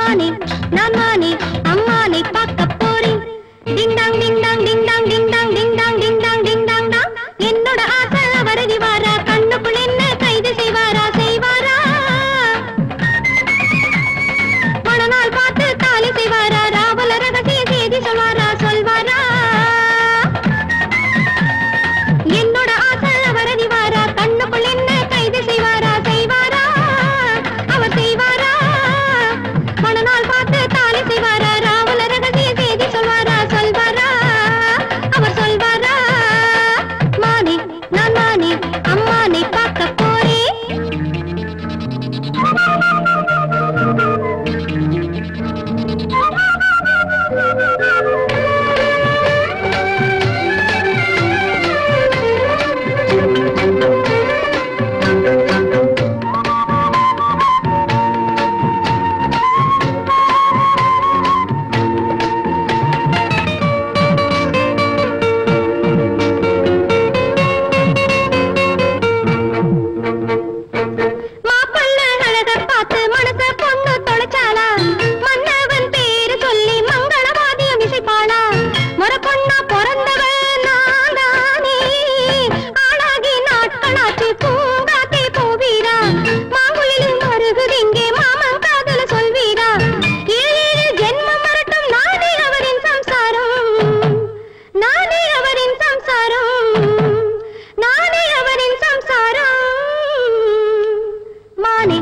மானே நான் மானே அம்மானை பார்க்க போறேன். டிங் டாங் டிங் டாங் டிங் டாங் டிங் டாங் டிங் டாங் டிங் டாங் டிங் டாங் டாங். என்னோட ஆசை அவரடி வாரா, கண்ணுக்குள் என்ன கைது செய்வாரா செய்வாரா? மணநாள் பார்த்து தாலி செய்வாரா, ராவல ரகசிய செய்தி சொல்வாரா சொல்வாரா? என்னோட ஆசை அவரடி வாரா, கண்ணுக்குள் என்ன கைது செய்வாரா செய்வாரா? அவர் செய்வாரா? மணநாள் பார்த்து தாலி செய்வாரா, ராவல ரகசிய செய்தி சொல்வாரா சொல்வாரா? அவர் சொல்வாரா? மானே நான் மானே அம்மானை பார்க்க போறேன். மாப்பிள்ளை அழகர் பார்த்து மனச பொண்ணு தொலைச்சாளா, மன்னவன் பேரு சொல்லி மங்களவாதியம் இசைப்பாளா? முறை பொண்ணா பிறந்தவன் நான் தானே, ஆளாகி நாட்களாச்சு பூங்காத்தே போவீரா? மாங்குளிலும் வருகுதிங்கே மாமன் காதல சொல்வீரா? ஏழு ஜென்மம் வரட்டும் நானே அவரின் சம்சாரம், நானே அவரின் சம்சாரம், நானே அவரின் சம்சாரம். மானே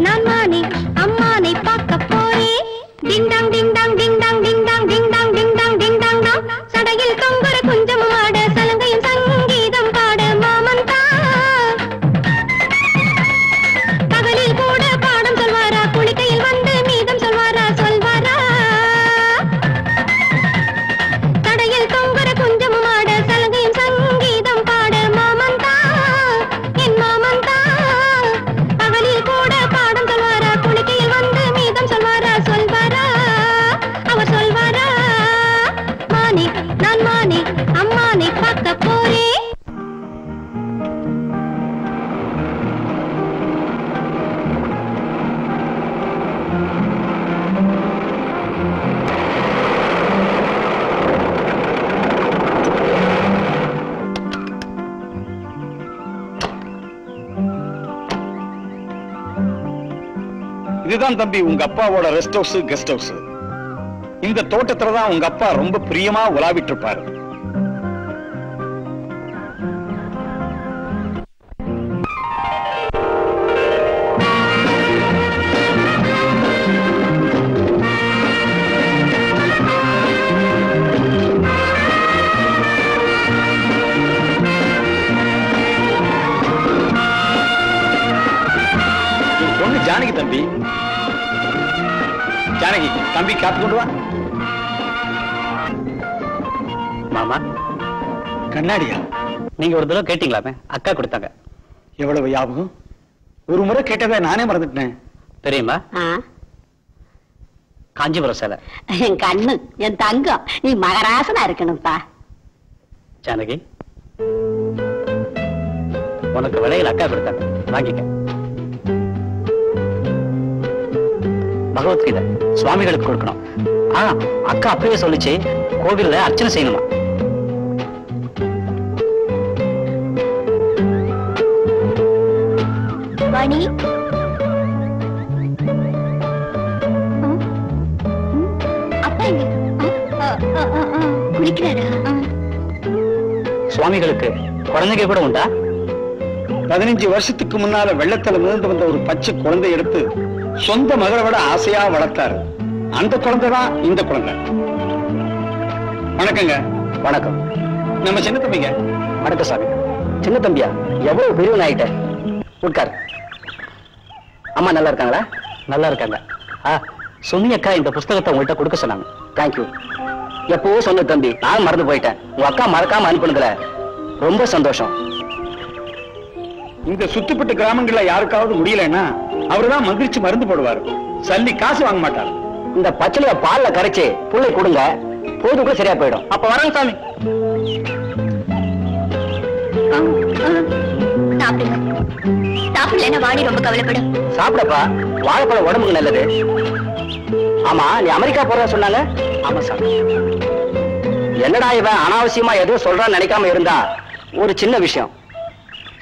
நான் மானே அம்மானை பார்க்க போறேன். டிங் டாங் டிங் டாங் டிங் டாங் டிங் டாங் டிங் டாங் டிங் டாங் டிங் டாங் டாங். சடையில் தொங்குற குஞ்சமும் ஆட, சலங்கையும் சங்கீதம் பாட மாமன் தான். பகலில் கூட பாடம் சொல்வாரா, குளிக்கையில் வந்து மீதம் சொல்வாரா சொல்வாரா? சடையில் தொங்குற குஞ்சமும் ஆட, சலங்கையும் சங்கீதம் பாட மாமன் தான், என் மாமன் தான். பகலில் கூட பாடம் சொல்வாரா, குளிக்கையில் வந்து மீதம் சொல்வாரா சொல்வாரா? அவர் சொல்வாரா? மானே நான் மானே அம்மானை பார்க்க போறேன். இதுதான் தம்பி உங்க அப்பாவோட ரெஸ்ட் ஹவுஸ் கெஸ்ட் ஹவுஸ். இந்த தோட்டத்துல தான் உங்க அப்பா ரொம்ப பிரியமா உலாவிட்டு இருப்பாரு. பொண்ணு ஜானகி தம்பி. ஜானகி தம்பி காத்து கொண்டு வா. மாமா கண்ணாடியா? நீங்க ஒரு தடவை கேட்டீங்களாமே, அக்கா கொடுத்தாங்க. எவ்வளவு ஞாபகம்! ஒரு முறை கேட்டதை நானே மறந்துட்டேன். தெரியுமா? காஞ்சிபுரம் சேலை. என் கண்ணு, என் தங்கம், நீ மகராசனா இருக்கணும்ப்பா. ஜானகி உனக்கு விலையில் அக்கா கொடுத்தாங்க, வாங்கிக்க. பகவத்கீதை சுவாமிகளுக்கு கொடுக்கணும். அக்கா அப்பவே சொல்லிச்சு, கோவில்ல அர்ச்சனை செய்யணுமா. வாணி, அப்பா எங்க? குளிக்கிறாரா? சுவாமிகளுக்கு குழந்தைங்க கூட உண்டா? 15 வருஷத்துக்கு முன்னால வெள்ளத்துல மிதந்து வந்த ஒரு பச்சை குழந்தை எடுத்து சொந்த மகளை விட ஆசையா வளர்த்தாரு. அந்த குழந்தைதான் இந்த குழந்தை. வணக்கங்க. வணக்கம். நம்ம சின்ன தம்பிங்க. வணக்கம் சாமி. சின்ன தம்பியா? எவ்வளவு பெரியவன் ஆயிட்ட. உட்கார். அம்மா நல்லா இருக்காங்களா? நல்லா இருக்காங்க. சுமி அக்கா இந்த புஸ்தகத்தை உங்கள்கிட்ட கொடுக்க சொன்னாங்க. தேங்க்யூ. எப்பவோ சொன்ன தம்பி, நான் மறந்து போயிட்டேன். உங்க அக்கா மறக்காம அனுப்புனதுல ரொம்ப சந்தோஷம். இந்த சுத்துப்பட்ட கிராமங்கள்ல யாருக்காவது முடியலன்னா அவருதான் மந்திரிச்சு மருந்து போடுவாரு. சல்லி காசு வாங்க மாட்டார். இந்த பச்சளைய பால்ல கரைச்சு புள்ளை கொடுங்க, போது கூட சரியா போயிடும். அப்ப வரேன் சாமி. சாப்பிடுங்க. சாப்பிடலன்னா வாணி ரொம்ப கவலைப்படும். சாப்பிடப்பா, வாழைப்பழம் உடம்புக்கு நல்லது. ஆமா, நீ அமெரிக்கா போறதா சொன்னாங்க? ஆமா சார். என்னடா இவன் அனாவசியமா எதுவும் சொல்றான்னு நினைக்காம இருந்தா, ஒரு சின்ன விஷயம்.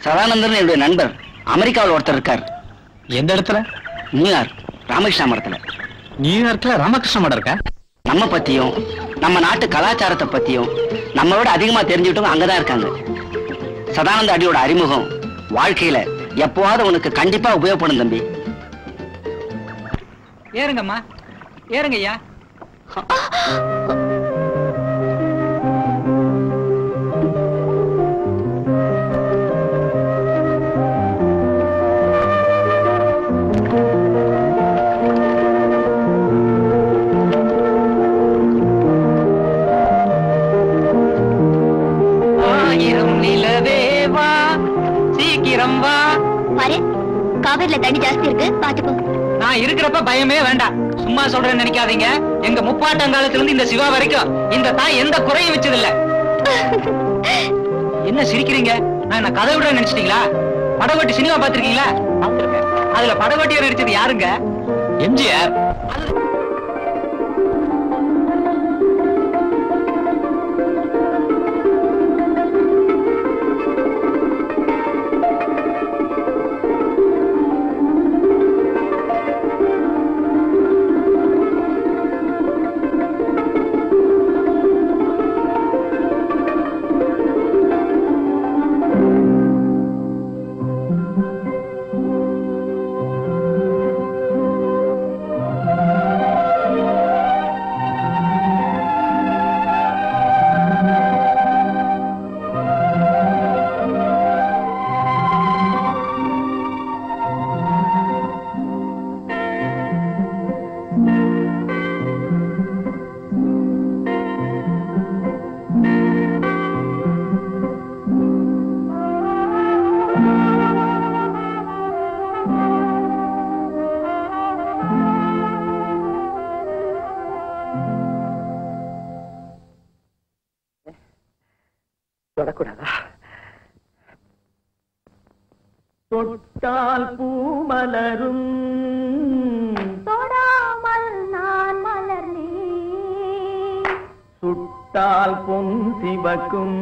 சதானந்தன் என்னுடைய நண்பர் அமெரிக்காவில் ஒருத்தர் இருக்கார். எந்த இடத்துல? நியூயார்க் ராமகிருஷ்ண மடத்துல. நியூயார்க்ல ராமகிருஷ்ண மடம் இருக்க? நம்ம பத்தியும் நம்ம நாட்டு கலாச்சாரத்தை பத்தியும் நம்மளோட அதிகமா தெரிஞ்சுக்கிட்டவங்க அங்கதான் இருக்காங்க. சதானந்த அடியோட அறிமுகம் வாழ்க்கையில எப்பவாவது உனக்கு கண்டிப்பா உபயோகப்படும் தம்பி. ஏறுங்கம்மா, ஏறுங்க ஐயா. ஆயிரம் நிலவே வா, சீக்கிரம் வா. பாரு, காவிரில தண்ணி ஜாஸ்தி இருக்கு, பாத்துக்கோ. நான் இருக்கிறப்ப பயமே வேண்டாம். சும்மா சொல்றேன்னு நினைக்காதீங்க. எங்க முப்பாட்டங்காலத்துல இருந்து இந்த சிவா வரைக்கும் இந்த தாய் எந்த குறையும் வச்சதில்ல. என்ன சிரிக்கிறீங்க? நான் கதை விட நினைச்சிட்டீங்களா? படவட்டி சினிமா பாத்திருக்கீங்களா? பாத்திருக்கேன். அதுல படவட்டியா நடிச்சது யாருங்க? எம்ஜிஆர். தொடக்கூடாதா? தொட்டால் பூ மலரும், தொடாமல் நான் மலர்ந்தே, சுட்டால் பொன் சிவக்கும்,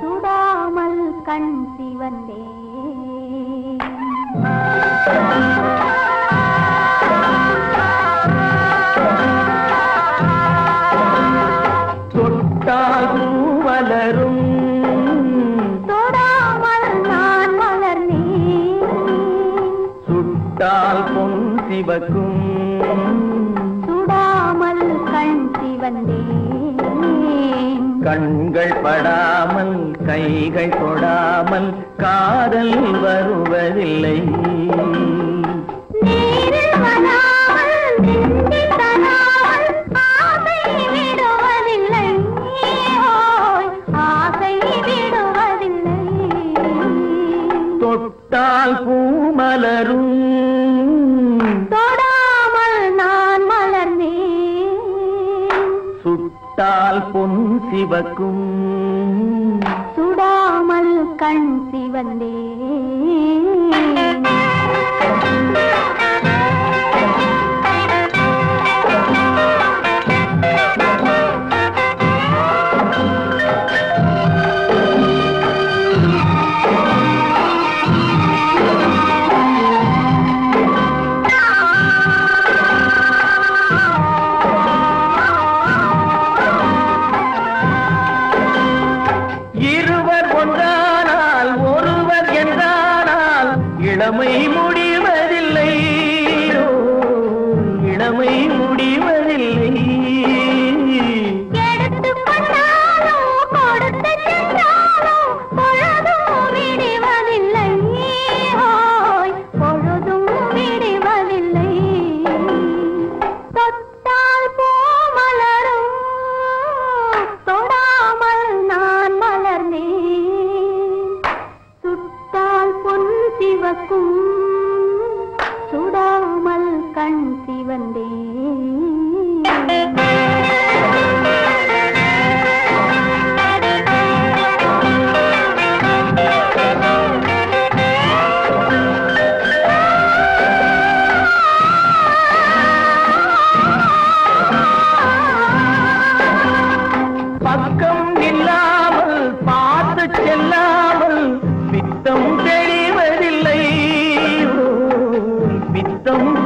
சுடாமல் கண் சிவந்தே. தொட்டால் பூ மலரும், தொடாமல் நான் மலர்ந்தேன், சுட்டால் பொன் சிவக்கும், சுடாமல் கண் சிவந்தேன். கண்கள் படாமல் கைகள் தொடாமல் காதல் வருவதில்லை. நேரில் வராமல் நெஞ்சில் தராமல் ஆசை விடுவதில்லை, ஓய் ஆசை விடுவதில்லை. தொட்டால் பூ மலரும், தொடாமல் நான் மலர்ந்தேன், சுட்டால் பொன் சிவக்கும், சுடாமல் கண் சிவந்தேன். இருவர் ஒன்றானால் ஒருவர் என்றால்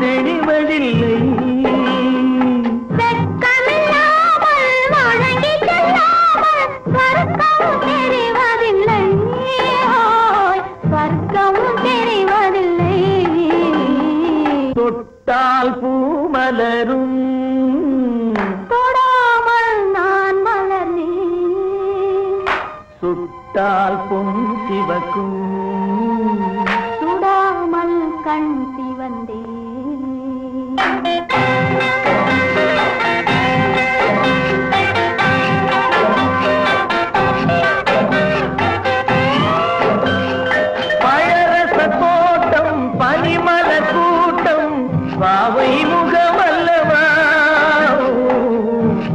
தெளிவதில்லை. தொட்டால் பூ மலரும் தொடாமல் நான் மலர்ந்தேன். சுட்டால் பொன் சிவக்கும் சுடாமல் கண் சிவந்தேன். பழரச தோட்டம் பனிமல கூட்டம் பாவை முகமல்லவா,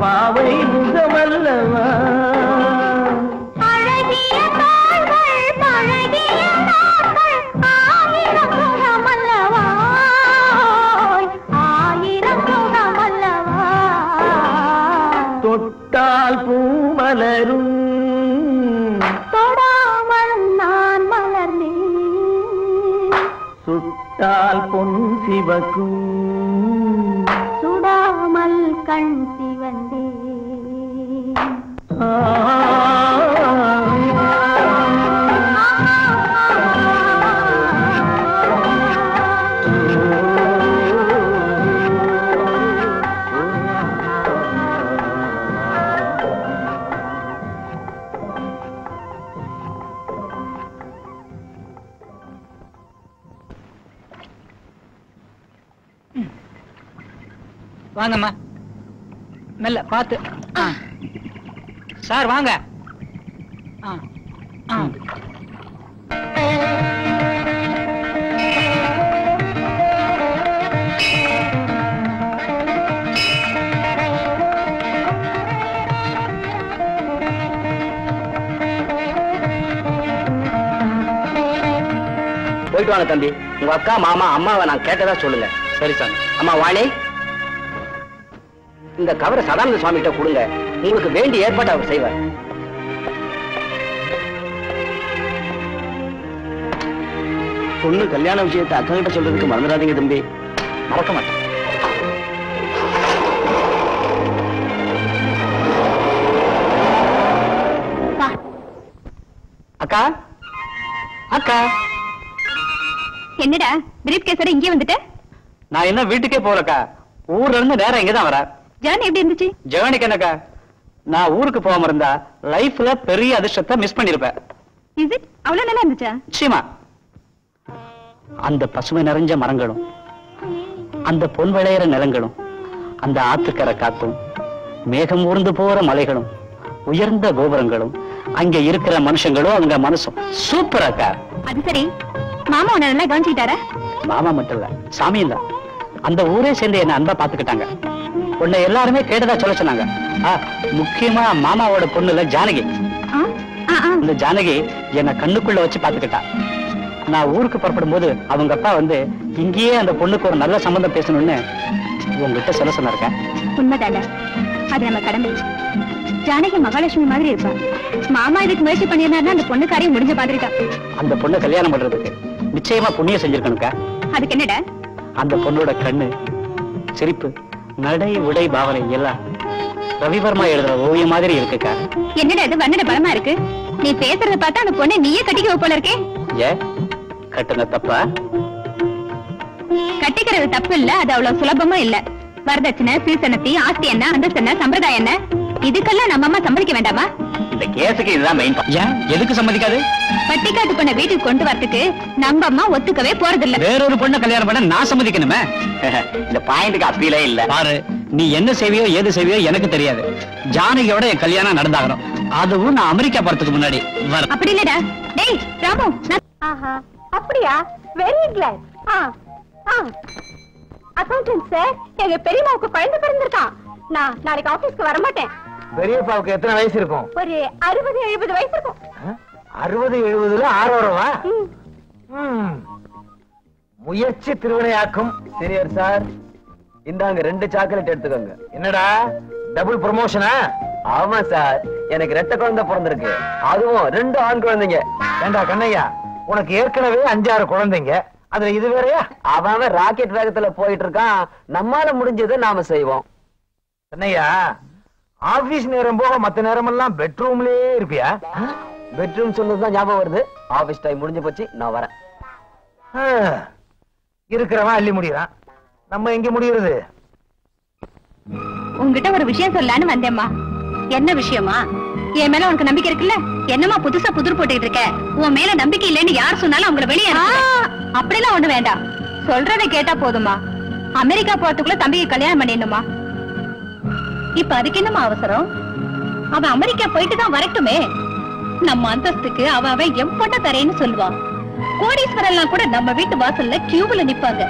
பாவை முகமல்லவா. அழகிய தாள்கள் பழகிய நாட்கள் ஆயிரம் சுகமல்லவா, ஆயிரம் சுகமல்லவா. தொட்டால் பூ மலரும் தொடாமல் நான் மலர்ந்தேன். சுட்டால் பொன் சிவக்கும் சுடாமல் கண் சிவந்தேன். வாங்கம்மா, மெல்ல பார்த்து. சார் வாங்க. போயிட்டு வாங்க தம்பி. உங்க அக்கா மாமா அம்மாவை நான் கேட்டதா சொல்லுங்க. சரி சார். அம்மா வாணி, இந்த கவரை சதானந்த சுவாமி கிட்ட கொடுங்க. உங்களுக்கு வேண்டிய ஏற்பாடு அவர் செய்வார். பொண்ணு கல்யாண விஷயத்தை அக்கா கிட்ட சொல்றதுக்கு மறந்துடாதீங்க தம்பி. மறக்க மாட்டேன். அக்கா, அக்கா. என்னடா பிரீஃப் கேஸோட இங்கே வந்துட்ட? நான் என்ன வீட்டுக்கே போகலக்கா, ஊர்ல இருந்து நேரம் இங்கதான் வர. ஜர்னி எப்படி இருந்துச்சு? ஜேர்னிக்கு என்னக்கா, நான் ஊருக்கு போகாம இருந்தா லைஃப்ல பெரிய அதிர்ஷ்டத்தை மிஸ் பண்ணிருப்பேன். Is it? அவ்வளவு நல்லா இருந்துச்சா? நிச்சயமா. அந்த பசுமை நிறைஞ்ச மரங்களும், அந்த பொன் விளையிற நிலங்களும், அந்த ஆத்துக்கரை காத்தும், மேகம் ஊர்ந்து போற மலைகளும், உயர்ந்த கோபுரங்களும், அங்க இருக்கிற மனுஷங்களும் அவங்க மனசும் சூப்பர் அக்கா. அது சரி, மாமா உன்னை நல்லா கவனிச்சுட்டாரா? மாமா மட்டும் இல்ல, சாமியும் தான். அந்த ஊரே சேர்ந்து என்ன அன்பா பாத்துக்கிட்டாங்க. உன்னை எல்லாருமே கேட்டதா சொல்ல சொன்னாங்க. முக்கியமா மாமாவோட பொண்ணுல ஜானகி. இந்த ஜானகி என்ன கண்ணுக்குள்ள வச்சு பாத்துக்கிட்டா. நான் ஊருக்கு புறப்படும் போது அவங்க அப்பா வந்து இங்கேயே அந்த பொண்ணுக்கு ஒரு நல்ல சம்பந்தம் பேசணும்னு உங்ககிட்ட சொல்ல சொன்னாருக்க. உண்மைதான, அது நம்ம கடமை. ஜானகி மகாலட்சுமி மாதிரி இருப்பா. மாமா இதுக்கு முயற்சி பண்ணிருந்தாருன்னா அந்த பொண்ணு காரியம் முடிஞ்ச மாதிரி தான். அந்த பொண்ணை கல்யாணம் பண்றதுக்கு நிச்சயமா புண்ணியம் செஞ்சிருக்கணுக்கா. அதுக்கு என்னடா? அந்த பொண்ணோட கண்ணு, சிரிப்பு, நடை, உடை, பாவனை எல்லாம் ரவிவர்மா எழுதுற ஓவியம் மாதிரி இருக்குக்கா. என்னடா இது வண்ணட பலமா இருக்கு? நீ பேசுறத பார்த்தா அந்த பொண்ணை நீயே கட்டிக்க போல இருக்கே. ஏ, கட்டுன தப்பா? கட்டிக்கிறது தப்பு இல்ல, அது அவ்வளவு சுலபமா இல்ல. வரதட்சணை, சீசனத்தி, ஆஸ்தி என்ன, அந்தஸ்து என்ன, சம்பிரதாயம் என்ன, இதுக்கெல்லாம் நம்ம அம்மா சம்மதிக்க வேண்டாமா? இந்த கேஸுக்கு இதுதான் மெயின். ஏன் எதுக்கு சம்மதிக்காது? பட்டிக்காட்டு பொண்ணை வீட்டுக்கு கொண்டு வரதுக்கு நம்ம அம்மா ஒத்துக்கவே போறதில்ல. வேறொரு பொண்ணை கல்யாணம் பண்ண நான் சம்மதிக்கணுமே. இந்த பாயிண்ட்க்கு அப்பீலே இல்ல. பாரு, நீ என்ன செய்வியோ ஏது செய்வியோ எனக்கு தெரியாது. ஜானகியோட என் கல்யாணம் நடந்தாகணும். அதுவும் நான் அமெரிக்கா போறதுக்கு முன்னாடி. அப்படி இல்லடா. டேய் ராமு, ஆஹா அப்படியா? Very glad. அக்கவுண்டன்ட் சார், எங்க பெரியம்மாவுக்கு குழந்தை பிறந்திருக்கான். நான் நாளைக்கு ஆபீஸ்க்கு வர மாட்டேன். பெரியப்பாவுக்கு எத்தனை வயசு இருக்கும்? ஒரு 60-70 வயசு இருக்கும். 60-70ல ஆரோரவா? முயற்சி திருவினையாக்கும். சீனியர் சார், இந்தாங்க 2 சாக்லேட் எடுத்துக்கோங்க. என்னடா டபுள் ப்ரமோஷனா? ஆமா சார், எனக்கு 2 குழந்தை பிறந்திருக்கு, அதுவும் 2 ஆண் குழந்தைங்க. ஏண்டா கண்ணையா, உனக்கு ஏற்கனவே 5-6 குழந்தைங்க, அதுல இது வேறயா? அவன் ராக்கெட் வேகத்துல போயிட்டு இருக்கான். நம்மால முடிஞ்சதை நாம செய்வோம். என்னையா ஆபீஸ் நேரம் போக மத்த நேரம் எல்லாம் பெட்ரூம்லயே இருப்பியா? பெட்ரூம் சொன்னதுதான் ஞாபகம் வருது. ஆபீஸ் டைம் முடிஞ்சு போச்சு, நான் வரேன். இருக்கிறவன் அள்ளி முடியறான், நம்ம எங்க முடியறது? உங்ககிட்ட ஒரு விஷயம் சொல்லலான்னு வந்தேம்மா. என்ன விஷயமா? என் மேல உனக்கு நம்பிக்கை இருக்குல்ல? என்னமா புதுசா புதிர் போட்டுட்டு இருக்க? உன் மேல நம்பிக்கை இல்லைன்னு யார் சொன்னாலும் அவங்கள வெளியே அப்படிலாம் ஒண்ணு வேண்டாம். சொல்றதை கேட்டா போதுமா? அமெரிக்கா போறதுக்குள்ள தம்பிக்கு கல்யாணம் பண்ணிடணுமா? இப்ப அதுக்கு என்னமா அவசரம்? அவன் அமெரிக்கா போயிட்டு தான் வரட்டுமே. நம்ம அந்தஸ்துக்கு அவன் என் பொண்ண தரேன்னு சொல்லுவான். கோடீஸ்வரன் கூட நம்ம வீட்டு வாசல்ல கியூல நிப்பாங்க.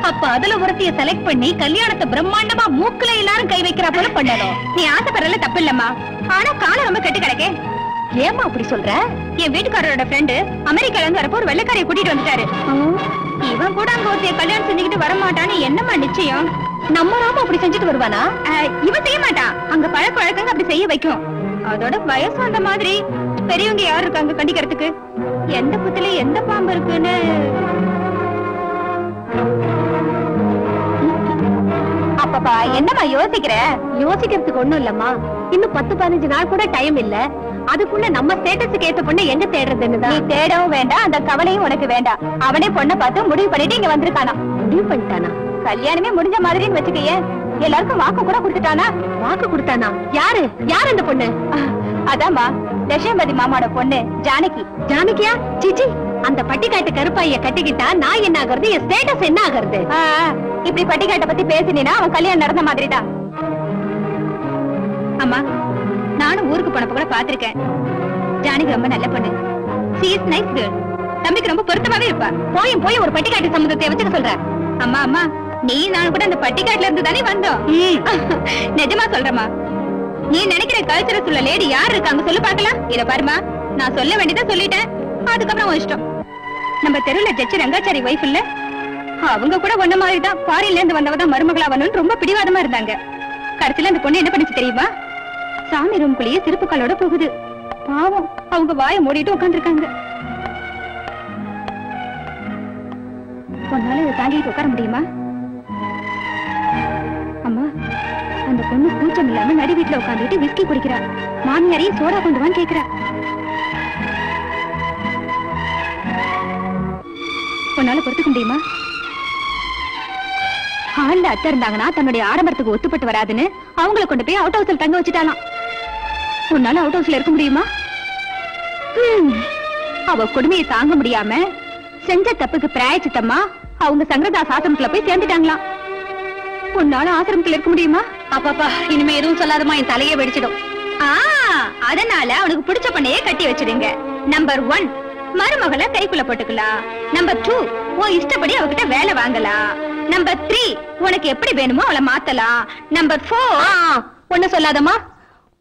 அப்ப அதுல ஒருத்திய செலக்ட் பண்ணி கல்யாணத்தை பிரம்மாண்டமா மூக்குல எல்லாரும் கை வைக்கிற போல பண்ணணும். நீ ஆசைப்படுறதுல தப்பு இல்லம்மா. ஆனா காலம் ரொம்ப கெட்டு கிடக்கே. ஏமா அப்படி சொல்ற? என் வீட்டுக்காரரோட ஃப்ரெண்டு அமெரிக்கால இருந்து வரப்போ ஒரு வெள்ளைக்காரைய கூட்டிட்டு வந்துட்டாரு. இவன் கூட அங்க ஒருத்திய கல்யாணம் செஞ்சுக்கிட்டு வரமாட்டான்னு என்னமா நிச்சயம்? நம்ம ராம அப்படி செஞ்சுட்டு வருவானா? இவன் செய்ய மாட்டான். அங்க பழக்க வழக்கங்க அப்படி செய்ய வைக்கும். அதோட வயசு அந்த மாதிரி. பெரியவங்க யாரு இருக்காங்க கண்டிக்கிறதுக்கு? எந்த புத்துல எந்த பாம்பு இருக்குன்னு அப்பப்பா என்னம்மா யோசிக்கிற? யோசிக்கிறதுக்கு ஒண்ணும் இல்லம்மா. இன்னும் 10-15 நாள் கூட டைம் இல்ல. அதுக்குள்ள நம்ம ஸ்டேட்டஸுக்கு ஏத்த பொண்ணு எங்க தேடுறதுன்னு நீ தேடவும் வேண்டாம், அந்த கவலையும் உனக்கு வேண்டாம். அவனே பொண்ணை பார்த்து முடிவு பண்ணிட்டு இங்க வந்திருக்கானா. முடிவு பண்ணிட்டானா? கல்யாணமே முடிஞ்ச மாதிரின்னு வச்சுக்கையே. எல்லாருக்கும் வாக்கு கூட கொடுத்துட்டானா? வாக்கு கொடுத்தானா? யாரு யாரு அந்த பொண்ணு? அதாம்மா தசம்பதி மாமாவோட பொண்ணு ஜானகி. ஜானகியா? சிச்சி, அந்த பட்டிக்காட்டு கருப்பாய கட்டிக்கிட்டா நான் என்ன ஆகுறது? என் ஸ்டேட்டஸ் என்ன ஆகுறது? இப்படி பட்டிக்காட்டை பத்தி பேசினா அவன் கல்யாணம் நடந்த மாதிரிதான். அம்மா, நானும் ஊருக்கு போனப்ப கூட பாத்திருக்கேன். ஜானகி ரொம்ப நல்ல பொண்ணு. she is nice girl. தம்பிக்கு ரொம்ப பொருத்தமாவே இருப்பா. போய் ஒரு பட்டிக்காட்டு சம்பந்தத்தை வச்சுக்க சொல்ற. அம்மா அம்மா, நீ நான் கூட அந்த பட்டிக்காட்டுல இருந்து தானே வந்தோம். நிஜமா சொல்றமா? நீ நினைக்கிற கல்ச்சரஸ் உள்ள லேடி யார் இருக்காங்க சொல்லு பாக்கலாம். இத பாருமா, நான் சொல்ல வேண்டியதை சொல்லிட்டேன். அதுக்கப்புறம் உன் இஷ்டம். நம்ம தெருவுல ஜட்ஜி ரங்காச்சாரி வைஃப் இல்ல, அவங்க கூட ஒன்ன மாதிரிதான் ஃபாரின்ல இருந்து வந்தவதான் மருமகளா வரணும்னு ரொம்ப பிடிவாதமா இருந்தாங்க. கடைசியில அந்த பொண்ணு என்ன பண்ணிச்சு தெரியுமா? சாமி ரூம்குள்ளேயே சிரிப்பு காலோட போகுது. பாவம், அவங்க வாயை மூடிட்டு உட்காந்துருக்காங்க. உன்னால இதை தாங்கிட்டு உட்கார முடியுமா? அம்மா, அந்த பொண்ணு கூச்சம் இல்லாம நடு வீட்டுல உட்காந்துட்டு விஸ்கி குடிக்கிறா. மாமியாரையும் சோடா கொண்டு வான்னு கேக்குறா. உன்னால பொறுத்துக்க முடியுமா? ஹால்ல அத்தை இருந்தாங்கன்னா தன்னுடைய ஆடம்பரத்துக்கு ஒத்துப்பட்டு வராதுன்னு அவங்கள கொண்டு போய் அவுட் ஹவுஸ்ல தங்க வச்சுட்டாலாம். உன்னால அவுட் ஹவுஸ்ல இருக்க முடியுமா? அவ கொடுமையை தாங்க முடியாம செஞ்ச தப்புக்கு பிராயச்சித்தமா அவங்க சங்கரதாஸ் ஆசிரமத்துல போய் சேர்ந்துட்டாங்களாம். உன்னால ஆசிரமத்துல இருக்க முடியுமா? அப்பாப்பா, இனிமே எதுவும் சொல்லாதமா, என் தலையே வெடிச்சிடும். அதனால அவனுக்கு பிடிச்ச பண்ணையே கட்டி வச்சிடுங்க. நம்பர் 1, மருமகளை கைக்குள்ள போட்டுக்கலாம். நம்பர் 2, உன் இஷ்டப்படி அவகிட்ட வேலை வாங்கலாம். நம்பர் 3, உனக்கு எப்படி வேணுமோ அவளை மாத்தலாம். நம்பர் 4, ஒண்ணு சொல்லாதமா,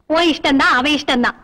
உன் இஷ்டம்தான் அவன் இஷ்டம்தான்.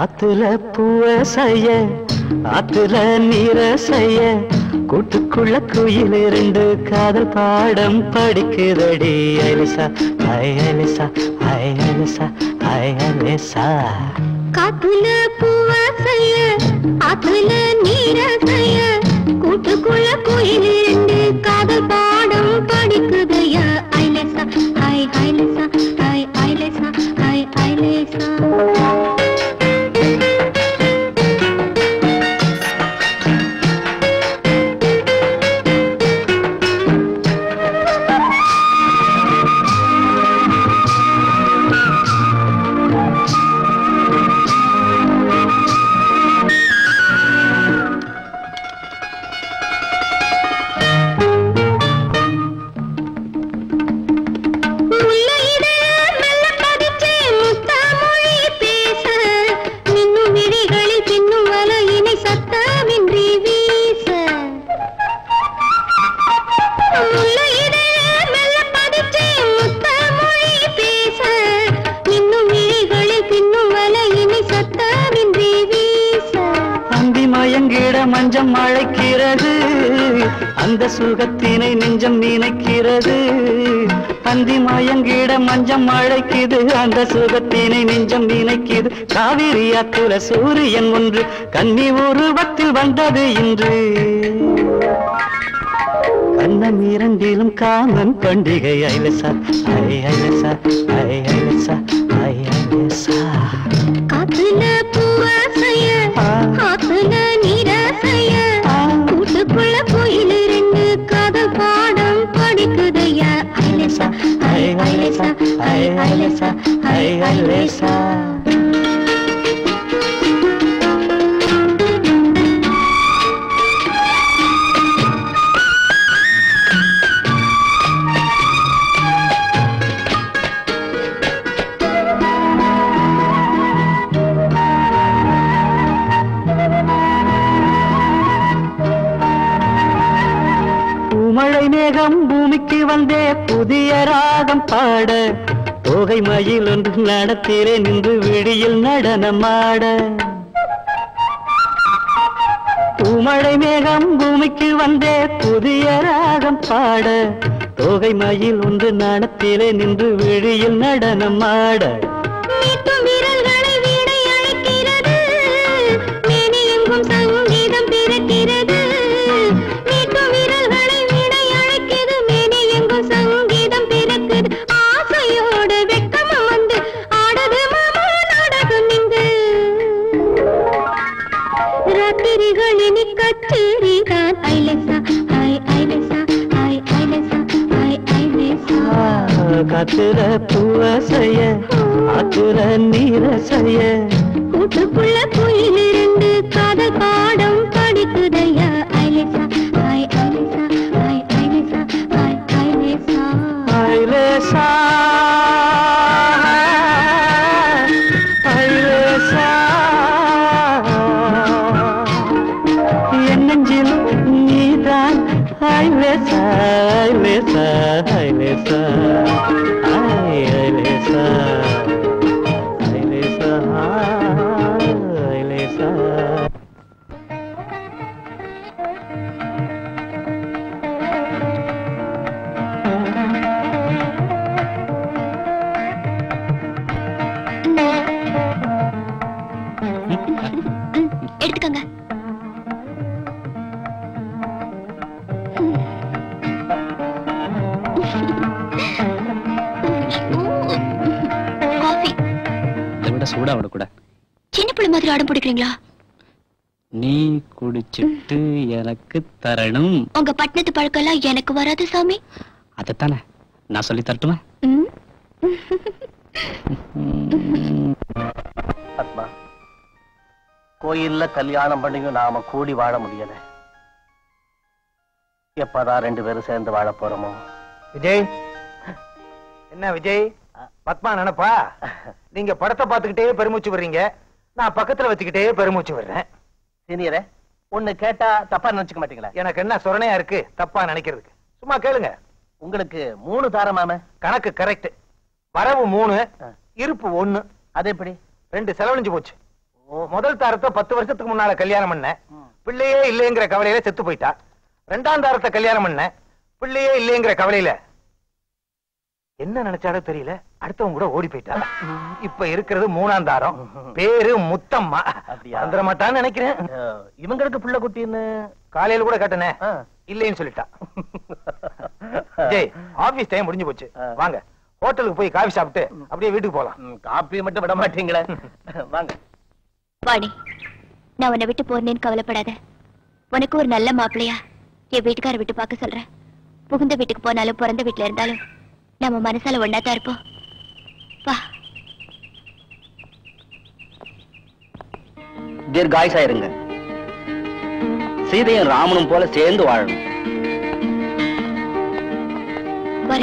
காத்துல பூவ செய்ய ஆத்துல நீர செய்ய கூட்டுக்குள்ள குயில் இரண்டு காதல் பாடம் படிக்குதடி ஐலிசா ஐ ஐலிசா ஐ ஐலிசா ஐ ஐலிசா காத்துல பூவ செய்ய ஆத்துல நீர செய்ய கூட்டுக்குள்ள குயில் இரண்டு காதல் பாடம் படிக்குதையா ஐலேசா ஐ ஐலேசா ஐ ஐலேசா ஐ ஐலேசா மஞ்சம் அழைக்கிறது அந்த சுகத்தினை நெஞ்சம் நினைக்கிறது அந்தி மயங்கிட மஞ்சம் அழைக்குது அந்த சுகத்தினை நெஞ்சம் நினைக்குது காவிரி ஆத்துல சூரியன் ஒன்று கன்னி உருவத்தில் வந்தது இன்று கண்ணம் இரண்டிலும் காமன் பண்டிகை ஐலசா ஐ ஐலசா ஐ ஐலசா ஐ ஐலசா காத்துல பூவாசைய ஆத்துல நீராசைய கூட்டுக்குள்ள கோயில் ரெண்டு காதல் பாடம் படிக்குதையா ஐலசா ஐ ஐலசா ஐ ஐலசா ஐ ஐலசா மழை மேகம் பூமிக்கு வந்தே புதிய ராகம் பாட தோகை மயில் ஒன்று நடத்திலே நின்று விழியில் நடனமாட பூமழை மேகம் பூமிக்கு வந்தே புதிய ராகம் பாட தோகை மயில் ஒன்று நடத்திலே நின்று விழியில் நடனமாட வீரர்களை வீணை அழைக்கிறது மேனி எங்கும் சங்கீதம் பிறக்கிறது சங்கீதம் பிறக்குது ஆசையோடு வெட்கம் வந்து ஆடது மாமா நாடகம் இங்கு ராத்திரிகள் இனி கச்சேரிதான் ஐலசா ஐ ஐலசா ஐ ஐலசா ஐ ஐலசா காத்துல பூவசைய ஆத்துல நீரசைய கூட்டுக்குள்ள கோயில் இருந்து காதல் பாடம் படிக்குதையா ஐலசா ஐ ஐலசா ஐ ஐலசா ஐ ஐலசா ஐலசா ஐலசா என் நெஞ்சில் நீதான் ஐலசா ஐலசா ஐலசா ஐலசா ஐலசா ஐலசா எடுத்துக்கங்க காஃபி இதை விட சூடா விட கூட சின்ன பிள்ளை மாதிரி ஆடம் பிடிக்கிறீங்களா நீ குடிச்சிட்டு எனக்கு தரணும் உங்க பட்டணத்து பழக்கம் எல்லாம் எனக்கு வராது சாமி அதைத்தானே நான் சொல்லி தரட்டுமா பத்மா கோயில்ல கல்யாணம் பண்ணிங்க நாம கூடி வாழ முடியல எப்பதான் ரெண்டு பேரும் சேர்ந்து வாழ போறோமோ விஜய் என்ன விஜய் பத்மா நினைப்பா நீங்க படத்தை பார்த்துக்கிட்டே பெருமூச்சு வர்றீங்க நான் பக்கத்துல வச்சுக்கிட்டே பெருமூச்சு வர்றேன் சீனியரே ஒண்ணு கேட்டா தப்பா நினைச்சுக்க மாட்டீங்களா எனக்கு என்ன சொரணையா இருக்கு தப்பா நினைக்கிறதுக்கு சும்மா கேளுங்க உங்களுக்கு 3 தாரமாம கணக்கு கரெக்ட் வரவு 3 இருப்பு 1 அது எப்படி 2 செலவழிஞ்சு போச்சு முதல் தாரத்தை 10 வருஷத்துக்கு முன்னால கல்யாணம் பண்ண, பிள்ளையே இல்லைங்கிற கவலையில செத்து போயிட்டா. 2ஆம் தாரத்தை கல்யாணம் பண்ண, பிள்ளையே இல்லைங்கிற கவலையில என்ன நினைச்சாலும் தெரியல, அடுத்தவங்க கூட ஓடி போயிட்டா. இப்ப இருக்கிறது 3ஆம் தாரம், பேரு முத்தம்மா. வந்துட மாட்டான்னு நினைக்கிறேன். இவங்களுக்கு புள்ள குட்டின்னு காலையில கூட கேட்டனே, இல்லைன்னு சொல்லிட்டா. ஜெய், ஆபீஸ் டைம் முடிஞ்சு போச்சு, வாங்க ஹோட்டலுக்கு போய் காபி சாப்பிட்டு அப்படியே வீட்டுக்கு போலாம். காப்பி மட்டும் விட மாட்டீங்களே, வாங்க. வாடி, நான் உன்னை விட்டு போறேன்னு கவலைப்படாத. உனக்கு ஒரு நல்ல மாப்பிள்ளையா என் வீட்டுக்கார விட்டு பார்க்க சொல்றேன். புகுந்த வீட்டுக்கு போனாலும் பிறந்த வீட்டுல இருந்தாலும் நம்ம மனசால ஒன்னாதான் இருப்போம். வா. தீர்காயுசா இருங்க. சீதையும் ராமனும் போல சேர்ந்து வாழணும். வர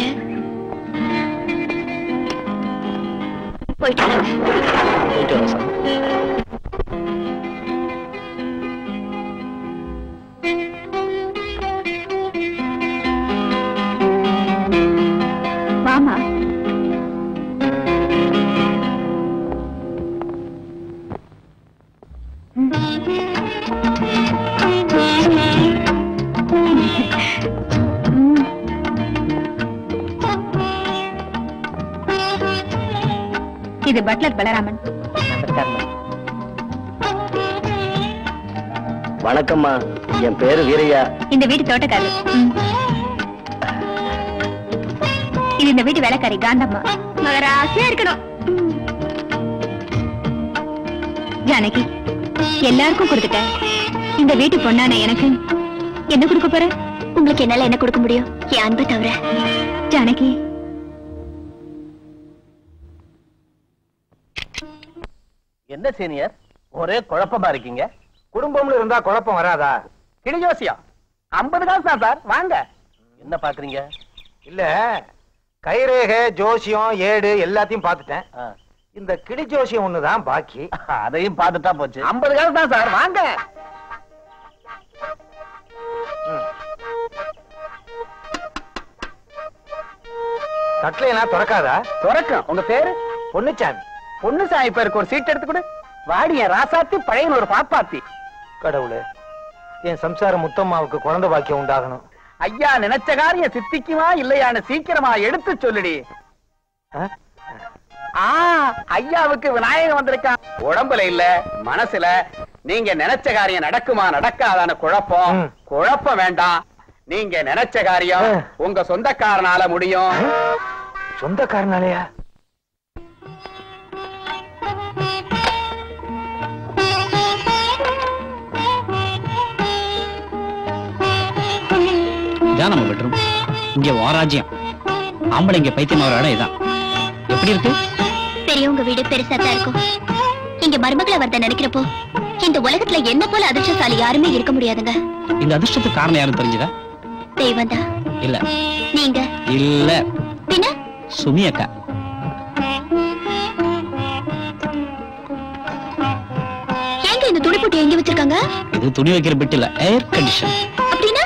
போயிட்டு வரேன் சார். வாமா. இது பட்லர் பலராமன். வணக்கம்மா, என் பேரு வீரையா. இந்த வீட்டு தோட்டக்காரி. இது இந்த வீட்டு வேலைக்காரி காந்தம்மா. மகராசியா இருக்கணும். ஜானகி, எல்லாருக்கும் கொடுத்துட்டேன். இந்த வீட்டு பொண்ணான எனக்கு என்ன கொடுக்க போற? உங்களுக்கு என்னால என்ன கொடுக்க முடியும்? என் அன்பை தவிர. ஜானகி, என்ன சீனியர், ஒரே குழப்பமா இருக்கீங்க? குடும்பம்னு இருந்தா குழப்பம் வராதா? கிளி ஜோசியம் 50 காசு தான் சார், வாங்க. என்ன பாக்குறீங்க? இல்ல, கைரேகை, ஜோசியம், ஏடு எல்லாத்தையும் பார்த்துட்டேன். இந்த கிளி ஜோசியம் ஒண்ணுதான் பாக்கி. அதையும் பார்த்துட்டா போச்சு. 50 காசு தான் சார், வாங்க. கட்டளைனா திறக்காதா? துறக்கும். உங்க பேரு? பொன்னுச்சாமி. பொன்னுசாமி பேருக்கு ஒரு சீட் எடுத்து கொடு. வாடி, என் ராசாத்தி, பழையன் ஒரு பாப்பாத்தி. கடவுளே, என் சம்சார முத்தம்மாவுக்கு குழந்தை பாக்கியம் உண்டாகணும். ஐயா நினைச்ச காரியம் சித்திக்குமா இல்லையான்னு சீக்கிரமா எடுத்து சொல்லுடி. ஐயாவுக்கு விநாயகம் வந்திருக்கான். உடம்புல இல்ல, மனசுல. நீங்க நினைச்ச காரியம் நடக்குமா நடக்காதான குழப்பம். குழப்பம் வேண்டாம். நீங்க நினைச்ச காரியம் உங்க சொந்தக்காரனால முடியும். சொந்தக்காரனாலயா? இதான் நம்ம பெட்ரூம். இங்க வாராஜ்யம். ஆம்பளை இங்க பைத்தியமாவர இடம் இதான். எப்படி இருக்கு? பெரியவங்க வீடு பெருசா தான் இருக்கும். இங்க மருமகளை வரத நினைக்கிறப்போ இந்த உலகத்துல என்ன போல அதிர்ஷ்டசாலி யாருமே இருக்க முடியாதுங்க. இந்த அதிர்ஷ்டத்துக்கு காரணம் யாரும் தெரிஞ்சதா? தெய்வம் தான். இல்ல. நீங்க? இல்ல. பின்ன? சுமி அக்கா. ஏங்க இந்த துணி போட்டு எங்க வச்சிருக்காங்க? இது துணி வைக்கிற பெட் இல்ல, ஏர் கண்டிஷன். அப்படின்னா?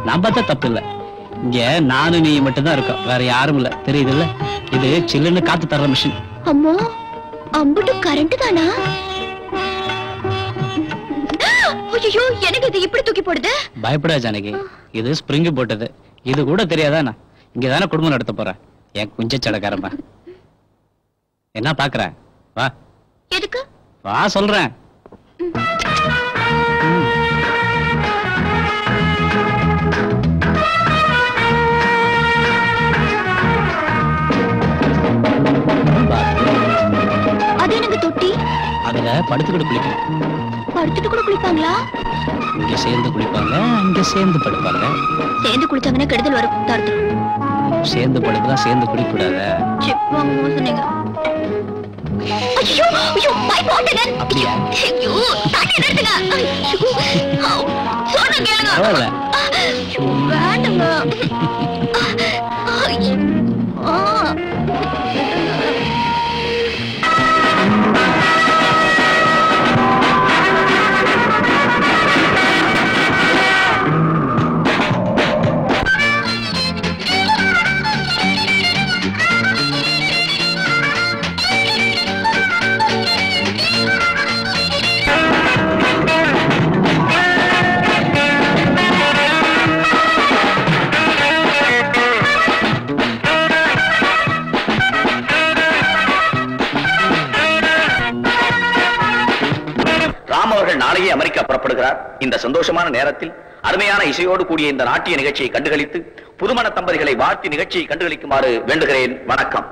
நான் பார்த்தா தப்பு இல்ல. இங்க நானும் நீ மட்டும் தான் இருக்கோம், வேற யாரும் இல்ல. தெரியுது இல்ல? இது சில்லுன்னு காத்து தர்ற மிஷின். அம்மா, அம்புட்டு கரண்ட் தானா? ஐயோ, எனக்கு இது இப்படி தூக்கி போடுது. பயப்படா ஜானகி, இது ஸ்பிரிங் போட்டது. இது கூட தெரியாதா? நான் இங்கதானே குடும்பம் நடத்த போறேன். என் குஞ்ச சடக்காரமா. என்ன பாக்குற? வா. எதுக்கு? வா சொல்றேன். அது எனக்கு தொட்டி. அதுல படுத்துக்கிட்டு குளிக்கணும். படுத்துட்டு கூட குளிப்பாங்களா? இங்க சேர்ந்து குளிப்பாங்க, இங்க சேர்ந்து படுப்பாங்க. சேர்ந்து குளிச்சாங்கன்னா கெடுதல் வரும். தடுத்துரும். சேர்ந்து படுக்கலாம், சேர்ந்து குளிக்க கூடாத. சொன்னீங்க. ஐயோ, ஐயோ, பைப் ஓட்டகன். அப்படியா? ஐயோ, தாண்டி நிறுத்துங்க. ஐயோ, சொன்ன கேளுங்க. பரவாயில்ல. வேண்டாங்க. புறப்படுகிறார். இந்த சந்தோஷமான நேரத்தில் அருமையான இசையோடு கூடிய இந்த நாட்டிய நிகழ்ச்சியை கண்டுகளித்து புதுமண தம்பதிகளை வாழ்த்தி நிகழ்ச்சியை கண்டுகளிக்குமாறு வேண்டுகிறேன். வணக்கம்.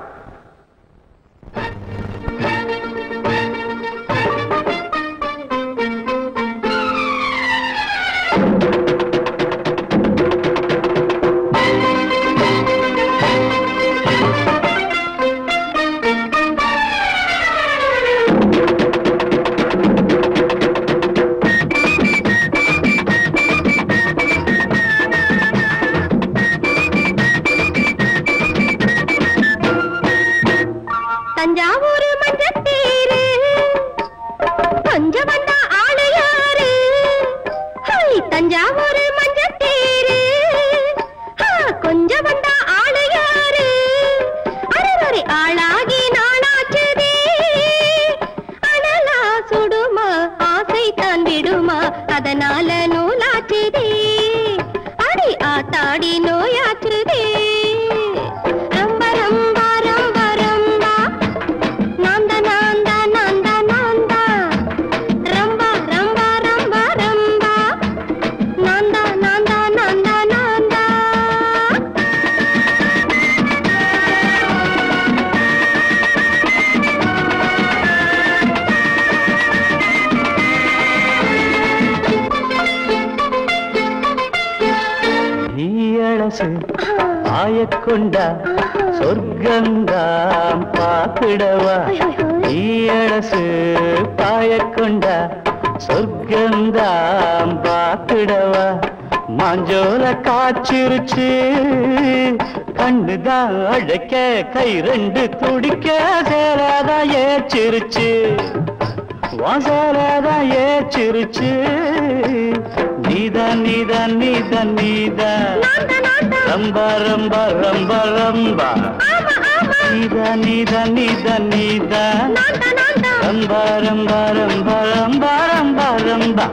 தஞ்சாவூர் மஞ்சத்தேரு கொஞ்சம் வந்த ஆளு யாரு? தஞ்சாவூர் மஞ்சத்தேரு கொஞ்சம் வந்த ஆளு யாரு? அரைவரை ஆளாகி நாளாச்சுதே, அனலா சுடுமா ஆசை தான் விடுமா, அதனால நூலாச்சுதே, அடி ஆத்தாடி நோயாச்சுதே. ரொம்ப ரொம்ப ரொம்ப ரொம்ப நான்தா நான்தா நான்தா நான்தா, ரொம்ப ரொம்ப ரொம்ப ரொம்ப நான்தா நான்தா நான்தா நான்தா. ஈயளசு ஆயக்கொண்டா சொர்க்கந்தாம் பாத்திடவா, ஈயளசு பாயக்கொண்டா சொர்க்கந்தாம் பாத்திடவா, மாஞ்சோல காய்ச்சிருச்சு கண்ணுதான் அழைக்க கை ரெண்டு துடிக்க, சேராதான் ஏச்சிருச்சு வாசலாதான் ஏச்சிருச்சு, நீதான் நீதான் நீதான் நீதான் ரம்பா ரம்பா ரம்பா ரம்பா, நீதான் நீதான் நீதான் நீதான் ரம்பா ரம்பா ரம்பா ரம்பா ரம்பா ரம்பா.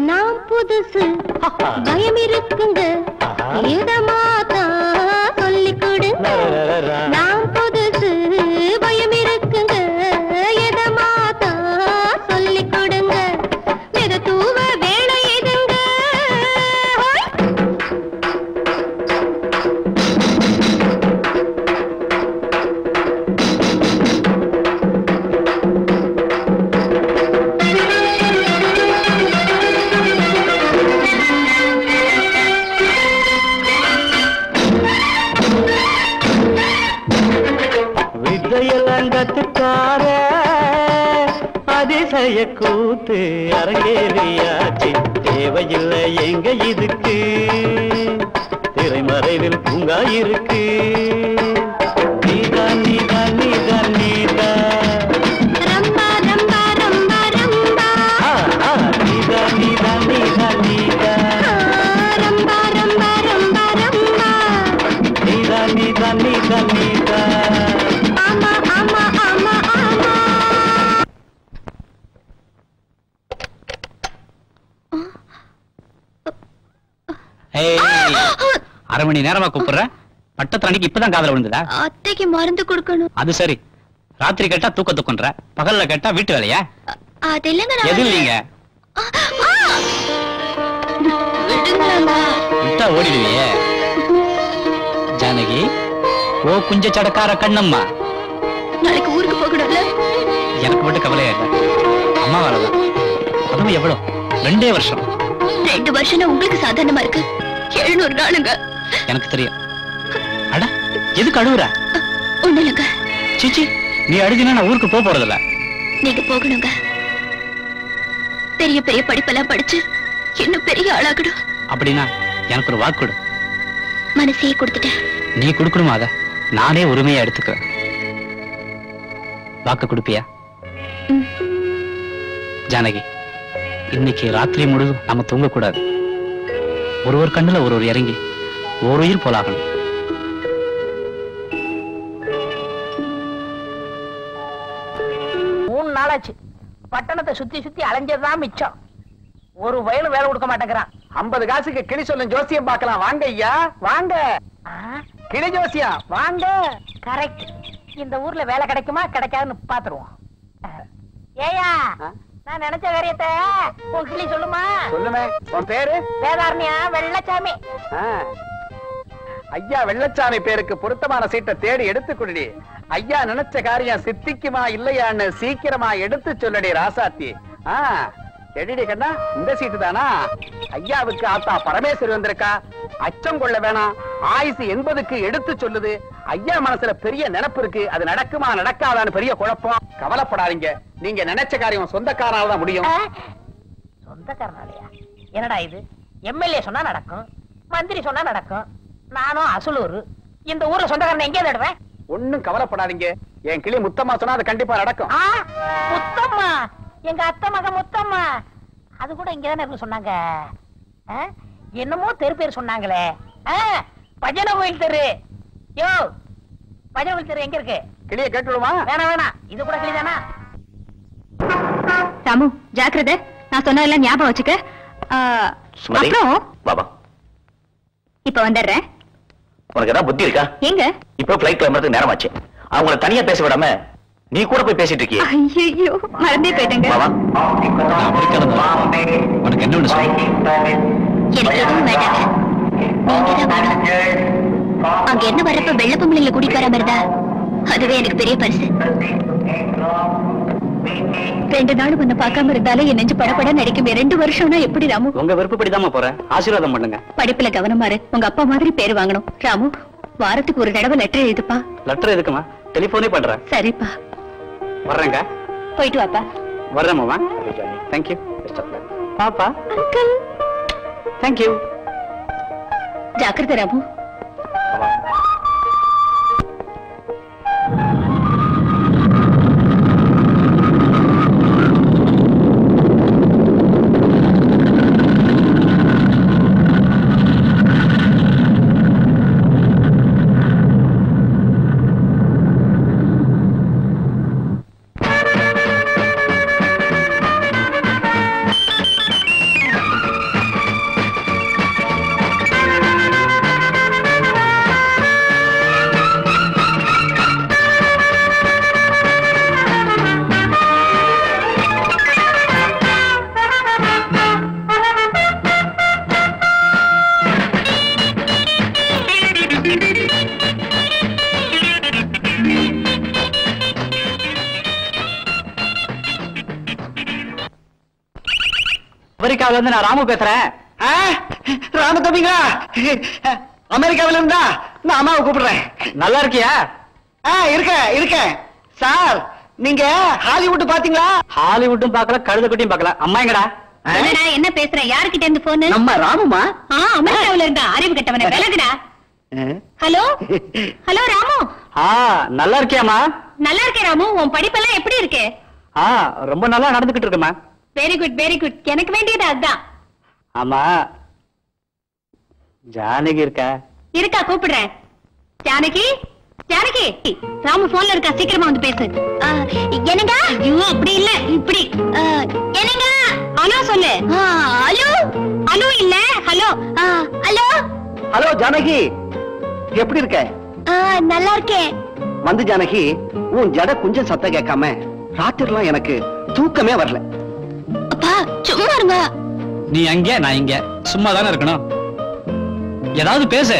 நான் புதுசு பயம் இருக்குங்க, இதமாதான் சொல்லிக் கொடுங்க. நான் புதுசு பயம் இருக்குங்க, இதமாதான் சொல்லிக் கொடுங்க. வித தூவ வேலை எதுங்க? வித்தையலங்கத்துக்கார அதிசய கூத்து அரங்கேறியாச்சு, தேவையில்லை எங்க இதுக்கு திரைமறைவில் பூங்கா இருக்கு. நீதான் நீதான் நீதான் நீதான் ரம்பா ரம்பா ரம்பா ரம்பா, நீதான் நீதான் நீதான் நீதான் ரம்பா ரம்பா ரம்பா ரம்பா, நீதான் நீதான் நீதான் நீதான். ஆமா ஆமா ஆமா ஆமா. அரை மணி நேரமா கூப்பிடுற, பட்டத்தரணிக்கு இப்பதான் காதல விழுந்ததா? அத்தைக்கு மருந்து கொடுக்கணும். அது சரி, ராத்திரி கேட்டா தூக்க தூக்கன்ற, பகல்ல கேட்டா வீட்டு வேலையா? அது இல்லைங்க. எது இல்லீங்க? விட்டா ஓடிடுவியே. ஜானகி, ஓ குஞ்ச சடக்கார கண்ணம்மா, நாளைக்கு ஊருக்கு போகணும்ல. எனக்கு மட்டும் கவலையா இல்ல, அம்மா வேலைதான். அதுவும் எவ்வளவு? 2 வருஷம். 2 வருஷம் உங்களுக்கு சாதாரணமா இருக்கு, 700 நாளுங்க. எனக்கு தெரியும். அட, எதுக்கு அழுகுற? ஒண்ணு இல்லைங்க. சிச்சி, நீ அழுதினா நான் ஊருக்கு போறதில்ல. நீங்க போகணுங்க. பெரிய பெரிய படிப்பெல்லாம் படிச்சு இன்னும் பெரிய ஆளாகணும். அப்படின்னா எனக்கு ஒரு வாக்கு கொடு. மனசையே கொடுத்துட்டேன். நீ கொடுக்கணுமா? அத நானே உரிமையா எடுத்துக்கிறேன். வாக்கு கொடுப்பியா? ஜானகி, இன்னைக்கு ராத்திரி முழுதும் நாம தூங்கக்கூடாது. ஒரு கண்ணுல ஒரு இறங்கி ஒரு உயிர் போலாகணும். மூணு நாளாச்சு பட்டணத்தை சுத்தி சுத்தி அலைஞ்சதுதான் மிச்சம். ஒரு வயலும் வேலை கொடுக்க மாட்டேங்கிறான். 50 காசுக்கு கிளி சொல்லும் ஜோசியம் பார்க்கலாம். வாங்க ஐயா, வாங்க. கிளி ஜோசியம் வாங்க. கரெக்ட். இந்த ஊர்ல வேலை கிடைக்குமா கிடைக்காதுன்னு பாத்துருவோம். ஏயா, நான் நினைச்ச காரியத்தை உன் கிளி சொல்லுமா? சொல்லுமே. உன் பேரு? வேதாரண்யா வெள்ளச்சாமி. ஐயா வெள்ளச்சாமி பேருக்கு பொருத்தமான சீட்டை தேடி எடுத்து கொடுடி. ஐயா நினைச்ச காரியம் சித்திக்குமா இல்லையான்னு சீக்கிரமா எடுத்து சொல்லடி ராசாத்தி. எடிடி கண்ணா, இந்த சீட்டு தானா? ஐயாவுக்கு ஆத்தா பரமேஸ்வரி வந்திருக்கா. அச்சம் கொள்ள வேணாம். ஆயுசு 80க்கு எடுத்து சொல்லுது. ஐயா மனசுல பெரிய நினைப்பு இருக்கு. அது நடக்குமா நடக்காதான்னு பெரிய குழப்பம். கவலைப்படாதீங்க. நீங்க நினைச்ச காரியம் சொந்தக்காரனால தான் முடியும். சொந்தக்காரனாலயா? என்னடா இது? எம்எல்ஏ சொன்னா நடக்கும், மந்திரி சொன்னா நடக்கும். நானும் அசலூர். இந்த ஊர்ல சொந்தக்காரன் எங்கே தேடுவேன்? ஒண்ணும் கவலைப்படாதீங்க. என் கிளி முத்தம்மா சொன்னா அது கண்டிப்பா நடக்கும். முத்தம்மா? எங்க அத்தை மகன் முத்தம்மா. அது கூட இங்கதானே இருக்கு சொன்னாங்க. என்னமோ தெரு பேர் சொன்னாங்களே. பஜனை கோயில் தெரு. யோ, பஜனை கோயில் தெரு எங்க இருக்கு? கிளிய கேட்டுடுமா? வேணாம் வேணாம், இது கூட கிளிதானா? ராமு, ஜாக்கிரதை. நான் சொன்னதெல்லாம் ஞாபகம் வச்சுக்க. அப்புறம் பாபா, இப்ப வந்துடுறேன். உனக்கு ஏதாவது புத்தி இருக்கா? எங்க இப்போ பிளைட் கிளம்புறதுக்கு நேரமாச்சு. அவங்கள தனியா பேச விடாம நீ கூட போய் பேசிட்டு இருக்கிய. ஐயோ, மறந்தே போயிட்டேங்க. உனக்கு என்ன ஒண்ணு சொல்லு. எனக்கு எதுவும் வேண்டாங்க. நீங்கதான் வேணும். அங்க என்ன வரப்ப வெள்ள பொம்பளைங்களை கூட்டிட்டு வராம இருந்தா அதுவே எனக்கு பெரிய பரிசு. 2 நாள் உன்னை பார்க்காம இருந்தாலே என் நெஞ்சு படப்பட நடிக்கும். 2 வருஷம்னா எப்படி ராமு? உங்க விருப்பப்படிதாம போறேன். ஆசீர்வாதம் பண்ணுங்க. படிப்புல கவனமா இரு. உங்க அப்பா மாதிரி பேர் வாங்கணும். ராமு, வாரத்துக்கு ஒரு தடவை லெட்டர் எழுதுப்பா. லெட்டர் எதுக்குமா? டெலிபோனே பண்றேன். சரிப்பா, வர்றேங்க. போயிட்டு வாப்பா. வர்றேன் மாமா. தேங்க்யூ. பாப்பா. அங்கிள். தேங்க்யூ. ஜாக்கிரதை ராமு. அமெரிக்காவில இருந்து நான் ராமு பேசுறேன். ராம தம்பிங்களா? அமெரிக்காவில இருந்தா நான் அம்மாவை கூப்பிடுறேன். நல்லா இருக்கியா? இருக்கேன் சார். நீங்க ஹாலிவுட் பாத்தீங்களா? ஹாலிவுட்டும் பாக்கல, கழுத குட்டியும் பாக்கல. அம்மா எங்கடா? என்ன பேசுற? யாருக்கிட்ட இருந்து போன்? நம்ம ராமுமா? அமெரிக்காவில இருந்தா. அறிவு கட்டவன விலகுடா. Hello hello Ramu. நல்லா இருக்கியாமா? நல்லா இருக்கேன் ராமு. உன் படிப்பெல்லாம் எப்படி இருக்கு? ரொம்ப நல்லா நடந்துகிட்டு இருக்குமா. Very good very good. எனக்கு வேண்டியது அதுதான். ஆமா, ஜானகி இருக்கா? கூப்பிடுறேன். ஜானகி, ஜானகி. ராமு போன்ல இருக்கா, சீக்கிரமா வந்து பேசு. என்னங்க? ஐயோ, அப்படி இல்ல, இப்படி. என்னங்க? ஹலோ சொல்லு. ஹலோ ஹலோ இல்ல, ஹலோ. ஹலோ ஹலோ ஜானகி, எப்படி இருக்க? நல்லா இருக்கேன். வந்து ஜானகி, உன் ஜட கொஞ்சம் சத்தம் கேட்காம ராத்திரிலாம் எனக்கு தூக்கமே வரல. அப்பா சும்மா இருங்க. நீ அங்க, நான் இங்க. சும்மா தானே இருக்கணும். ஏதாவது பேசு.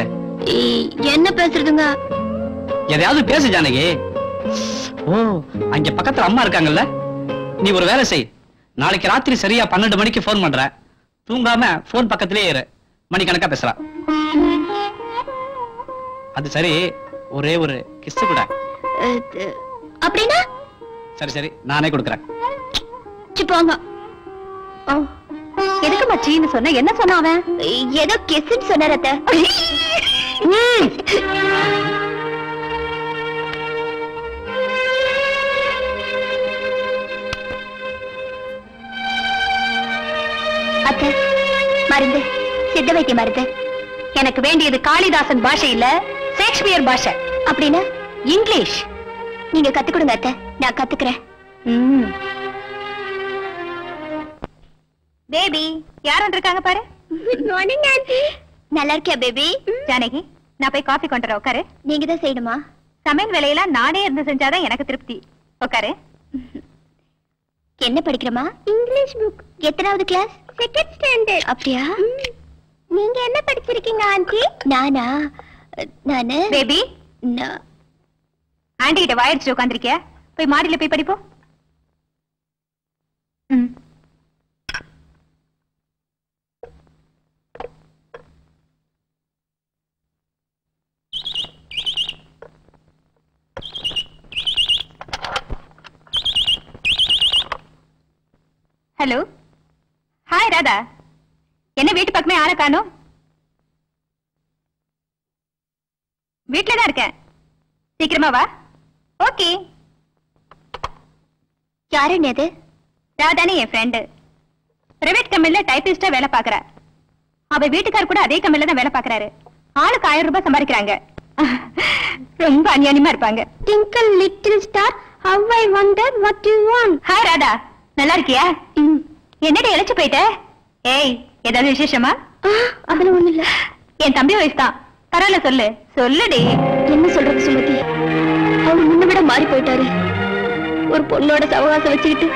என்ன பேசுறதுங்க? எதையாவது பேசு ஜானகி. ஓ, அங்க பக்கத்துல அம்மா இருக்காங்கல்ல. நீ ஒரு வேலை செய். நாளைக்கு ராத்திரி சரியா 12 மணிக்கு போன் பண்ற. தூங்காம போன் பக்கத்திலே இரு. மணிக்கணக்கா பேசலாம். அது சரி, ஒரே ஒரு கிஸ் கூட. அப்படின்னா? சரி, நானே கொடுக்கறேன். போங்க. எதுக்கு மச்சின்னு சொன்ன? என்ன சொன்ன அவன்? ஏதோ கிஸ்ன்னு சொன்னாரத்த. அத்தை, மருந்து சித்த வைத்திய மருந்து. எனக்கு வேண்டியது காளிதாசன் பாஷை இல்ல, ஷேக்ஸ்பியர் பாஷை. அப்படின்னா இங்கிலீஷ். நீங்க கத்து கொடுங்க அத்தை, நான் கத்துக்கிறேன். பேபி யார் வந்திருக்காங்க பாரு. Good morning aunty. நல்லா இருக்கியா பேபி? ஜானகி, நான் போய் காஃபி கொண்டு வரேன். உட்காரு. நீங்க தான் செய்யணுமா? சமையல் வேலையெல்லாம் நானே இருந்து செஞ்சாதான் எனக்கு திருப்தி. உட்காரு. என்ன படிக்கிறமா? English book. எத்தனாவது கிளாஸ்? Second standard. அப்படியா? நீங்க என்ன படிச்சிருக்கீங்க ஆண்டி? நானா? நானு பேபி ஆண்டி கிட்ட வாயிடுச்சு உட்காந்துருக்கிய. போய் மாடியில போய் படிப்போம். ஹலோ. ஹாய் ராதா. என்ன வீட்டு பக்கமே ஆளை காணோம்? வீட்டுல தான் இருக்கேன். சீக்கிரமா வா. ஓகே. யாரு அது? ராதானே என் ஃப்ரெண்டு. பிரைவேட் கம்பெனில டைபிஸ்டா வேலை பாக்குறா. அவ வீட்டுக்கார் கூட அதே கம்பெனில தான் வேலை பாக்குறாரு. ஆளுக்கு 1000 ரூபாய் சம்பாதிக்கிறாங்க. ரொம்ப அநியாயமா இருப்பாங்க. Twinkle little star, how I wonder what you want. Hi Radha, நல்லா இருக்கியா? என்னடி இழைச்சு போயிட்ட? ஏய், ஏதாவது விசேஷமா? அதெல்லாம் ஒண்ணு இல்ல. என் தம்பி வயசு தான். பரவாயில்ல, சொல்லு. சொல்லுடி. என்ன சொல்றது சுமதி? அவர் முன்ன விட மாறி போயிட்டாரு. ஒரு பொண்ணோட சவகாசம் வச்சுக்கிட்டு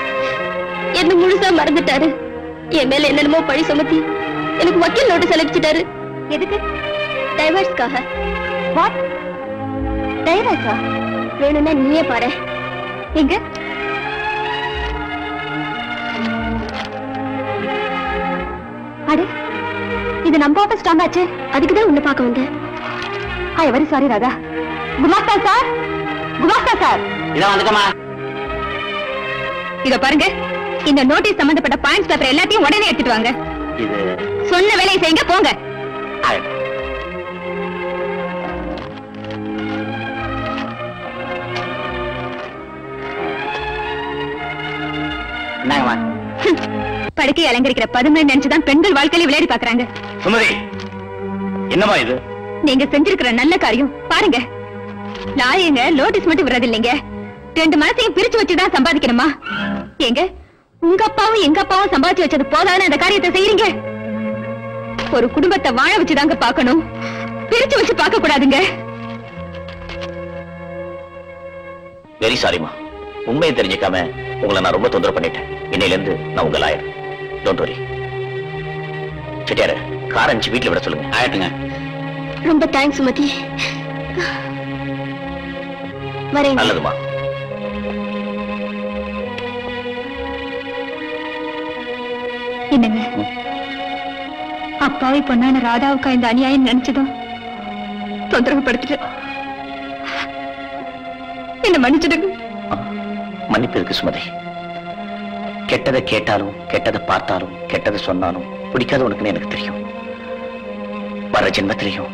என்ன முழுசா மறந்துட்டாரு. என் மேல என்னென்னமோ பழி சுமத்தி எனக்கு வக்கீல் நோட்டீஸ் அனுப்பிச்சிட்டாரு. எதுக்கு? டைவர்ஸ்க்காக. வாட்? டைவர்ஸா? வேணும்னா நீயே பாரு. எங்க? அடே, இது நம்ம ஆபீஸ் ஸ்ட்ராங் ஆச்சு. அதுக்குதான் உன்னை பார்க்க வந்தேன். I very sorry Radha. குமாஸ்தா சார், குமாஸ்தா சார். இத வந்துட்டமா. இத பாருங்க, இந்த நோட்டீஸ் சம்பந்தப்பட்ட பாயிண்ட்ஸ் பேப்பர் எல்லாத்தையும் உடனே எடுத்துட்டு வாங்க. இது சொன்ன வேலையை செய்யுங்க, போங்க. என்னங்கம்மா? படுக்கை அலங்கரிக்கிற பதுமை நினைச்சுதான் பெண்கள் வாழ்க்கையில விளையாடி பாக்குறாங்க. சுமதி, என்னமா இது? நீங்க செஞ்சிருக்கிற நல்ல காரியம் பாருங்க. லாயங்க நோட்டீஸ் மட்டும் விடுறது இல்லைங்க, 2 மனசையும் பிரிச்சு வச்சுதான் சம்பாதிக்கணுமா? எங்க உங்க அப்பாவும் எங்க அப்பாவும் சம்பாதிச்சு வச்சது போதான அந்த காரியத்தை செய்யறீங்க? ஒரு குடும்பத்தை வாழ வச்சுதாங்க பாக்கணும், பிரிச்சு வச்சு பார்க்க கூடாதுங்க. வெரி சாரிமா, உண்மையை தெரிஞ்சுக்காம உங்களை நான் ரொம்ப தொந்தரவு பண்ணிட்டேன். இன்னையில இருந்து நான் உங்க lawyer. Don't worry. Chettiar, car அனுப்பிச்சு வீட்டுல விட சொல்லுங்க. ஆயிட்டுங்க. ரொம்ப தேங்க்ஸ் சுமதி. வரேன். நல்லதுமா. என்னங்க, அப்பாவை பொண்ணான ராதாவுக்கா இந்த அநியாயம் நினைச்சதும் தொந்தரவு படுத்துட்டு என்ன மன்னிச்சிடுங்க. மன்னிப்பு இருக்கு சுமதி. கெட்டதை கேட்டாலும் கெட்டதை பார்த்தாலும் கெட்டதை சொன்னாலும் பிடிக்காத உனக்குன்னு எனக்கு தெரியும். வர ஜென்மத்திலையும்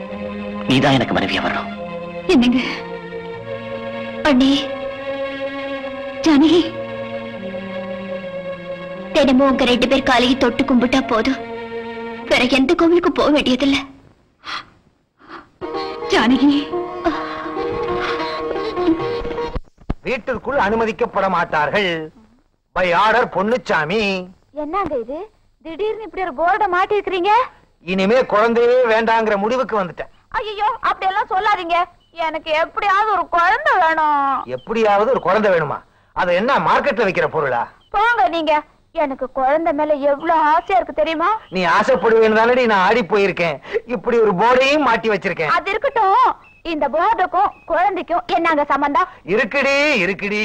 நீதான் எனக்கு மனைவியா வரணும். என்னங்க அண்ணே, ஜானகி, தினமும் உங்க 2 பேர் காலையை தொட்டு கும்பிட்டா போதும், வேற எந்த கோவிலுக்கும் போக வேண்டியதில்லை. ஜானகி, வீட்டிற்குள் அனுமதிக்கப்பட மாட்டார்கள். By order Ponnusamy. என்னங்க இது திடீர்னு இப்படி ஒரு போர்டை மாட்டி இருக்கிறீங்க? இனிமே குழந்தையே வேண்டாங்கிற முடிவுக்கு வந்துட்டேன். ஐயோ, அப்படி எல்லாம் சொல்லாதீங்க. எனக்கு எப்படியாவது ஒரு குழந்தை வேணும். எப்படியாவது ஒரு குழந்தை வேணுமா? அது என்ன மார்க்கெட்ல விக்கிற பொருளா? போங்க நீங்க. எனக்கு குழந்தை மேல எவ்வளவு ஆசையா இருக்கு தெரியுமா? நீ ஆசைப்படுவேன்னு தானடி நான் ஆடி போயிருக்கேன். இப்படி ஒரு போர்டையும் மாட்டி வச்சிருக்கேன். அது இருக்கட்டும், இந்த போர்டுக்கும் குழந்தைக்கும் என்னங்க சம்பந்தம்? இருக்குடி இருக்குடி,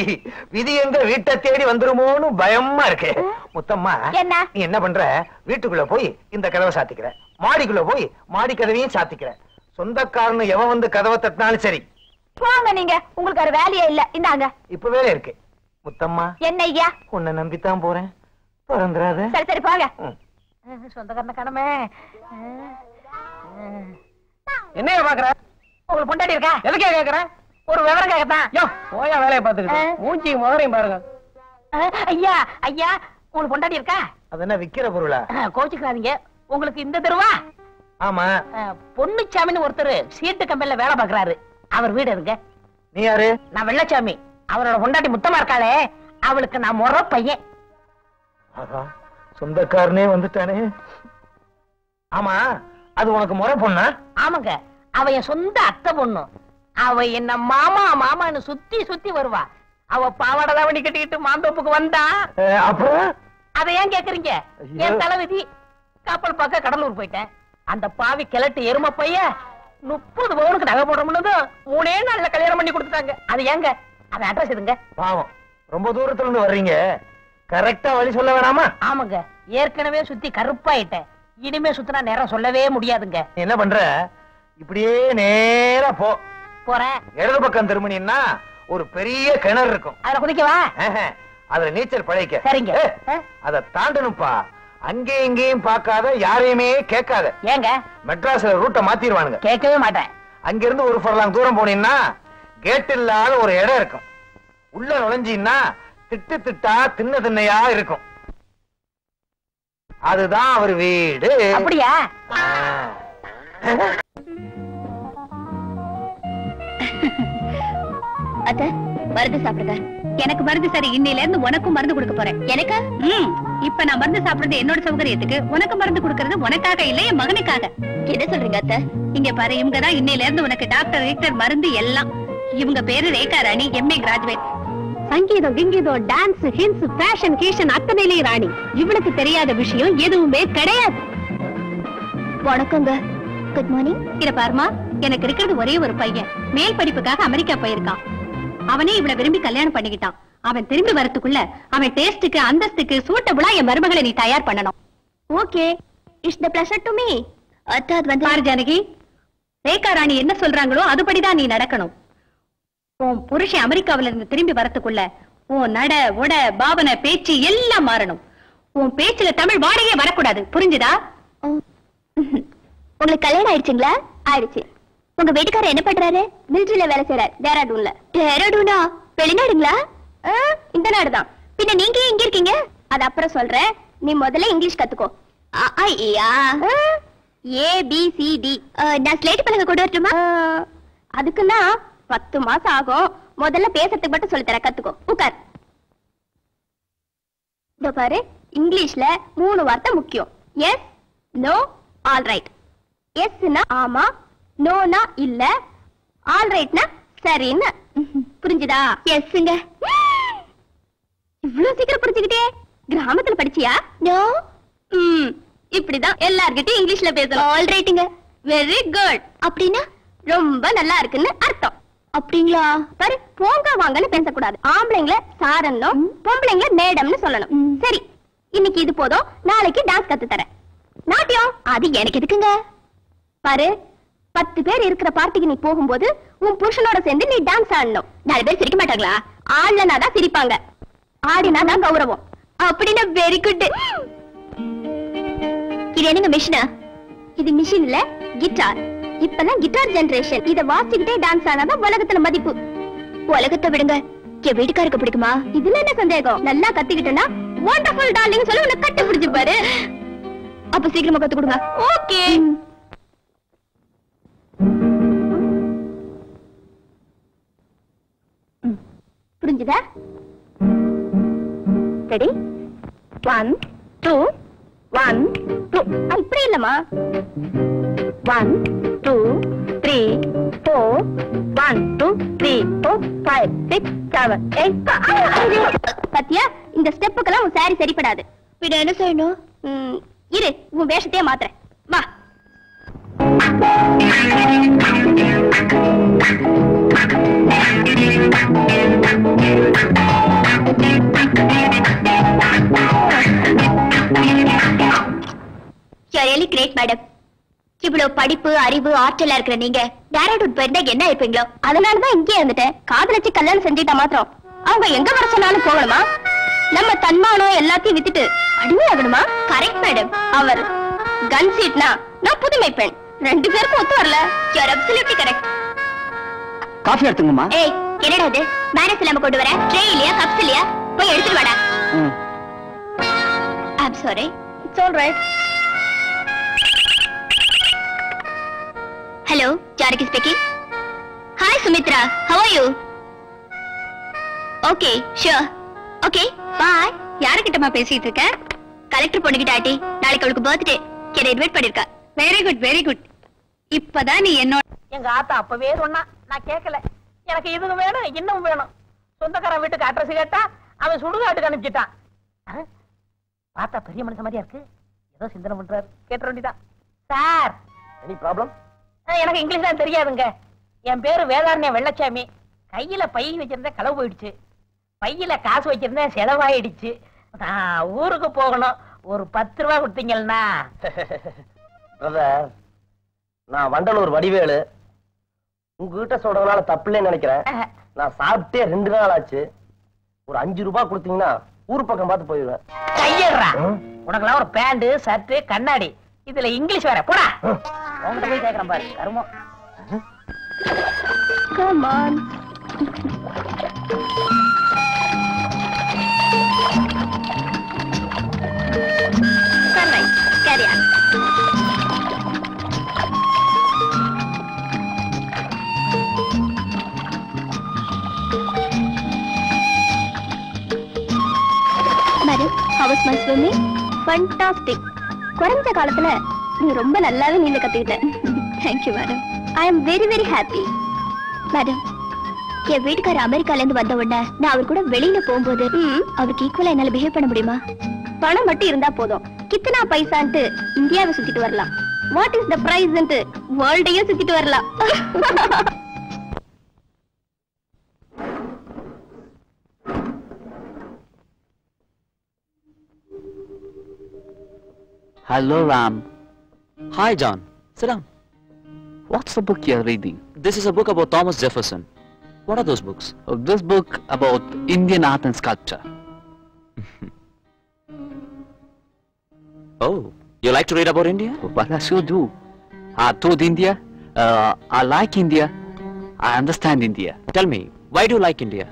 விதி எங்க வீட்டை தேடி வந்துருமோன்னு பயமா இருக்கு. முத்தம்மா, என்ன நீ என்ன பண்ற? வீட்டுக்குள்ள போய் இந்த கதவை சாத்திக்கிற, மாடிக்குள்ள போய் மாடி கதவையும் சாத்திக்கிற. சொந்தக்காரனு எவன் வந்து கதவை தட்டினாலும் சரி. போங்க நீங்க, உங்களுக்கு ஒரு வேலையே இல்ல. இந்தாங்க. இப்ப வேலை இருக்கு. முத்தம்மா, என்ன ஐயா? உன்னை நம்பித்தான் போறேன், பறந்துராத. சரி சரி போங்க. சொந்தக்காரன கடமை. என்ன பாக்குற? உங்களுக்கு பொண்டாட்டி இருக்கா? எதுக்கே கேக்குறேன்? ஒரு விவரம் கேட்கத்தான். போயா வேலையை பாத்துக்கிட்டு மூஞ்சி முகரையும் பாருங்க. ஐயா ஐயா, உங்களுக்கு பொண்டாட்டி இருக்கா? அது என்ன விக்கிற பொருளா? கோச்சுக்காதீங்க. உங்களுக்கு இந்த தெருவா? ஆமா. பொன்னுச்சாமின்னு ஒருத்தர் சீட்டு கம்பெனில வேலை பாக்குறாரு. அவர் வீடு எதுங்க? நீ யாரு? நான் வெள்ளச்சாமி. அவரோட பொண்டாட்டி முத்தமா இருக்காளே, அவளுக்கு நான் முறை பையன். சொந்தக்காரனே வந்துட்டானே. ஆமா, அது உனக்கு முறை பொண்ணா? ஆமாங்க, அவ என் சொந்த அத்தை பொண்ணு. அவ என்ன மாமா மாமான்னு சுத்தி சுத்தி வருவா. அவ பாவாடை தாவணி கட்டிக்கிட்டு மாந்தோப்புக்கு வந்தா அப்புறம் அதை ஏன் கேக்குறீங்க? என் தலைவிதி. கப்பல் பார்க்க கடலூர் போயிட்டேன். அந்த பாவி கிழட்டு எரும பையன் 30 பவுனுக்கு நகை போடுறோம்னு 3 நாள்ல கல்யாணம் பண்ணி கொடுத்துட்டாங்க. அது ஏங்க? அவன் அட்ரஸ் எதுங்க? பாவம், ரொம்ப தூரத்துல இருந்து வர்றீங்க, கரெக்டா வழி சொல்ல வேணாமா? ஆமாங்க, ஏற்கனவே சுத்தி கருப்பாயிட்டேன். இனிமே சுத்தினா நேரம் சொல்லவே முடியாதுங்க. என்ன பண்ற? இப்படியே நேரா போ. போறேன். இடது பக்கம் திரும்பினா ஒரு பெரிய கிணறு இருக்கும். அதுல குதிக்கவா? அதுல நீச்சல் பழகிக்க. சரிங்க. அத தாண்டணும்பா. அங்கே இங்கேயும் பார்க்காத, யாரையுமே கேட்காத. ஏங்க? மெட்ராஸ்ல ரூட்டை மாத்திடுவானுங்க. கேட்கவே மாட்டேன். அங்கிருந்து ஒரு ஃபர்லாங் தூரம் போனீங்கன்னா கேட் இல்லாத ஒரு இடம் இருக்கும். உள்ள நுழைஞ்சீங்கன்னா திட்டு திட்டா தின்ன திண்ணையா இருக்கும். அதுதான் அவர் வீடு. அப்படியா? அத்தை, மருந்து சாப்பிடுங்க. எனக்கு மருந்து சரி, இன்னையில இருந்து உனக்கும் மருந்து கொடுக்க போறேன். எனக்கு? இப்ப நான் மருந்து சாப்பிடுறது என்னோட சௌகரியத்துக்கு, உனக்கு மருந்து கொடுக்கறது உனக்காக இல்ல, என் மகனுக்காக. என்ன சொல்றீங்க அத்தை? இங்க பாரு, இவங்க தான் இன்னையில இருந்து உனக்கு டாக்டர் ரீக்டர் மருந்து எல்லாம். இவங்க பேரு ரேகா ராணி, MA கிராஜுவேட். சங்கீதம் கிங்கீதம் டான்ஸ் ஹின்ஸ் ஃபேஷன் கீஷன் அத்தனையிலே ராணி. இவளுக்கு தெரியாத விஷயம் எதுவுமே கிடையாது. வணக்கங்க. Good morning. இத பாருமா, எனக்கு இருக்கிறது ஒரே ஒரு பையன். மேல் படிப்புக்காக அமெரிக்கா போயிருக்கான். அவனே இவளை விரும்பி கல்யாணம் பண்ணிக்கிட்டான். அவன் திரும்பி வரதுக்குள்ள அவன் டேஸ்டுக்கு அந்தஸ்துக்கு சூட்டபிளா என் மருமகளை நீ தயார் பண்ணணும். Okay, it's the pleasure to me. அத்தாத் வந்து பாரு ஜானகி, ரேகா ராணி என்ன சொல்றாங்களோ அதுபடிதான் நீ நடக்கணும். உன் புருஷன் அமெரிக்காவில இருந்து திரும்பி வரதுக்குள்ள உன் நட உட பாவனை பேச்சு எல்லாம் மாறணும். உன் பேச்சுல தமிழ் வாடையே வரக்கூடாது, புரிஞ்சுதா? உங்களுக்கு கல்யாணம் ஆயிடுச்சுங்களா? ஆயிடுச்சு. உங்க வீட்டுக்காரர் என்ன பண்றாரு? மிலிட்டரியில வேலை செய்யறாரு. டேராடூன்ல. டேராடூனா? வெளிநாடுங்களா? இந்த நாடுதான். பின்ன நீங்க எங்க இருக்கீங்க? அது அப்புறம் சொல்றேன், நீ முதல்ல இங்கிலீஷ் கத்துக்கோ. ABCD. நான் ஸ்லேட் பலகை கொண்டு வரட்டுமா? அதுக்குன்னா 10 மாசம் ஆகும். முதல்ல பேசுறதுக்கு மட்டும் சொல்லி தர, கத்துக்கோ. உட்கார். இதோ பாரு, இங்கிலீஷ்ல 3 வார்த்தை முக்கியம். Yes, no, all right. எஸ்னா ஆமா, நோனா இல்ல, ஆல் ரைட்னா சரின்னு. புரிஞ்சுதா? எஸ்ங்க. இவ்வளவு சீக்கிரம் புரிஞ்சுக்கிட்டே? கிராமத்துல படிச்சியா? நோ. இப்படிதான் எல்லார்கிட்டயும் இங்கிலீஷ்ல பேசணும். ஆல் ரைட்டுங்க. Very good. அப்படின்னா ரொம்ப நல்லா இருக்குன்னு அர்த்தம். அப்படிங்களா? பாரு, போங்க வாங்கன்னு பேசக்கூடாது. ஆம்பளைங்கள சாரன்னும் பொம்பளைங்கள மேடம்னு சொல்லணும். சரி, இன்னைக்கு இது போதும். நாளைக்கு டான்ஸ் கத்து தரேன். நாட்டியம் அது எனக்கு எதுக்குங்க? பாரு, 10 பேர் இருக்கிற பார்ட்டிக்கு நீ போகும்போது உன் புருஷனோட சேர்ந்து நீ டான்ஸ் ஆடணும். 4 பேர் சிரிக்க மாட்டாங்களா? ஆடலனாதான் சிரிப்பாங்க, ஆடினாதான் கௌரவம். அப்படின்னா வெரி குட். இது என்னங்க மிஷினா? இது மிஷின் இல்ல, கிட்டார். இப்பதான் கிட்டார் ஜெனரேஷன். இத வாசிக்கிட்டே டான்ஸ் ஆனாதான் உலகத்துல மதிப்பு. உலகத்தை விடுங்க, என் வீட்டுக்காருக்கு பிடிக்குமா? இதுல என்ன சந்தேகம்? நல்லா கத்திக்கிட்டேன்னா வண்டர்ஃபுல் டார்லிங் சொல்லி உன்னை கட்டி பிடிச்சு பாரு. அப்ப சீக்கிரமா கத்து கொடுங்க. ஓகே. புரிஞ்சுதா? ரெடி? 1 2 1 2. இப்படி இல்லம்மா. 1 2 3 4 1 2 3 4 5 6 7 8. பத்தியா, இந்த ஸ்டெப்புக்கெல்லாம் உன் சாரி சரிப்படாது. பின்ன என்ன செய்யணும்? இரு, உன் வேஷத்தையே மாத்துறேன். வா. You're really great, madam. இவ்வளவு படிப்பு அறிவு ஆற்றலா இருக்கிற நீங்க டேராடூன் போயிருந்தா என்ன இருப்பீங்களோ? அதனாலதான் இங்கே இருந்துட்டேன். காதலிச்சு கல்யாணம் செஞ்சுட்டா மாத்திரம் அவங்க எங்க வர சொன்னாலும் போகணுமா? நம்ம தன்மானம் எல்லாத்தையும் வித்துட்டு அடிமையாகணுமா? Correct madam. அவர் கன் சீட்னா நான் புதுமை பெண். 2 பேருக்கும் ஒத்து வரல. You're absolutely correct. காஃபி எடுத்துங்கம்மா. ஏய், என்னடா இது? மேனேஜ் இல்லாம கொண்டு வர? ட்ரே இல்லையா, கப்ஸ் இல்லையா? போய் எடுத்துட்டு வாடா. I'm sorry. It's all right. Hello, Janaki speaking. Hi, Sumitra. How are you? Okay, sure. Okay, bye. யாருக்கிட்டமா பேசிட்டு இருக்க? கலெக்டர் பொண்ணுகிட்ட ஆட்டி. நாளைக்கு அவளுக்கு பர்த்டே. கேட இன்வைட் பண்ணிருக்கா. Very good, very good. இப்பதான் நீ என்னோட எங்க ஆத்தா அப்பவே சொன்னா, நான் கேட்கல. எனக்கு இதுக்கு வேணும், இன்னும் வேணும். சொந்தக்காரன் வீட்டுக்கு அட்ரஸ் கேட்டா அவன் சுடுகாட்டுக்கு அனுப்பிச்சிட்டான். பார்த்தா பெரிய மனுஷன் மாதிரியா இருக்கு. ஏதோ சிந்தனை பண்றாரு. கேட்ட வேண்டிதான். Sir, any problem? எனக்கு இங்கிலீஷ் தான் தெரியாதுங்க. என் பேரு வேதாரண்ய வெள்ளச்சாமி. கையில பை வச்சிருந்தேன், களவு போயிடுச்சு. பையில காசு வச்சிருந்தேன், செலவாயிடுச்சு. நான் ஊருக்கு போகணும். ஒரு 10 ரூபா கொடுத்தீங்கன்னா. பிரதர், நான் வண்டலூர் வடிவேலு. உங்ககிட்ட சொல்றதுனால தப்புலன்னு நினைக்கிறேன். நான் சாப்பிட்டே 2 நாள் ஆச்சு. ஒரு 5 ரூபாய் கொடுத்தீங்கன்னா ஊர் பக்கம் பார்த்து போயிடுவேன். கையடுறா, உனக்கெல்லாம் ஒரு பேண்ட், ஷர்ட், கண்ணாடி, இதுல இங்கிலீஷ் வேற. போடா, உங்ககிட்ட போய் கேட்கிறேன் பாரு. கருமம். Come on. Alright, carry on. Madam, how was my swimming? Fantastic. குறைஞ்ச காலத்துல நீ ரொம்ப நல்லாவே நீந்த கத்துக்கிட்ட. Thank you, madam. I am very, very happy. Madam, என் வீட்டுக்கார அமெரிக்கால இருந்து வந்த உடனே நான் அவர் கூட வெளியில போகும்போது அவருக்கு ஈக்குவலா என்னால பிஹேவ் பண்ண முடியுமா? பணம் மட்டும் இருந்தா போதும். கித்தனா பைசான்ட்டு இந்தியாவை சுத்திட்டு வரலாம். வாட் இஸ் த பிரைஸ்ன்ட்டு வேர்ல்டையும் சுத்திட்டு வரலாம். Hello, Ram. Hi, John. Sit down. What's the book you're reading? This is a book about Thomas Jefferson. What are those books? This book about Indian art and sculpture. Oh, you like to read about India? Well, I sure do. I toured India. I like India. I understand India. Tell me, why do you like India?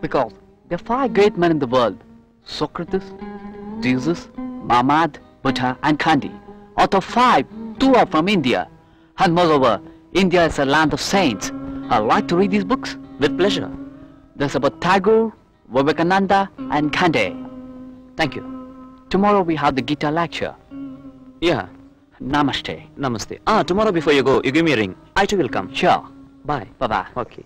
Because there are 5 great men in the world. Socrates, Jesus, Muhammad, Buddha and Gandhi. Out of 5, 2 are from India. And moreover, India is a land of saints. I like to read these books. With pleasure. There's about Tagore, Vivekananda and Gandhi. Thank you. Tomorrow we have the guitar lecture. Yeah. Namaste. Namaste. Tomorrow before you go, you give me a ring. I too will come. Sure. Bye. Bye-bye. Okay.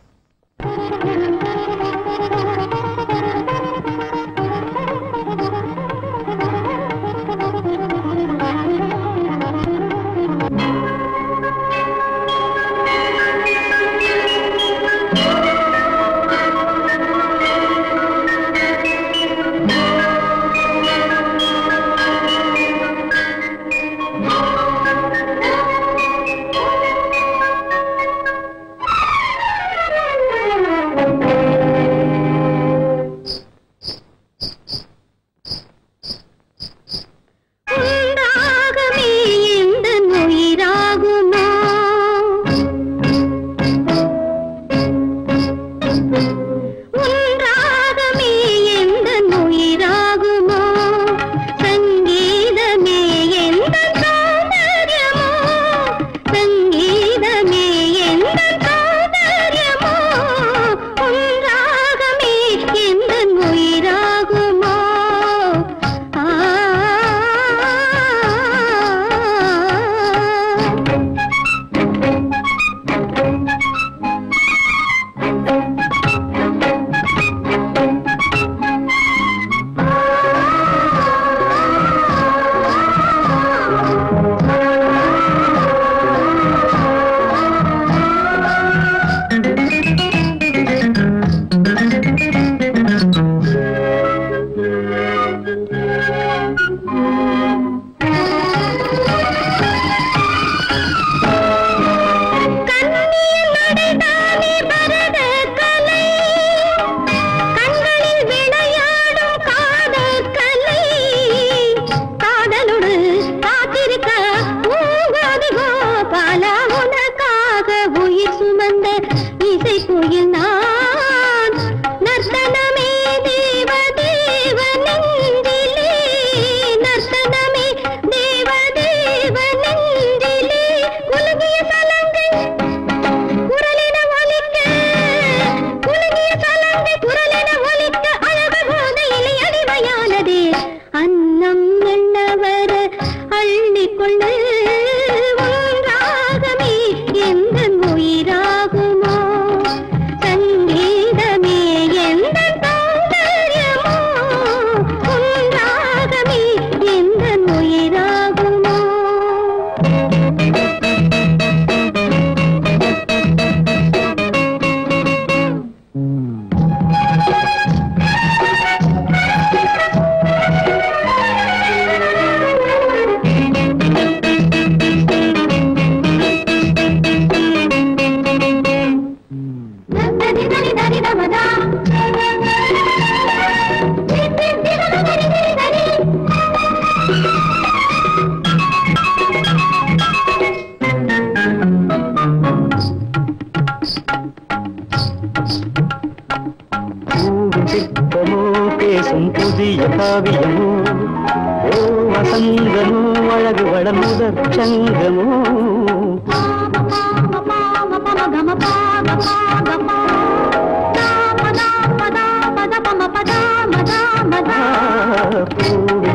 வசந்தமோ அழகு வளமுதற் சங்கமோ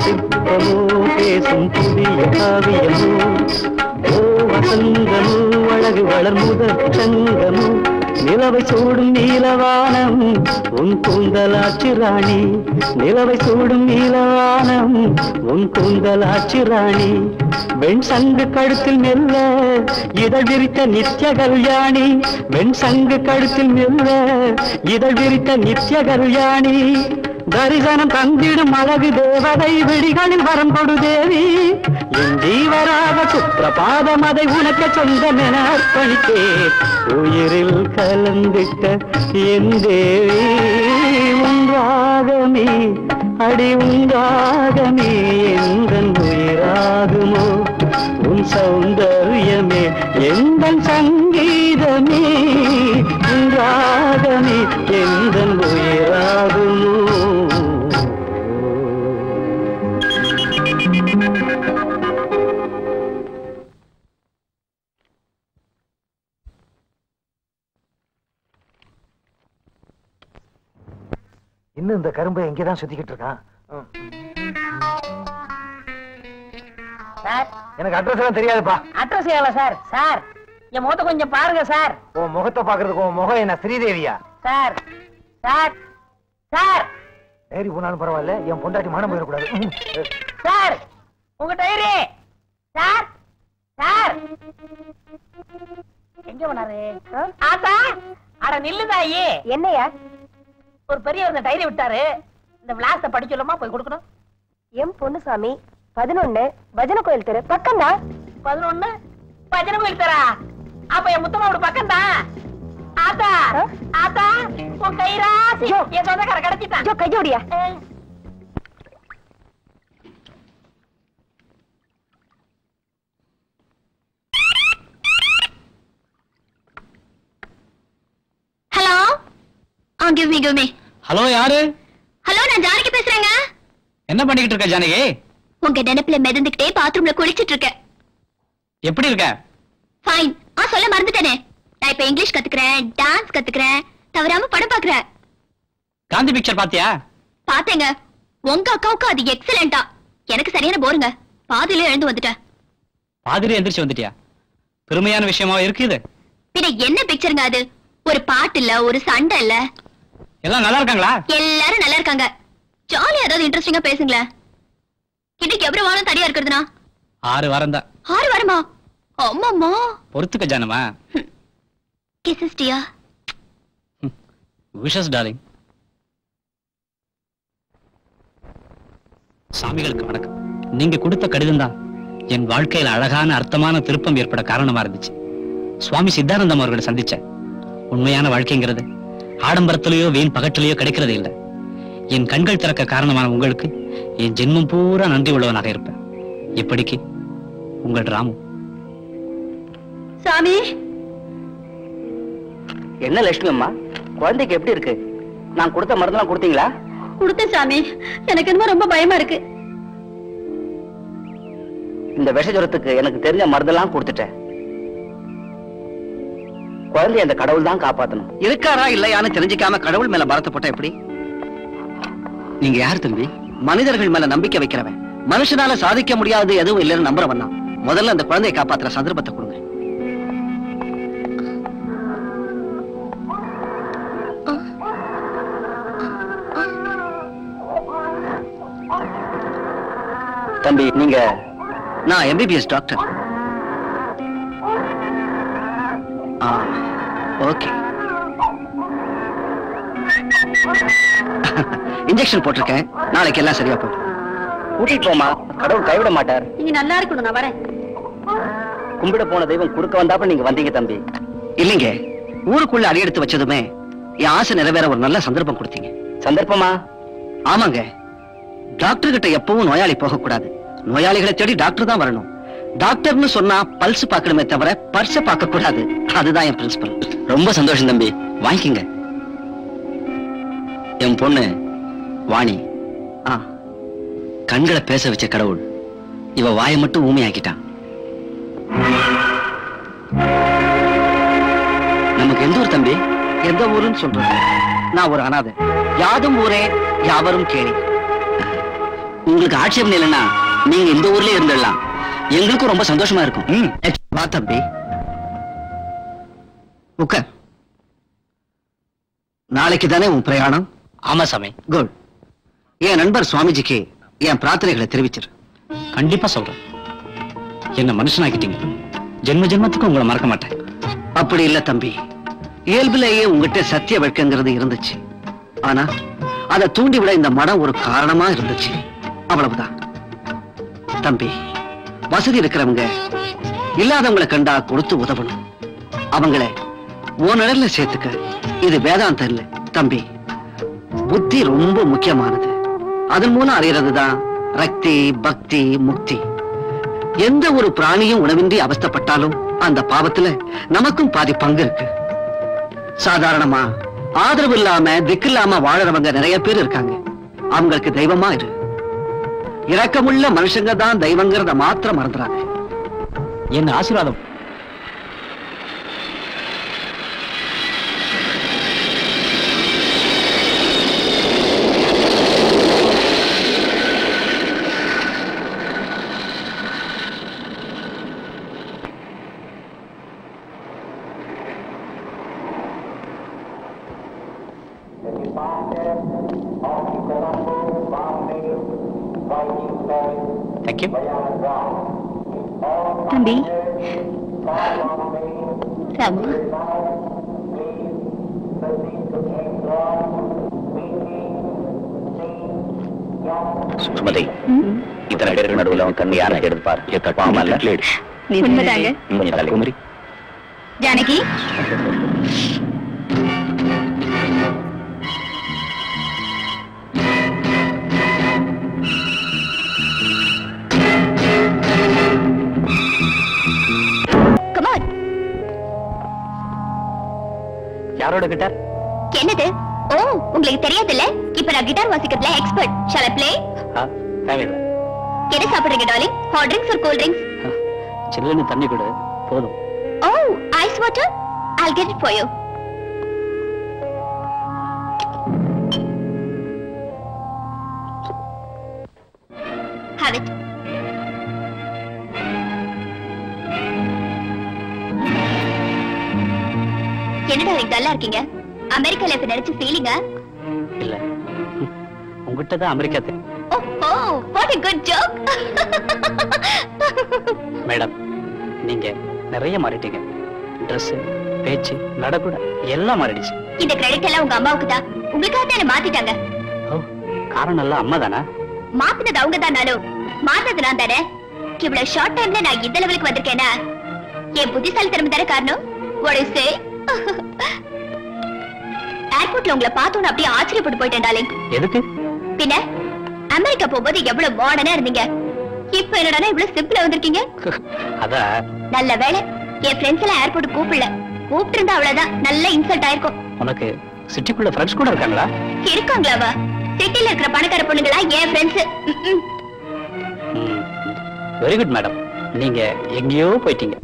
சிற்பமோ பேசும் புதிய காவியமோ ஓ வசந்தமோ அழகு வளர்முதற் சங்கமோ நிலவை சூடும் நீலவானம் உன் கூந்தலாட்சி ராணி நிலவை சூடும் நீலவானம் உன் கூந்தலாட்சி ராணி வெண் சங்கு கழுத்தில் மெல்ல இதழ் விரித்த நித்ய கல்யாணி வெண் சங்கு கழுத்தில் மெல்ல இதழ் விரித்த நித்ய கல்யாணி தரிசனம் தந்திடும் அழகு தேவதை விழிகளில் வரம் கொடு தேவி என் ஜீவராக சுப்பிரபாதம் அதை உனக்கு சொந்தமென அர்ப்பணித்தே உயிரில் கலந்திட்ட என் தேவி உன்றாகமே அடி உன்றாகமே எந்தன் உயிராகுமோ உன் சௌந்தர்யமே எந்தன் சங்கீதமே உன்றாகமே எந்தன் உயிராகுமோ இன்னும் இந்த கரும்பை எங்கேதான் சுத்திக்கிட்டு இருக்கான். சார் எனக்கு அட்ரஸ் எல்லாம் தெரியாதுப்பா. அட்ரஸ் ஏவல சார். சார் என் முகத்தை கொஞ்சம் பாருங்க சார். உன் முகத்தை பாக்குறதுக்கு உன் முகம் என்ன ஸ்ரீதேவியா? சார் சார் சார் டைரி போனாலும் பரவாயில்ல, என் பொண்டாட்டி மானம் போயிடக்கூடாது. சார் உங்க டைரி. சார் சார் எங்க போனாரு? ஆத்தா அட நில்லுதாயி. என்னையா? ஒரு பெரியவர் இந்த டைரி விட்டாரு, இந்த விளாச படிக்கலாமா போய் கொடுக்கணும். எம் பொண்ணுசாமி 11 பஜனை கோயில் தெரு பக்கம் தான். 11 பஜனை கோயில் தரா? அப்ப என் முத்தமாவோட பக்கம் தான். ஆத்தா ஆத்தா உன் கைராசி என் சொந்தக்கார கிடைச்சிட்டான். கையோடியா? Hello give me. ஹலோ யாரு? ஹலோ நான் ஜானகி பேசுறேங்க. என்ன பண்ணிக்கிட்டு இருக்க ஜானகி? உங்க நினைப்புல மிதந்துக்கிட்டே பாத்ரூம்ல குளிச்சிட்டு இருக்கேன். எப்படி இருக்க? ஃபைன். சொல்ல மறந்துட்டேனே, நான் இப்ப இங்கிலீஷ் கத்துக்கிறேன், டான்ஸ் கத்துக்கிறேன், தவறாம படம் பாக்குறேன். காந்தி பிக்சர் பாத்தியா? பாத்தேங்க. உங்க அக்காவுக்கு அது எக்ஸலென்ட்டா, எனக்கு சரியான போருங்க. பாதியில எழுந்து வந்துட்டேன். பாதியில எந்திரிச்சு வந்துட்டியா? பெருமையான விஷயமா இருக்கு இது. பின்ன என்ன பிக்சருங்க அது? ஒரு பாட்டு இல்ல, ஒரு சண்டை இல்ல. எல்லாம் நல்லா இருக்காங்களா? எல்லாரும் நல்லா இருக்காங்க. ஜாலியா ஏதாவது இன்ட்ரெஸ்டிங்கா பேசுங்களேன். இன்னைக்கு எவ்வளவு வாரம் தடியா இருக்கிறதுனா? 6 வாரம் தான். 6 வாரமா? அம்மாம்மா பொறுத்துக்க ஜானமா. Kisses dear. Wishes darling. சாமிகளுக்கு வணக்கம். நீங்க கொடுத்த கடிதம் தான் என் வாழ்க்கையில அழகான அர்த்தமான திருப்பம் ஏற்பட காரணமா இருந்துச்சு. சுவாமி சித்தானந்தம் அவர்களை சந்திச்சேன். உண்மையான வாழ்க்கைங்கிறது ஆடம்பரத்திலேயோ வீண் பகட்டிலேயோ கிடைக்கிறதே இல்லை. என் கண்கள் திறக்க காரணமான உங்களுக்கு என் ஜென்மம் பூரா நன்றி உள்ளவனாக இருப்பேன். இப்படிக்கு உங்கள் ராமு. சாமி. என்ன லட்சுமி அம்மா, குழந்தைக்கு எப்படி இருக்கு? நான் கொடுத்த மருந்தெல்லாம் கொடுத்தீங்களா? கொடுத்தேன் சாமி. எனக்கு என்னமோ ரொம்ப பயமா இருக்கு. இந்த விஷ ஜுரத்துக்கு எனக்கு தெரிஞ்ச மருந்தெல்லாம் கொடுத்துட்டேன். குழந்தைய அந்த கடவுள் தான் காப்பாத்தணும். இருக்காரா இல்லையான்னு தெரிஞ்சுக்காம கடவுள் மேல பாரத்தை போட்டா எப்படி? நீங்க யார் தம்பி? மனிதர்கள் மேல நம்பிக்கை வைக்கிறவன். மனுஷனால சாதிக்க முடியாது எதுவும் இல்லைன்னு நம்புறவன் தான். முதல்ல அந்த குழந்தையை காப்பாத்துற சந்தர்ப்பத்தை கொடுங்க. தம்பி நீங்க? நான் எம்பிபிஎஸ் டாக்டர். ஓகே. இன்ஜெக்ஷன் போட்டிருக்கேன். நாளைக்கு எல்லாம் சரியா போயிடும். கூட்டிட்டு போமா, கடவுள் கைவிட மாட்டார். நீங்க நல்லா இருக்கணும். நான் வரேன். கும்பிட போன தெய்வம் குறுக்க வந்தாப்ப நீங்க வந்தீங்க தம்பி. இல்லைங்க, ஊருக்குள்ள அடியெடுத்து வச்சதுமே என் ஆசை நிறைவேற ஒரு நல்ல சந்தர்ப்பம் கொடுத்தீங்க. சந்தர்ப்பமா? ஆமாங்க. டாக்டர் கிட்ட எப்பவும் நோயாளி போகக்கூடாது. நோயாளிகளை தேடி டாக்டர் தான் வரணும். டாக்டர்னு சொன்னா பல்ஸ் பார்க்கணுமே தவிர பர்ஸ பார்க்க கூடாது. அதுதான் என் பிரின்சிபல். ரொம்ப சந்தோஷம் தம்பி, வாங்கிக்கங்க. என் பொண்ணு வாணி. கண்களை பேச வச்ச கடவுள் இவ வாயை மட்டும் ஊமையாக்கிட்டான். நமக்கு எந்த ஊர் தம்பி? எந்த ஊருன்னு சொல்றது? நான் ஒரு அனாதை. யாதும் ஊரே யாவரும் கேளி. உங்களுக்கு ஆட்சேபம் இல்லைன்னா நீங்க இந்த ஊர்லயே இருந்துடலாம். எங்களுக்கும் ரொம்ப சந்தோஷமா இருக்கும். வா தம்பி, உட்கார். நாளைக்கு தானே உன் பிரயாணம்? ஆமா சாமி. குட். என் நண்பர் சுவாமிஜிக்கு என் பிரார்த்தனைகளை தெரிவிச்சிரு. கண்டிப்பா சொல்றேன். என்ன மனுஷனாக்கிட்டீங்க. ஜென்ம ஜென்மத்துக்கு உங்களை மறக்க மாட்டேன். அப்படி இல்ல தம்பி, இயல்பிலேயே உங்ககிட்ட சத்திய வெட்கங்கிறது இருந்துச்சு. ஆனா அதை தூண்டிவிட இந்த மடம் ஒரு காரணமா இருந்துச்சு. அவ்வளவுதான் தம்பி. வசதி இருக்கிறவங்க இல்லாதவங்களை கண்டா கொடுத்து உதவணும். அவங்கள உன் நிழல்ல சேர்த்துக்க. இது வேதாந்தம் இல்ல தம்பி. புத்தி ரொம்ப முக்கியமானது. அதன் மூலம் அறியறதுதான் ரக்தி, பக்தி, முக்தி. எந்த ஒரு பிராணியும் உணவின்றி அவஸ்தைப்பட்டாலும் அந்த பாவத்துல நமக்கும் பாதி பங்கு இருக்கு. சாதாரணமா ஆதரவு இல்லாம திக்கில்லாம வாழறவங்க நிறைய பேர் இருக்காங்க. அவங்களுக்கு தெய்வமா இரு. இரக்கமுள்ள மனுஷங்க தான் தெய்வங்கிறத மாத்திரம் மறந்துறாங்க. என்ன ஆசீர்வாதம். Thank you. தம்பி ராமு, சுமதி, இத்தனை பேருக்கு நடுவில் அவன் கண்ணு யாரை எடுப்பார்? உண்மைதாங்க. குமரி, ஜானகி, யாரோட கிட்டார்? என்னது? ஓ, உங்களுக்கு தெரியாதுல்ல? இப்ப நான் கிட்டார் வாசிக்கிறதுல எக்ஸ்பர்ட். Shall I play? தேவையில்லை. என்ன சாப்பிடுறீங்க darling? Hot drinks or cool drinks? சில்லுன்னு தண்ணி கொடு, போதும். Oh, ice water? I'll get it for you. Have it. என்ன டார்லிங் டல்லா இருக்கீங்க? அமெரிக்கால இப்ப நினைச்சு ஃபீலிங்கா? இல்ல, உங்ககிட்ட தான் அமெரிக்கா தெரியும். ஓ, what a good joke. Madam, நீங்க நிறைய மாறிட்டீங்க. Dress, பேச்சு, நடக்கூட எல்லாம் மாறிடுச்சு. இந்த கிரெடிட் எல்லாம் உங்க அம்மாவுக்கு தான். உங்களுக்காக தான் என்ன மாத்திட்டாங்க. ஓ, காரணம் எல்லாம் அம்மா தானா? மாத்தினது அவங்க தான். நானும் மாத்தது நான் தானே. இவ்வளவு ஷார்ட் டைம்ல நான் இந்த லெவலுக்கு வந்திருக்கேனா என் புத்திசாலித்தனம் தானே காரணம். What do you say? ஏர்போர்ட்ல உங்களை பார்த்தோன்னு அப்படியே ஆச்சரியப்பட்டு போயிட்டேன் டார்லிங். எதுக்கு? பின்ன அமெரிக்கா போகும்போது எவ்வளவு மாடர்னா இருந்தீங்க. இப்ப என்னடா இவ்வளவு சிம்பிளா வந்திருக்கீங்க. அதான். நல்ல வேளை என் ஃப்ரெண்ட்ஸ் எல்லாம் ஏர்போர்ட் கூப்பிடல. கூப்பிட்டு இருந்தா அவ்வளவுதான் நல்ல இன்சல்ட் ஆயிருக்கும். உனக்கு சிட்டிக்குள்ள ஃப்ரெண்ட்ஸ் கூட இருக்காங்களா? இருக்காங்களாவா? சிட்டில இருக்கிற பணக்கார பொண்ணுங்களா என் ஃப்ரெண்ட்ஸ்? Very good madam. நீங்க எங்கேயோ போயிட்டீங்க.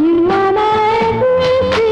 You are my everything.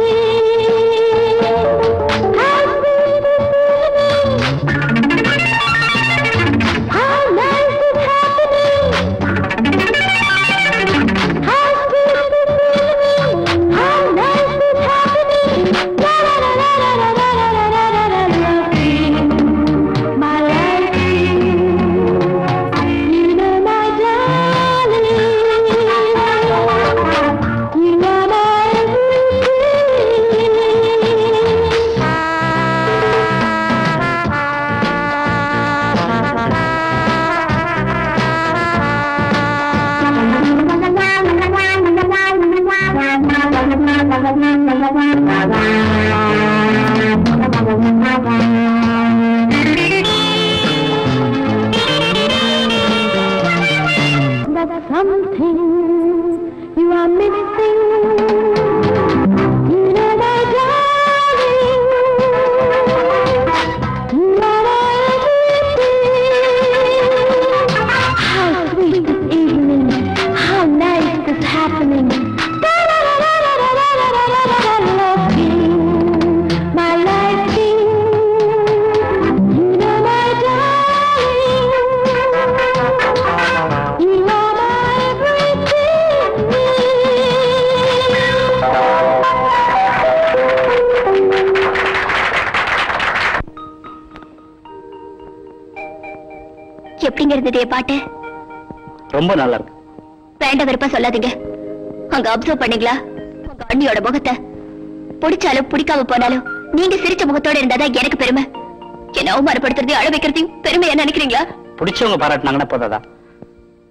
எப்படிங்க இருந்தது பாட்டு? ரொம்ப நல்லா இருக்கு. வேண்ட விருப்பம் சொல்லாதீங்க. அங்க அப்சர்வ் பண்ணீங்களா உங்க அண்ணியோட முகத்தை? பிடிச்சாலும் பிடிக்காம போனாலும் நீங்க சிரிச்ச முகத்தோட இருந்தாதான் எனக்கு பெருமை. என்ன அவமானப்படுத்துறதையும் அழ வைக்கிறதையும் பெருமையா நினைக்கிறீங்களா? பிடிச்சவங்க பாராட்டினாங்கன்னா போதாதா?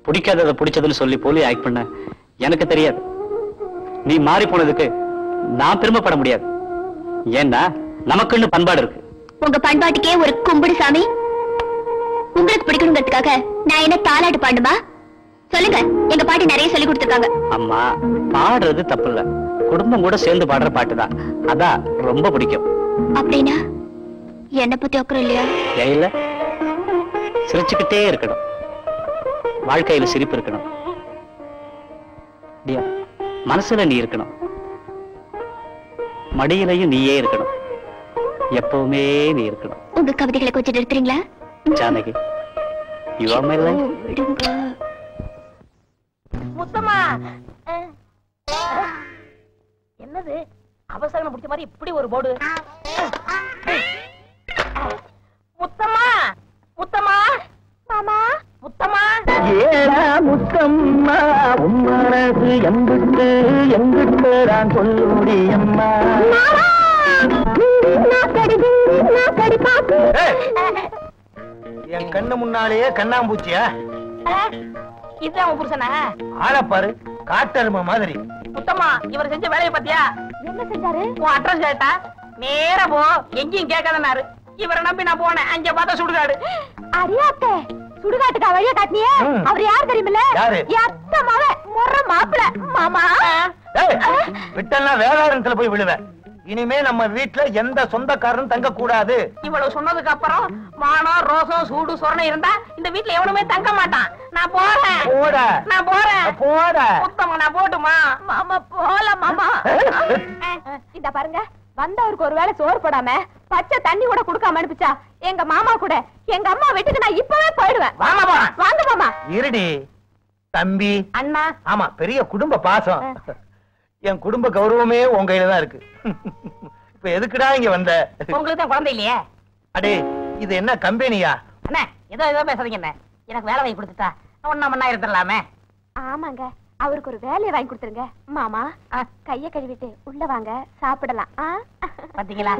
பிடிக்காததை பிடிச்சதுன்னு சொல்லி போலி ஆக்ட் பண்ண எனக்கு தெரியாது. நீ மாறி போனதுக்கு நான் பெருமைப்பட முடியாது. ஏன்னா நமக்குன்னு பண்பாடு இருக்கு. உங்க பண்பாட்டுக்கே ஒரு கும்பிடு சாமி. உங்களுக்கு பிடிக்கணுங்கிறதுக்காக நான் என்ன தாலாட்டு பாடுமா? சொல்லுங்க. எங்க பாட்டி நிறைய சொல்லி கொடுத்துருக்காங்க. அம்மா பாடுறது தப்பு இல்ல, குடும்பம் கூட சேர்ந்து பாடுற பாட்டுதான். அதான் ரொம்ப பிடிக்கும். அப்படின்னா என்ன பத்தி அக்கறை இல்லையா? இல்ல, சிரிச்சுக்கிட்டே இருக்கணும், வாழ்க்கையில சிரிப்பு இருக்கணும், மனசுல நீ இருக்கணும், மடியிலையும் நீயே இருக்கணும், எப்பவுமே நீ இருக்கணும். உங்க கவிதைகளை கொஞ்சம் நிறுத்துறீங்களா? Janaki, you are my life. Muthamma, என்னது அவசரம் பிடிச்ச மாதிரி இப்படி ஒரு போர்டு? முத்தம்மா, முத்தம்மா, மாமா, முத்தம்மா. ஏடா முத்தம்மா, உம்மனது எங்கிட்டு எங்கிட்டு நான் சொல்லுடி அம்மா. என் கண்ணு முன்னாலேயே கண்ணாம்பூச்சியா? இதுதான் உன் புருஷனா? ஆளப்பாரு, காட்டரும மாதிரி. முத்தம்மா, இவர் செஞ்ச வேலையை பத்தியா? என்ன செஞ்சாரு? உன் அட்ரஸ் கேட்டா நேரா போ, எங்கேயும் கேட்காதனாரு. இவரை நம்பி நான் போனேன். அங்க பார்த்தா சுடுகாடு. அரியாத்தே, சுடுகாட்டுக்கா வழியா காட்டினியே? அவர் யார் தெரியுமில்ல? யாரு? அத்தை மகன், முறை மாப்பிள. மாமா விட்டல்னா வேளாரத்துல போய் விழுவேன். இனிமே நம்ம வீட்டுல எந்த சொந்தக்காரனும் தங்க கூடாது. இவ்வளவு சொன்னதுக்கு அப்புறம் மானம், ரோசம், சூடு, சொரணை இருந்தா இந்த வீட்டுல எவனுமே தங்க மாட்டான். நான் போறேன். போட, நான் போறேன். போட. முத்தம்மா, நான் போட்டுமா? மாமா போல மாமா. இந்த பாருங்க, வந்தவருக்கு ஒரு வேளை சோறு போடாம பச்சை தண்ணி கூட கொடுக்காம அனுப்பிச்சா எங்க மாமா கூட எங்க அம்மா வீட்டுக்கு நான் இப்பவே போயிடுவேன். வாங்க மாமா. இருடி தம்பி. அண்ணா. ஆமா, பெரிய குடும்ப பாசம். என் குடும்ப கௌரவமே உங்க கையில தான் இருக்கு. இப்ப எதுக்குடா இங்க வந்த? உங்களுக்கு தான் குழந்தை இல்லையே? அடே, இது என்ன கம்பெனியா? அண்ணா, ஏதோ பேசுறீங்க. என்ன எனக்கு வேலை வாங்கி கொடுத்துட்டா ஒன்னா மண்ணா இருந்துடலாமே. ஆமாங்க, அவருக்கு ஒரு வேலையை வாங்கி கொடுத்துருங்க. மாமா, கைய கழுவிட்டு உள்ள வாங்க, சாப்பிடலாம். பாத்தீங்களா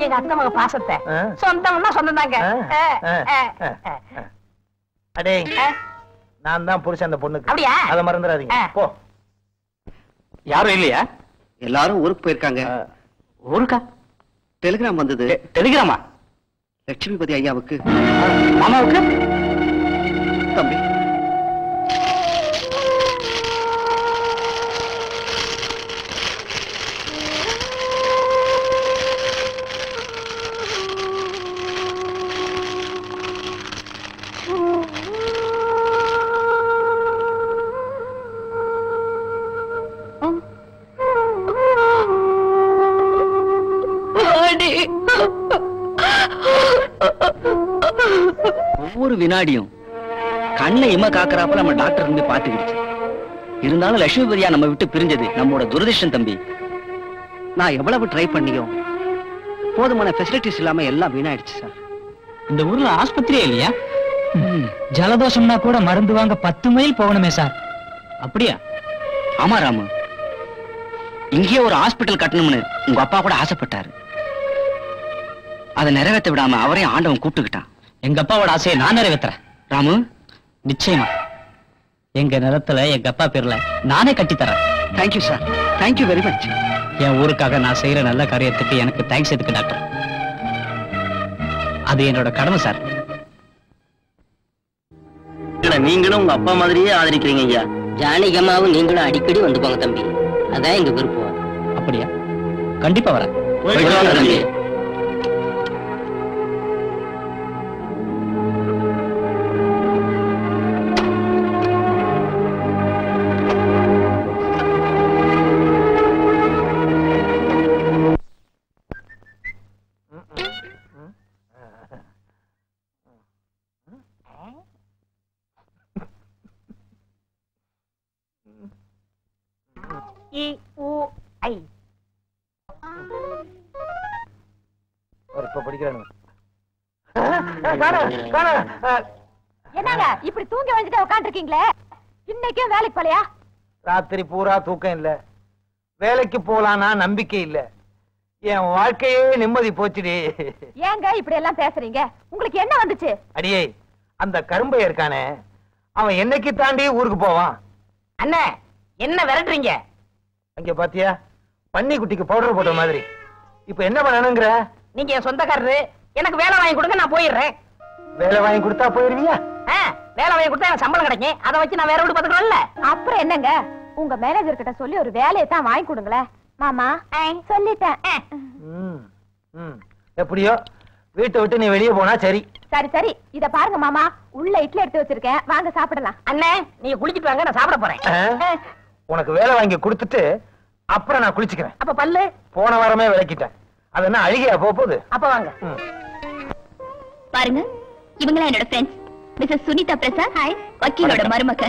எங்க அத்தை மக பாசத்தை? சொந்தம்னா சொந்தம் தாங்க. அடே, நான் தான் புருஷன் அந்த பொண்ணுக்கு. அப்படியா? அத மறந்துடாதீங்க. போ. யாரும் இல்லையா? எல்லாரும் ஊருக்கு போயிருக்காங்க. ஊருக்கா? டெலிகிராம் வந்தது. டெலிகிராமா? லட்சுமிபதி ஐயாவுக்கு. மாமாவுக்கு? தம்பி, ஒவ்வொரு வினாடியும் கண்ணை இம காக்கறாப்ப நம்ம டாக்டர் இருந்து பாத்துக்கிடுச்சு. இருந்தாலும் லட்சுமிபதியா நம்ம விட்டு பிரிஞ்சது நம்மோட துரதிர்ஷ்டம் தம்பி. நான் எவ்வளவு ட்ரை பண்ணியும் போதுமான ஃபெசிலிட்டிஸ் இல்லாம எல்லாம் வீணாயிடுச்சு சார். இந்த ஊர்ல ஆஸ்பத்திரியே இல்லையா? ஜலதோஷம்னா கூட மருந்து வாங்க 10 மைல் போகணுமே சார். அப்படியா? ஆமா ராமு, இங்கேயே ஒரு ஹாஸ்பிட்டல் கட்டணும்னு உங்க அப்பா கூட ஆசைப்பட்டாரு. அதை நிறைவேற்ற விடாம அவரே ஆண்டவன் கூப்பிட்டுக்கிட்டான். எங்க அப்பாவோட ஆசையை நான் நிறைவேற்றுறேன் ராமு. நிச்சயமா எங்க நிலத்துல எங்க அப்பா பேர்ல நானே கட்டித்தரேன். Thank you sir, thank you very much. என் ஊருக்காக நான் செய்யற நல்ல காரியத்துக்கு எனக்கு தேங்க்ஸ் எதுக்கு டாக்டர்? அது என்னோட கடமை சார். நீங்களும் உங்க அப்பா மாதிரியே ஆதரிக்கிறீங்க ஐயா. ஜானகி அம்மாவும் நீங்களும் அடிக்கடி வந்து போங்க தம்பி. அதான் எங்க விருப்பம். அப்படியா? கண்டிப்பா வரேன். தம்பி. என்னங்க இப்படி தூங்கி வந்துட்டு உட்காந்துருக்கீங்களே? இன்னைக்கே வேலைக்கு போலையா? ராத்திரி பூரா தூக்கம் இல்ல, வேலைக்கு போலானா நம்பிக்கை இல்ல, என் வாழ்க்கையே நிம்மதி போச்சுடி. ஏங்க இப்படி எல்லாம் பேசுறீங்க? உங்களுக்கு என்ன வந்துச்சு? அடியே, அந்த கரும்பை இருக்கானே, அவன் என்னைக்கு தாண்டி ஊருக்கு போவான்? அண்ணே என்ன விரட்டுறீங்க? அங்க பாத்தியா, பன்னி குட்டிக்கு பவுடர் போட்ட மாதிரி. இப்ப என்ன பண்ணணுங்கிற? நீங்க என் சொந்தக்காரரு, எனக்கு வேலை வாங்கி கொடுங்க, நான் போயிடுறேன். வேலை வாங்கி கொடுத்தா போயிருவியா? வேலை வாங்கி கொடுத்தா எனக்கு சம்பளம் கிடைக்கும், அதை வச்சு நான் வேற வீடு பாத்துக்கணும்ல. அப்புறம் என்னங்க, உங்க மேனேஜர் கிட்ட சொல்லி ஒரு வேலையை தான் வாங்கி கொடுங்களேன். மாமா சொல்லிட்டேன். எப்படியோ வீட்டை விட்டு நீ வெளியே போனா சரி. சரி சரி, இத பாருங்க மாமா, உள்ள இட்லி எடுத்து வச்சிருக்கேன், வாங்க சாப்பிடலாம். அண்ணே நீங்க குளிச்சிட்டு வாங்க, நான் சாப்பிட போறேன். உனக்கு வேலை வாங்கி கொடுத்துட்டு அப்புறம் நான் குளிச்சுக்கிறேன். அப்ப பல்லு போன வாரமே விளக்கிட்டேன், அது என்ன அழுகையா போகுது? அப்ப வாங்க. பாருங்க, இவங்களா என்னோட friends. Mrs Sunita Prasad, hi, வக்கீலோட மருமக.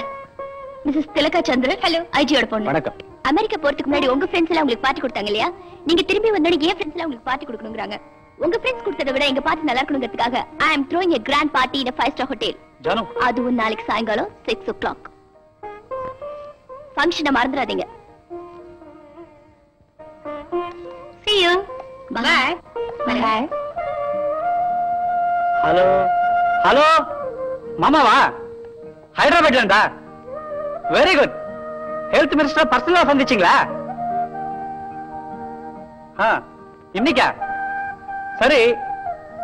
மிஸ்ஸஸ் திலகா சந்திரன், ஹலோ, ஐஜியோட பொண்ணு. வணக்கம். அமெரிக்கா போறதுக்கு முன்னாடி உங்க ஃப்ரெண்ட்ஸ் எல்லாம் உங்களுக்கு பார்ட்டி கொடுத்தாங்க இல்லையா? நீங்க திரும்பி வந்தோட ஏன் ஃப்ரெண்ட்ஸ் எல்லாம் உங்களுக்கு பார்ட்டி கொடுக்கணும்ங்கறாங்க. உங்க ஃப்ரெண்ட்ஸ் கொடுத்ததை விட எங்க பார்ட்டி நல்லா இருக்கணும்ங்கிறதுக்காக I am throwing a grand party in a 5-star hotel. Janu, அதுவும் நாளைக்கு சாயங்காலம் 6 o'clock. ஃபங்க்ஷனை மறந்துடாதீங்க. See you. Bye. Bye. Hello hello, மாமாவா? ஹைதராபாத்ல இருந்தா? Very good. ஹெல்த் மினிஸ்டர் பர்சனலா சந்திச்சீங்களா? இன்னைக்கா? சரி,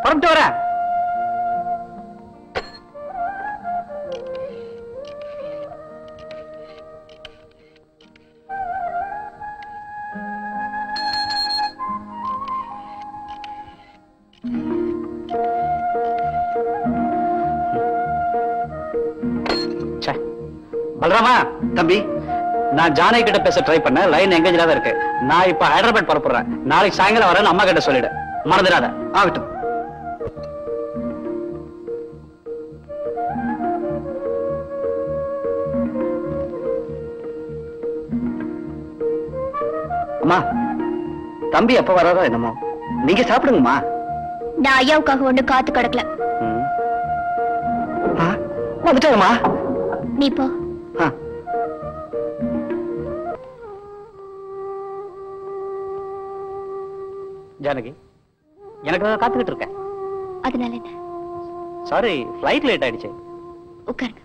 புறப்பட்டு வரேன். பலராமா தம்பி, நான் ஜானகி கிட்ட பேச ட்ரை பண்ண, லைன் எங்கேஜா தான் இருக்கு. நான் இப்ப ஹைதராபாத் புறப்படுறேன். நாளைக்கு சாயங்காலம் வரேன், அம்மா கிட்ட சொல்லிடு, மறந்துடாத. ஆகட்டும். அம்மா, தம்பி எப்ப வராரோ என்னமோ, நீங்க சாப்பிடுங்கம்மா. நான் ஐயாவுக்காக ஒண்ணு காத்து கிடக்கல. வந்துட்டாங்கம்மா. நீ போ. ஜானகி, எனக்கு காத்துக்கிட்டு இருக்கேன். அதனால என்ன? சாரி, ஃப்ளைட் லேட் ஆயிடுச்சு. உட்காருங்க.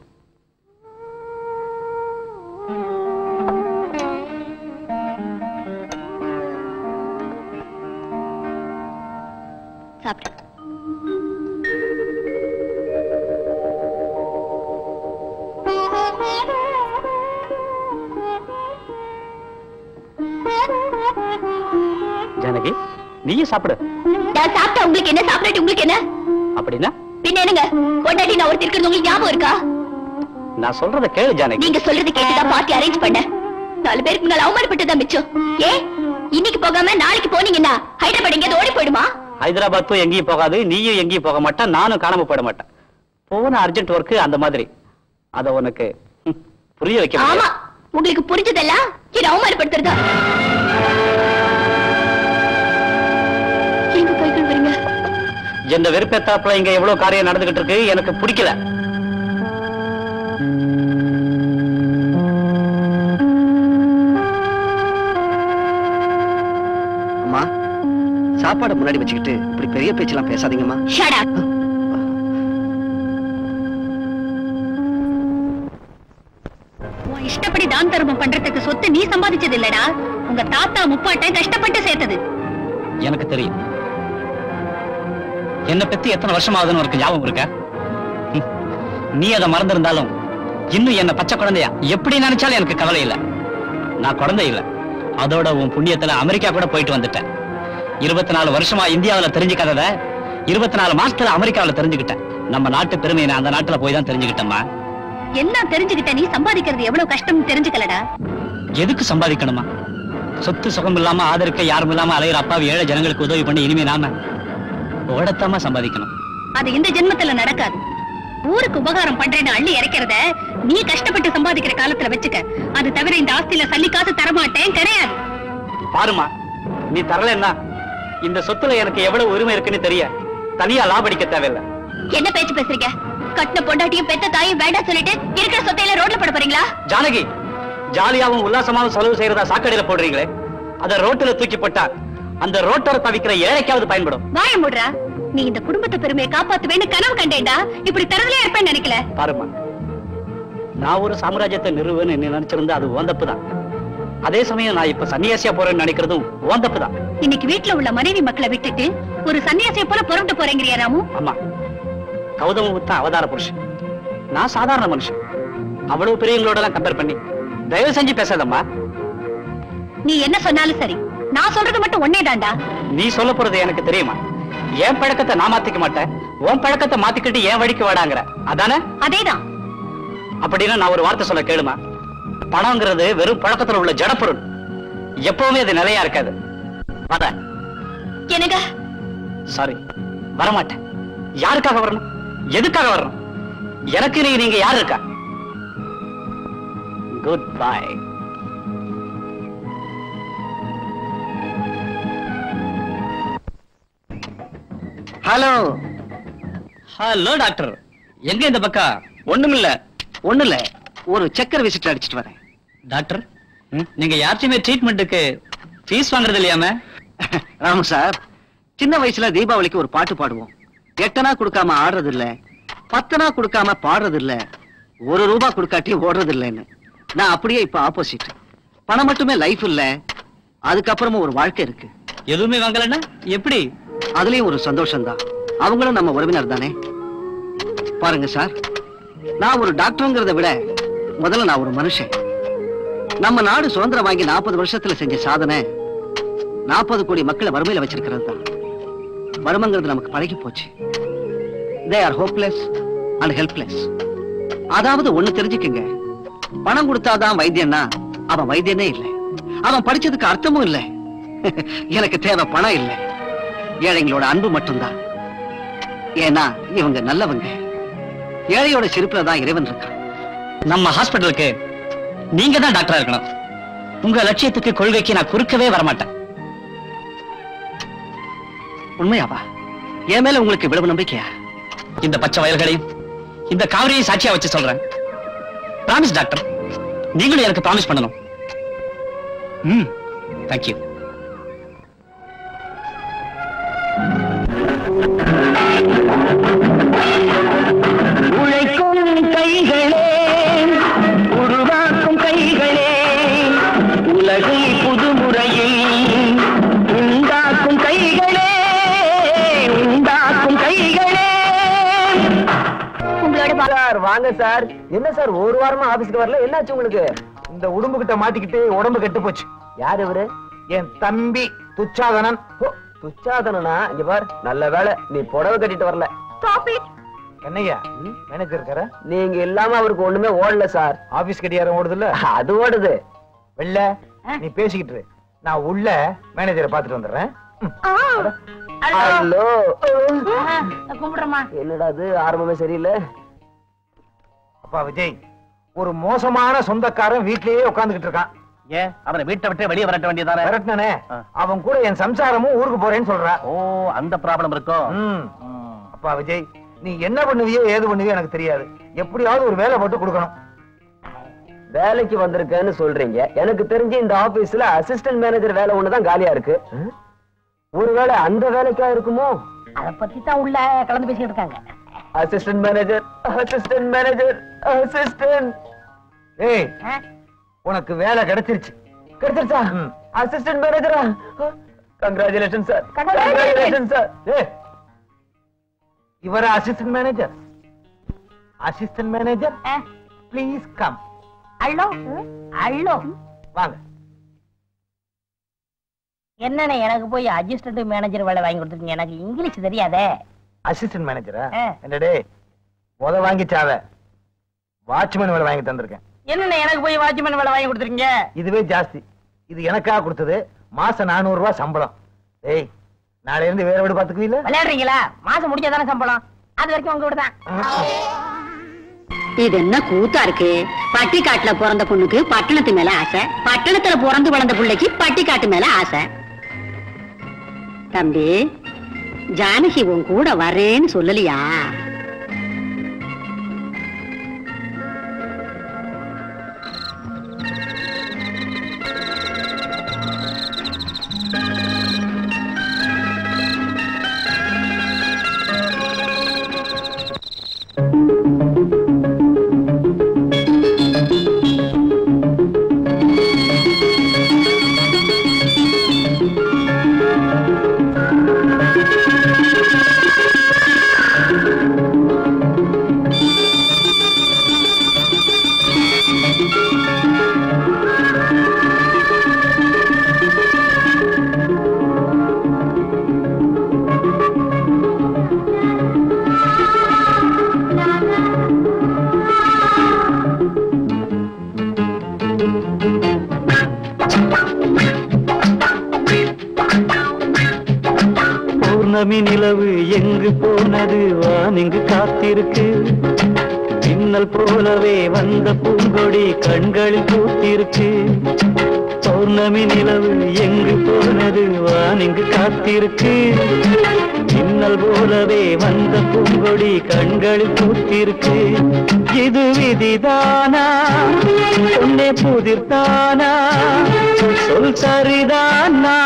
சாப்பிடு. ஜானகி, நீயும் சாப்பிடு. நான் சாப்பிட்டா உங்களுக்கு என்ன, சாப்பிட்டு உங்களுக்கு என்ன? அப்படின்னா பின்ன என்னங்க, கொண்டாடி நான் ஒருத்தர் இருக்கிறது உங்களுக்கு ஞாபகம் இருக்கா? நான் சொல்றத கேளு ஜானகி. நீங்க சொல்றது கேட்டுதான் பார்ட்டி அரேஞ்ச் பண்ண. 4 பேருக்கு முன்னால அவமானப்பட்டதான் மிச்சம். ஏ, இன்னைக்கு போகாம நாளைக்கு போனீங்கன்னா ஹைதராபாத் எங்கேயாவது ஓடி போயிடுமா? ஹைதராபாத்தும் எங்கேயும் போகாது, நீயும் எங்கேயும் போக மாட்டேன், நானும் காணாம போயிட மாட்டேன். போன அர்ஜென்ட் ஒர்க் அந்த மாதிரி. அத உனக்கு புரிய வைக்க. ஆமா, உங்களுக்கு புரிஞ்சதெல்லாம் என்ன அவமானப்படுத்துறதா? எங்க போய் கொள்வீங்க? எந்த வெறுப்பேத்தாப்புல இங்க எவ்வளவு காரியம் நடந்துகிட்டு இருக்கு, எனக்கு பிடிக்கல. அம்மா, சாப்பாடு முன்னாடி வச்சுக்கிட்டு இப்படி பெரிய பேச்செல்லாம் பேசாதீங்கம்மா. Shut up. இஷ்டப்படி தான் தர்மம் பண்றதுக்கு சொத்து நீ சம்பாதிச்சது இல்லடா, உங்க தாத்தா முப்பாட்டை கஷ்டப்பட்டு சேர்த்தது. எனக்கு தெரியும். என்ன பத்தி எத்தனை வருஷம் ஆகுதுன்னு உனக்கு ஞாபகம் இருக்கா? நீ அதை மறந்திருந்தாலும் இன்னும் என்ன பச்சை குழந்தையா எப்படி நினைச்சாலும் எனக்கு கவலை இல்லை. நான் குழந்தை இல்லை. அதோட உன் புண்ணியத்துல அமெரிக்கா கூட போயிட்டு வந்துட்டேன். 24 வருஷமா இந்தியாவில தெரிஞ்சுக்காதத 24 மாசத்துல அமெரிக்காவில தெரிஞ்சுக்கிட்டேன். நம்ம நாட்டு பெருமையை நான் அந்த நாட்டுல போய் தான் தெரிஞ்சுக்கிட்டேம்மா. என்ன தெரிஞ்சுக்கிட்ட? நீ சம்பாதிக்கிறது எவ்வளவு கஷ்டம் தெரிஞ்சுக்கலடா. எதுக்கு சம்பாதிக்கணுமா? சொத்து சுகம் இல்லாம ஆதரிக்க யாரும் இல்லாம அலையிற அப்பாவி ஏழை ஜனங்களுக்கு உதவி பண்ணி இனிமே நாம ஓடத்தாம சம்பாதிக்கணும். அது இந்த ஜென்மத்துல நடக்காது. ஊருக்கு உபகாரம் பண்றேன்னு அள்ளி இறக்கிறத நீ கஷ்டப்பட்டு சம்பாதிக்கிற காலத்துல வச்சுக்க. அது தவிர இந்த ஆஸ்தியில சல்லி காசு தரமாட்டேன் கிடையாது. பாருமா, நீ தரலன்னா இந்த சொத்துல எனக்கு எவ்வளவு உரிமை இருக்குன்னு தெரிய தனியா லாபடிக்க தேவையில்லை. என்ன பேச்சு பேசுறீங்க? கட்டின பொண்டாட்டியும் பெத்த தாயும் வேண்டாம் சொல்லிட்டு இருக்கிற சொத்தையில ரோட்ல போட போறீங்களா? ஜானகி, ஜாலியாவும் உல்லாசமாவும் செலவு செய்யறதா சாக்கடையில போடுறீங்களே, அத ரோட்டுல தூக்கி போட்டா அந்த ரோட்டோர தவிக்கிற ஏழைக்காவது பயன்படும். வாய மூடுறா. நீ இந்த குடும்பத்தை பெருமையை காப்பாத்துவேன்னு கனவு கண்டேன்டா. இப்படி தரதுலயே இருப்பேன்னு நினைக்கல. பாருமா, நான் ஒரு சாம்ராஜ்யத்தை நிறுவன்னு நினைச்சிருந்தா அது ஓந்தப்பு தான். அதே சமயம் நான் இப்ப சன்னியாசியா போறேன்னு நினைக்கிறதும் ஓந்தப்பு தான். இன்னைக்கு வீட்டுல உள்ள மனைவி மக்களை விட்டுட்டு ஒரு சன்னியாசியை போல புறப்பட்டு போறேங்கிறியா ராமு? ஆமா, கௌதம புத்தன் அவதார புருஷன், நான் சாதாரண மனுஷன். அவ்வளவு பெரியவங்களோட எல்லாம் கம்பேர் பண்ணி தயவு செஞ்சு பேசாதம்மா. நீ என்ன சொன்னாலும் சரி, நான் சொல்றது மட்டும் ஒன்னே தாண்டா. நீ சொல்ல போறது எனக்கு தெரியுமா? என் பழக்கத்தை நான் மாத்திக்க மாட்டேன், உன் பழக்கத்தை மாத்திக்கிட்டு என் வழிக்கு வாடாங்கிற, அதானே? அதேதான். அப்படின்னா நான் ஒரு வார்த்தை சொல்ல கேளுமா. பணம்ங்கிறது வெறும் பழக்கத்துல உள்ள ஜடப்பொருள். எப்பவுமே அது நிலையா இருக்காது. எனக்கு சாரி, வரமாட்டேன். யாருக்காக வரணும்? எதுக்காக வரணும்? எனக்கு நீங்க யாரு இருக்கா? Good bye. Hello. Hello doctor, எங்க இந்த பக்கம்? ஒண்ணுமில்ல, ஒரு சக்கர விசிட் அடிச்சிட்டு வரேன். டாக்டர், நீங்க யார்ச்சுமே ட்ரீட்மெண்ட்டுக்கு ஃபீஸ் வாங்குறது இல்லையாம? ராமு சார், சின்ன வயசுல தீபாவளிக்கு ஒரு பாட்டு பாடுவோம். 8 கொடுக்காம ஆடுறது இல்ல, 10 கொடுக்காம பாடுறது இல்ல, 1 ரூபாய் கொடுக்காட்டி ஓடுறது இல்லைன்னு. நான் அப்படியே இப்ப ஆப்போசிட். பணம் மட்டுமே லைஃப் இல்ல, அதுக்கப்புறமும் ஒரு வாழ்க்கை இருக்கு. எதுவுமே வாங்கலன்னா எப்படி? அதுலயும் ஒரு சந்தோஷம் தான். அவங்களும் நம்ம உறவினர் தானே. பாருங்க சார், நான் ஒரு டாக்டருங்கிறத விட முதல்ல நான் ஒரு மனுஷன். நம்ம நாடு சுதந்திரம் வாங்கி 40 வருஷத்துல செஞ்ச சாதனை 40 கோடி மக்களை வறுமையில வச்சிருக்கிறது தான். வறுமைங்கிறது நமக்கு பழகி போச்சு. They are hopeless and helpless. அதாவது ஒண்ணு தெரிஞ்சுக்குங்க, பணம் கொடுத்தாதான் வைத்தியன்னா அவன் வைத்தியனே இல்லை. அவன் படிச்சதுக்கு அர்த்தமும் இல்லை. எனக்கு தேவை பணம் இல்லை, ஏழைங்களோட அன்பு மட்டும்தான். ஏன்னா இவங்க நல்லவங்க. ஏழையோட சிரிப்புல தான் இறைவன் இருக்கான். நம்ம ஹாஸ்பிட்டலுக்கு நீங்க தான் டாக்டரா இருக்கணும். உங்க லட்சியத்துக்கு கொள்கைக்கு நான் குறுக்கவே வரமாட்டேன். உண்மையாவா? என் மேல உங்களுக்கு இவ்வளவு நம்பிக்கையா? இந்த பச்சை வயல்களையும் இந்த காவிரியை சாட்சியா வச்சு சொல்றேன். பிராமிஸ் டாக்டர், நீங்களும் எனக்கு பிராமிஸ் பண்ணணும். தேங்க்யூ. உழைக்கும் கைகளே, உருவாக்கும் கைகளே, உலகை புதுமுறையில் உண்டாக்கும் கைகளே, உண்டாக்கும் கைகளே. சார் வாங்க சார். என்ன சார் ஒரு வாரமா ஆபீஸ்க்கு வரல? என்னாச்சு உங்களுக்கு? இந்த உடம்பு கிட்ட மாட்டிக்கிட்டு உடம்பு கெட்டு போச்சு. யார் இவரு? என் தம்பி துச்சாதனன். துச்சாதனனா? இங்க பார், நல்ல வேலை நீ புடவை கட்டிட்டு வரல. என்னையா மேனேஜர் இருக்கார? நீங்க இல்லாம அவருக்கு ஒண்ணுமே ஓடல சார். ஆபீஸ் கடியாரம் ஓடுது இல்ல? அது ஓடுது. வெள்ள நீ பேசிக்கிட்டு நான் உள்ள மேனேஜரை பாத்துட்டு வந்துடுறேன். ஹலோ. கும்பிடுறமா. என்னடா அது ஆரம்பமே சரியில்லை. அப்பா விஜய், ஒரு மோசமான சொந்தக்காரன் வீட்லயே உட்கார்ந்துகிட்டு இருக்கான். ஏன் அவனை வீட்டை விட்டு வெளியே வரட்ட வேண்டியதானே? விரட்டினே. அவன் கூட என் சம்சாரமும் ஊருக்கு போறேன்னு சொல்றா. ஓ, அந்த ப்ராப்ளம் இருக்கும். அப்பா விஜய், நீ என்ன பண்ணுவியோ ஏது பண்ணுவியோ எனக்கு தெரியாது. எப்படியாவது ஒரு வேலை போட்டு கொடுக்கணும். வேலைக்கு வந்திருக்கேன்னு சொல்றீங்க. எனக்கு தெரிஞ்சு இந்த ஆபீஸ்ல அசிஸ்டன்ட் மேனேஜர் வேலை ஒண்ணுதான் காலியா இருக்கு. ஒருவேளை அந்த வேலைக்கா இருக்குமோ? அத பத்தி தான் உள்ள கலந்து பேசிட்டு இருக்காங்க. Assistant manager, assistant manager, assistant. ஏய், உனக்கு வேலை கிடைச்சிருச்சு. கிடைச்சிருச்சா? அசிஸ்டன்ட் மேனேஜரா? Congratulation sir. Congratulation sir. இவர assistant manager. Assistant manager please come. Hello hello வாங்க. என்னண்ணே எனக்கு போய் அசிஸ்டன்ட் மேனேஜர் வேலை வாங்கி கொடுத்துருக்கீங்க, எனக்கு இங்கிலீஷ் தெரியாதே. அசிஸ்டன்ட் மேனேஜரா? என்னடே முத வாங்கிச்சாவ வாட்ச்மேன் வேலை வாங்கி தந்திருக்கேன். என்னண்ணே எனக்கு போய் வாட்ச்மேன் வேலை வாங்கி கொடுத்துருக்கீங்க? இதுவே ஜாஸ்தி. இது எனக்காக கொடுத்தது. மாசம் 400 ரூபாய் சம்பளம். ஏய் நாளைல இருந்து வேற வீடு பாத்துக்குவீல? விளையாடுறீங்களா? மாசம் முடிஞ்சாதானே சம்பளம், அது வரைக்கும் உங்க வீடு தான். இது என்ன கூத்தா இருக்கு? பட்டிக்காட்டுல பிறந்த பொண்ணுக்கு பட்டணத்து மேல ஆசை, பட்டணத்துல பிறந்து வளர்ந்த பிள்ளைக்கு பட்டிக்காட்டு மேல ஆசை. தம்பி ஜானகி உன் கூட வரேன்னு சொல்லலையா? நிலவு எங்கு போனது வானிங்கு காத்திருக்கு, மின்னல் போலவே வந்த பூங்கொடி கண்களில் பூத்திருக்கு. பௌர்ணமி நிலவு எங்கு போனது வானிங்கு காத்திருக்கு, மின்னல் போலவே வந்த பூங்கொடி கண்களில் பூத்திருக்கு. இது விதிதானா உன்னே புதிர்தானா சொல் சரிதானா,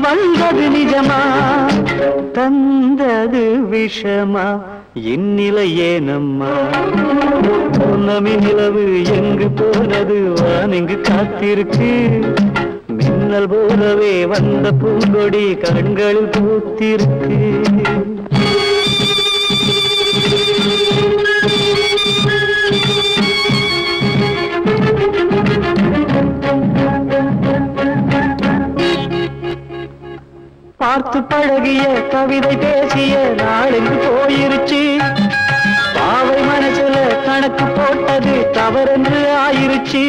வந்தது நிஜமா தந்தது விஷமா இந்நிலை ஏனம்மா. பௌர்ணமி நிலவு எங்கு போனது வானிங்கு காத்திருக்கு, மின்னல் போலவே வந்த பூங்கொடி கண்களில் பூத்திருக்கு. பார்த்து பழகிய கவிதை பேசிய நாளெங்கு போயிருச்சு, பாவை மனசுல கணக்கு போட்டது தவறென்று ஆயிருச்சு.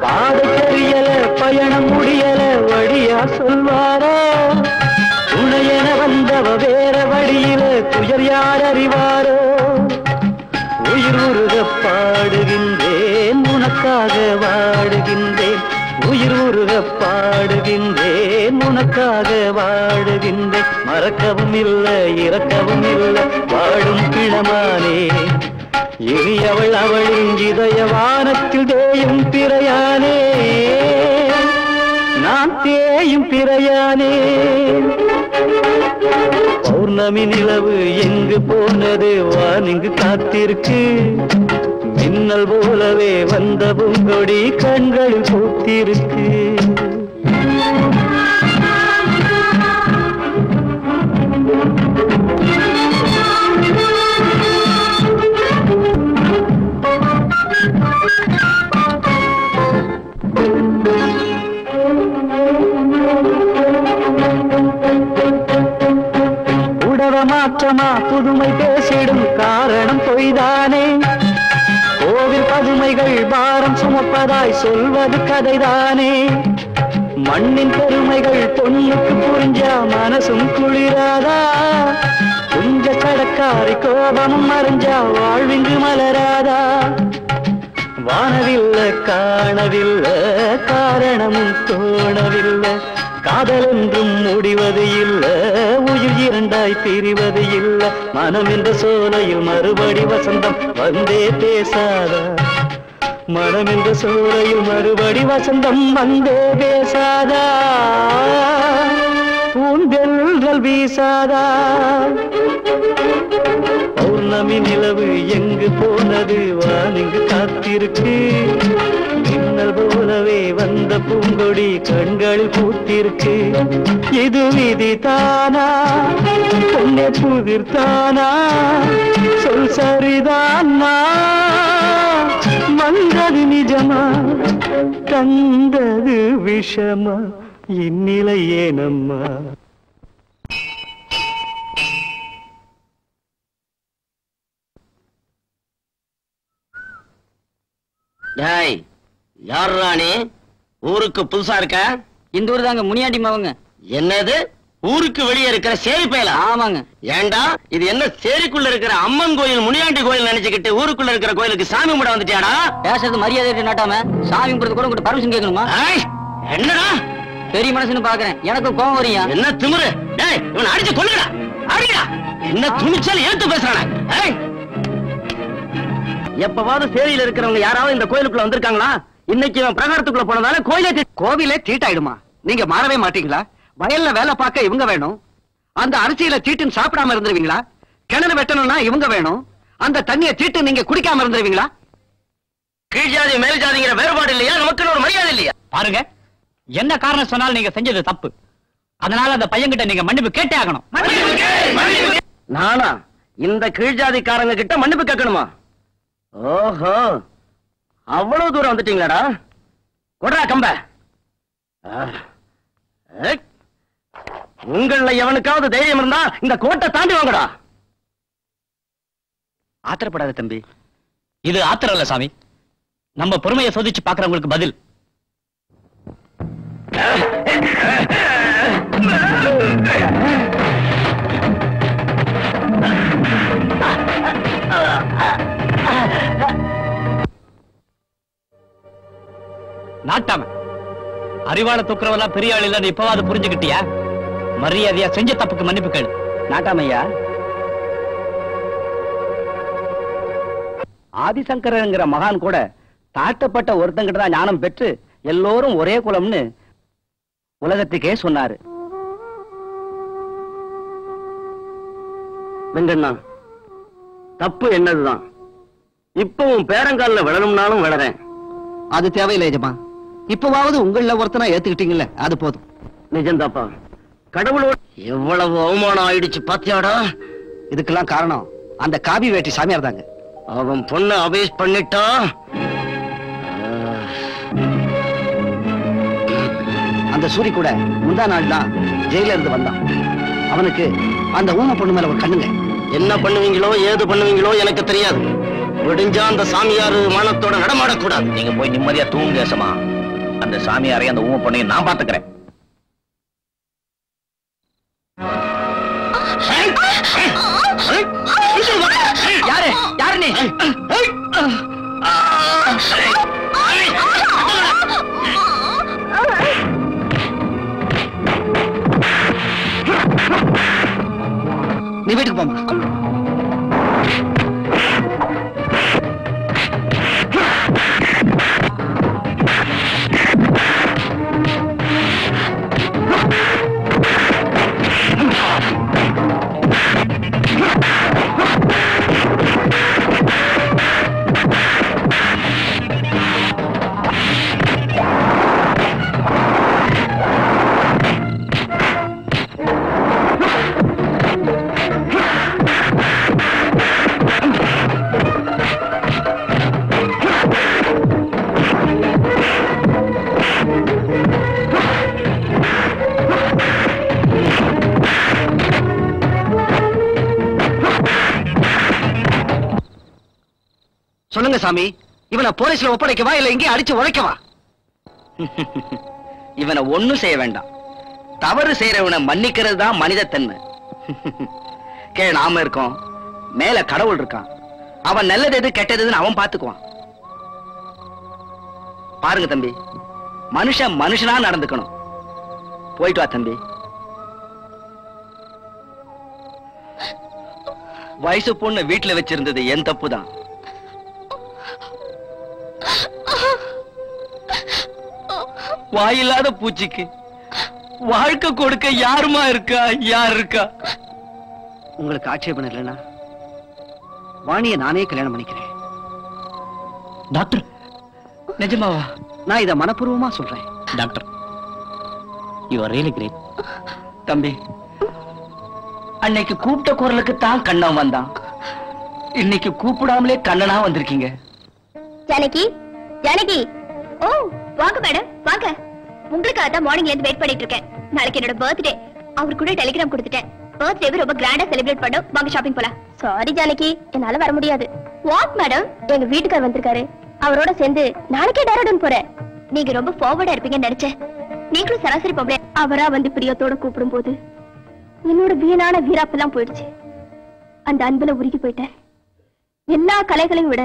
பாட தெரியல பயணம் முடியல வழியா சொல்வாரோ, துணையென வந்தவ வேற வழியில துயர் யார் அறிவாரோ. உயிர் உருக பாடுகின்றேன் உனக்காக வாடுகின்றேன், உயிர் உருக பாடுகின்றேன் உனக்காக வாடுகின்றேன். மறக்கவும் இல்லை இறக்கவும் இல்லை வாடும் பிணமானே, இனி அவள் அவளின் இதய வானத்தில் தேயும் பிறையானே, நான் தேயும் பிறையானே. பௌர்ணமி நிலவு எங்கு போனது வானிங்கு காத்திருக்கு, மின்னல் போலவே வந்த பூங்கொடி கண்களில் பூத்திருக்கு. உடவ மாற்றமா புதுமை பேசிடும் காரணம் பொய்தானே, கோவில் பதுமைகள் பாரம் சுமப்பதாய் சொல்வது கதைதானே. மண்ணின் பெருமைகள் பொண்ணுக்கு புரிஞ்சா மனசும் குளிராதா, குஞ்ச கடக்காரி கோபமும் மறைஞ்சா வாழ்விங்கு மலராதா. வானவில்லை காணவில்லை காரணமும் தோணவில்லை, காதல் என்றும் முடிவது இல்லை உயிர் இரண்டாய் பிரிவது இல்லை. மனம் என்ற சோலையில் மறுபடி வசந்தம் வந்தே பேசாதா, மனம் என்ற சோலையில் மறுபடி வசந்தம் வந்தே பேசாதா, பூந்தெல்கள் வீசாதா. பௌர்ணமி நிலவு எங்கு போனது வானிங்கு காத்திருக்கு மின்னல் போலவே வந்த பூங்கொடி கண்களில் பூத்திருக்கு இது விதி தானா பொன்னே புதிர் தானா சொல் சரிதானா வந்தது நிஜமா தந்தது விஷமா இந்நிலை ஏனம்மா டேய் யார் ராணி ஊருக்கு புதுசா இருக்க? இந்த ஊர் தாங்க முனியாண்டி மாவங்க. என்னது ஊருக்கு வெளியே இருக்கிற சேரி பயல? ஆமாங்க. ஏண்டா இது என்ன சேரிக்குள்ள இருக்கிற அம்மன் கோயில் முனியாண்டி கோயில் நினைச்சுக்கிட்டு ஊருக்குள்ள இருக்கிற கோயிலுக்கு சாமி கும்பிட வந்துட்டியாடா? பேசுறது மரியாதை நாட்டாம சாமி கும்பிடுறது கூட உங்கள்கிட்ட பர்மிஷன் கேட்கணுமா? என்னடா பெரிய மனசுன்னு பாக்குறேன், எனக்கும் கோவம் வரியா? என்ன திமிரு? டேய் இவனை அடிச்சு கொல்லுடா, அடிடா. என்ன துணிச்சல் ஏத்து பேசுறானே? எப்பவாவது சேரியில இருக்கிறவங்க யாராவது இந்த கோயிலுக்குள்ள வந்திருக்காங்களா? இன்னைக்கு இவன் பிரகாரத்துக்குள்ள போனதால கோவிலே தீட்டாயிடுமா? நீங்க மாறவே மாட்டீங்களா? வயல்ல வேலை பார்க்க இவங்க வேணும், அந்த அரிசியில தீட்டுன்னு சாப்பிடாம இருந்துருவீங்களா? கிணறு வெட்டணும்னா இவங்க வேணும், அந்த தண்ணியை தீட்டு நீங்க குடிக்காம இருந்துருவீங்களா? கீழ் ஜாதி மேல் ஜாதிங்கிற வேறுபாடு இல்லையா? நமக்குன்னு ஒரு மரியாதை இல்லையா? பாருங்க, என்ன காரணம் சொன்னாலும் நீங்க செஞ்சது தப்பு. அதனால அந்த பையன்கிட்ட நீங்க மன்னிப்பு கேட்டே ஆகணும். நானா இந்த கீழ் ஜாதிக்காரங்க கிட்ட மன்னிப்பு கேட்கணுமா? ஓஹோ, அவ்வளவு தூரம் வந்துட்டீங்களாடா? கொடா கம்ப. உங்கள எவனுக்காவது தைரியம் இருந்தா இந்த கோட்டை தாண்டி வாங்கடா. ஆத்திரப்படாத தம்பி. இது ஆத்திரம் இல்ல சாமி, நம்ம பொறுமையை சோதிச்சு பாக்குறவங்களுக்கு பதில். நாட்டாம அறிவாள தூக்குறவெல்லாம் பெரிய ஆள் இல்லன்னு இப்பவாது புரிஞ்சுக்கிட்டியா? மரியாதையா செஞ்ச தப்புக்கு மன்னிப்பு கேளு. நாட்டாமையா, ஆதிசங்கரங்கிற மகான் கூட தாழ்த்தப்பட்ட ஒருத்தங்கிட்ட தான் ஞானம் பெற்று எல்லோரும் ஒரே குலம்னு உலகத்துக்கே சொன்னாரு. வெங்கண்ணா, தப்பு என்னதுதான். இப்பவும் பேரங்கால விழணும்னாலும் விழறேன். அது தேவையில்லை எஜமா. இப்பவாவது உங்கள ஒருத்தனா ஏத்துக்கிட்டீங்கல்ல, அது போதும். நிஜந்தாப்பா, கடவுளோட எவ்வளவு அவமானம் ஆயிடுச்சு பாத்தியாடா? இதுக்கெல்லாம் காரணம் அந்த காபி வேட்டி சாமியார் தாங்க. அவன் பொண்ணை அபேஸ் பண்ணிட்டா. அந்த சூரி கூட முந்தா நாள் தான் ஜெயில இருந்து வந்தான். அவனுக்கு அந்த ஊம பொண்ணு மேல ஒரு கண்ணுங்க. என்ன பண்ணுவீங்களோ ஏது பண்ணுவீங்களோ எனக்கு தெரியாது. விடிஞ்சா அந்த சாமியாரு மானத்தோட நடமாடக்கூடாது. நீங்க போய் நிம்மதியா தூங்குங்க ஏசமா. அந்த சாமியாரையும் அந்த ஊம பொண்ணையும் நான் பாத்துக்கிறேன். யாரு யாரு நீ? நீ வீட்டுக்கு போமா. சொல்லுங்க சாமி, இவனை போலீஸ்ல ஒப்படைக்கவா இல்ல இங்கே அடிச்சு உழைக்கவா? இவனை ஒண்ணும் செய்ய வேண்டாம். தவறு செய்யறவனை மன்னிக்கிறது தான் மனித தன்மை. கே நாம இருக்கோம், மேல கடவுள் இருக்கான். அவன் நல்லது எது கெட்டதுன்னு அவன் பாத்துக்குவான். பாருங்க தம்பி, மனுஷன் மனுஷனா நடந்துக்கணும். போயிட்டு வா தம்பி. வயசு பொண்ணு வீட்டுல வச்சிருந்தது என் தப்பு தான். வாயில்லாத பூச்சிக்கு வாழ்க்கை கொடுக்க யாருமா இருக்கா? யார் இருக்கா? உங்களுக்கு ஆட்சேபம் இல்லைன்னா வாணியை நானே கல்யாணம் பண்ணிக்கிறேன். டாக்டர், நிஜமாவா? நான் இதை மனப்பூர்வமா சொல்றேன். Doctor, you are really great. தம்பி, அன்னைக்கு கூப்பிட்ட குரலுக்கு தான் கண்ணன் வந்தான். இன்னைக்கு கூப்பிடாமலே கண்ணனா வந்திருக்கீங்க. ஜானகி, ஜானகி. ஓ, வாங்க மேடம், வாங்க. உங்களுக்காக தான் மார்னிங்ல இருந்து வெயிட் பண்ணிட்டு இருக்கேன். நாளைக்கு என்னோட பர்த்டே. அவர் கூட டெலிகிராம் கொடுத்துட்டேன். பர்த்டேவை ரொம்ப கிராண்டா செலிப்ரேட் பண்ணோம். வாங்க ஷாப்பிங் போலாம். சாரி ஜானகி, என்னால வர முடியாது. What madam? எங்க வீட்டுக்கார் வந்திருக்காரு. அவரோட சேர்ந்து நாளைக்கே டேரடூன் போறேன். நீங்க ரொம்ப ஃபார்வர்டா இருப்பீங்கன்னு நினைச்சேன். நீங்களும் சராசரி பொம்பளை. அவரா வந்து பிரியத்தோட கூப்பிடும் போது என்னோட வீணான வீராப்பெல்லாம் போயிடுச்சு. அந்த அன்புல உருகி போயிட்டேன். எல்லா கலைகளையும் விட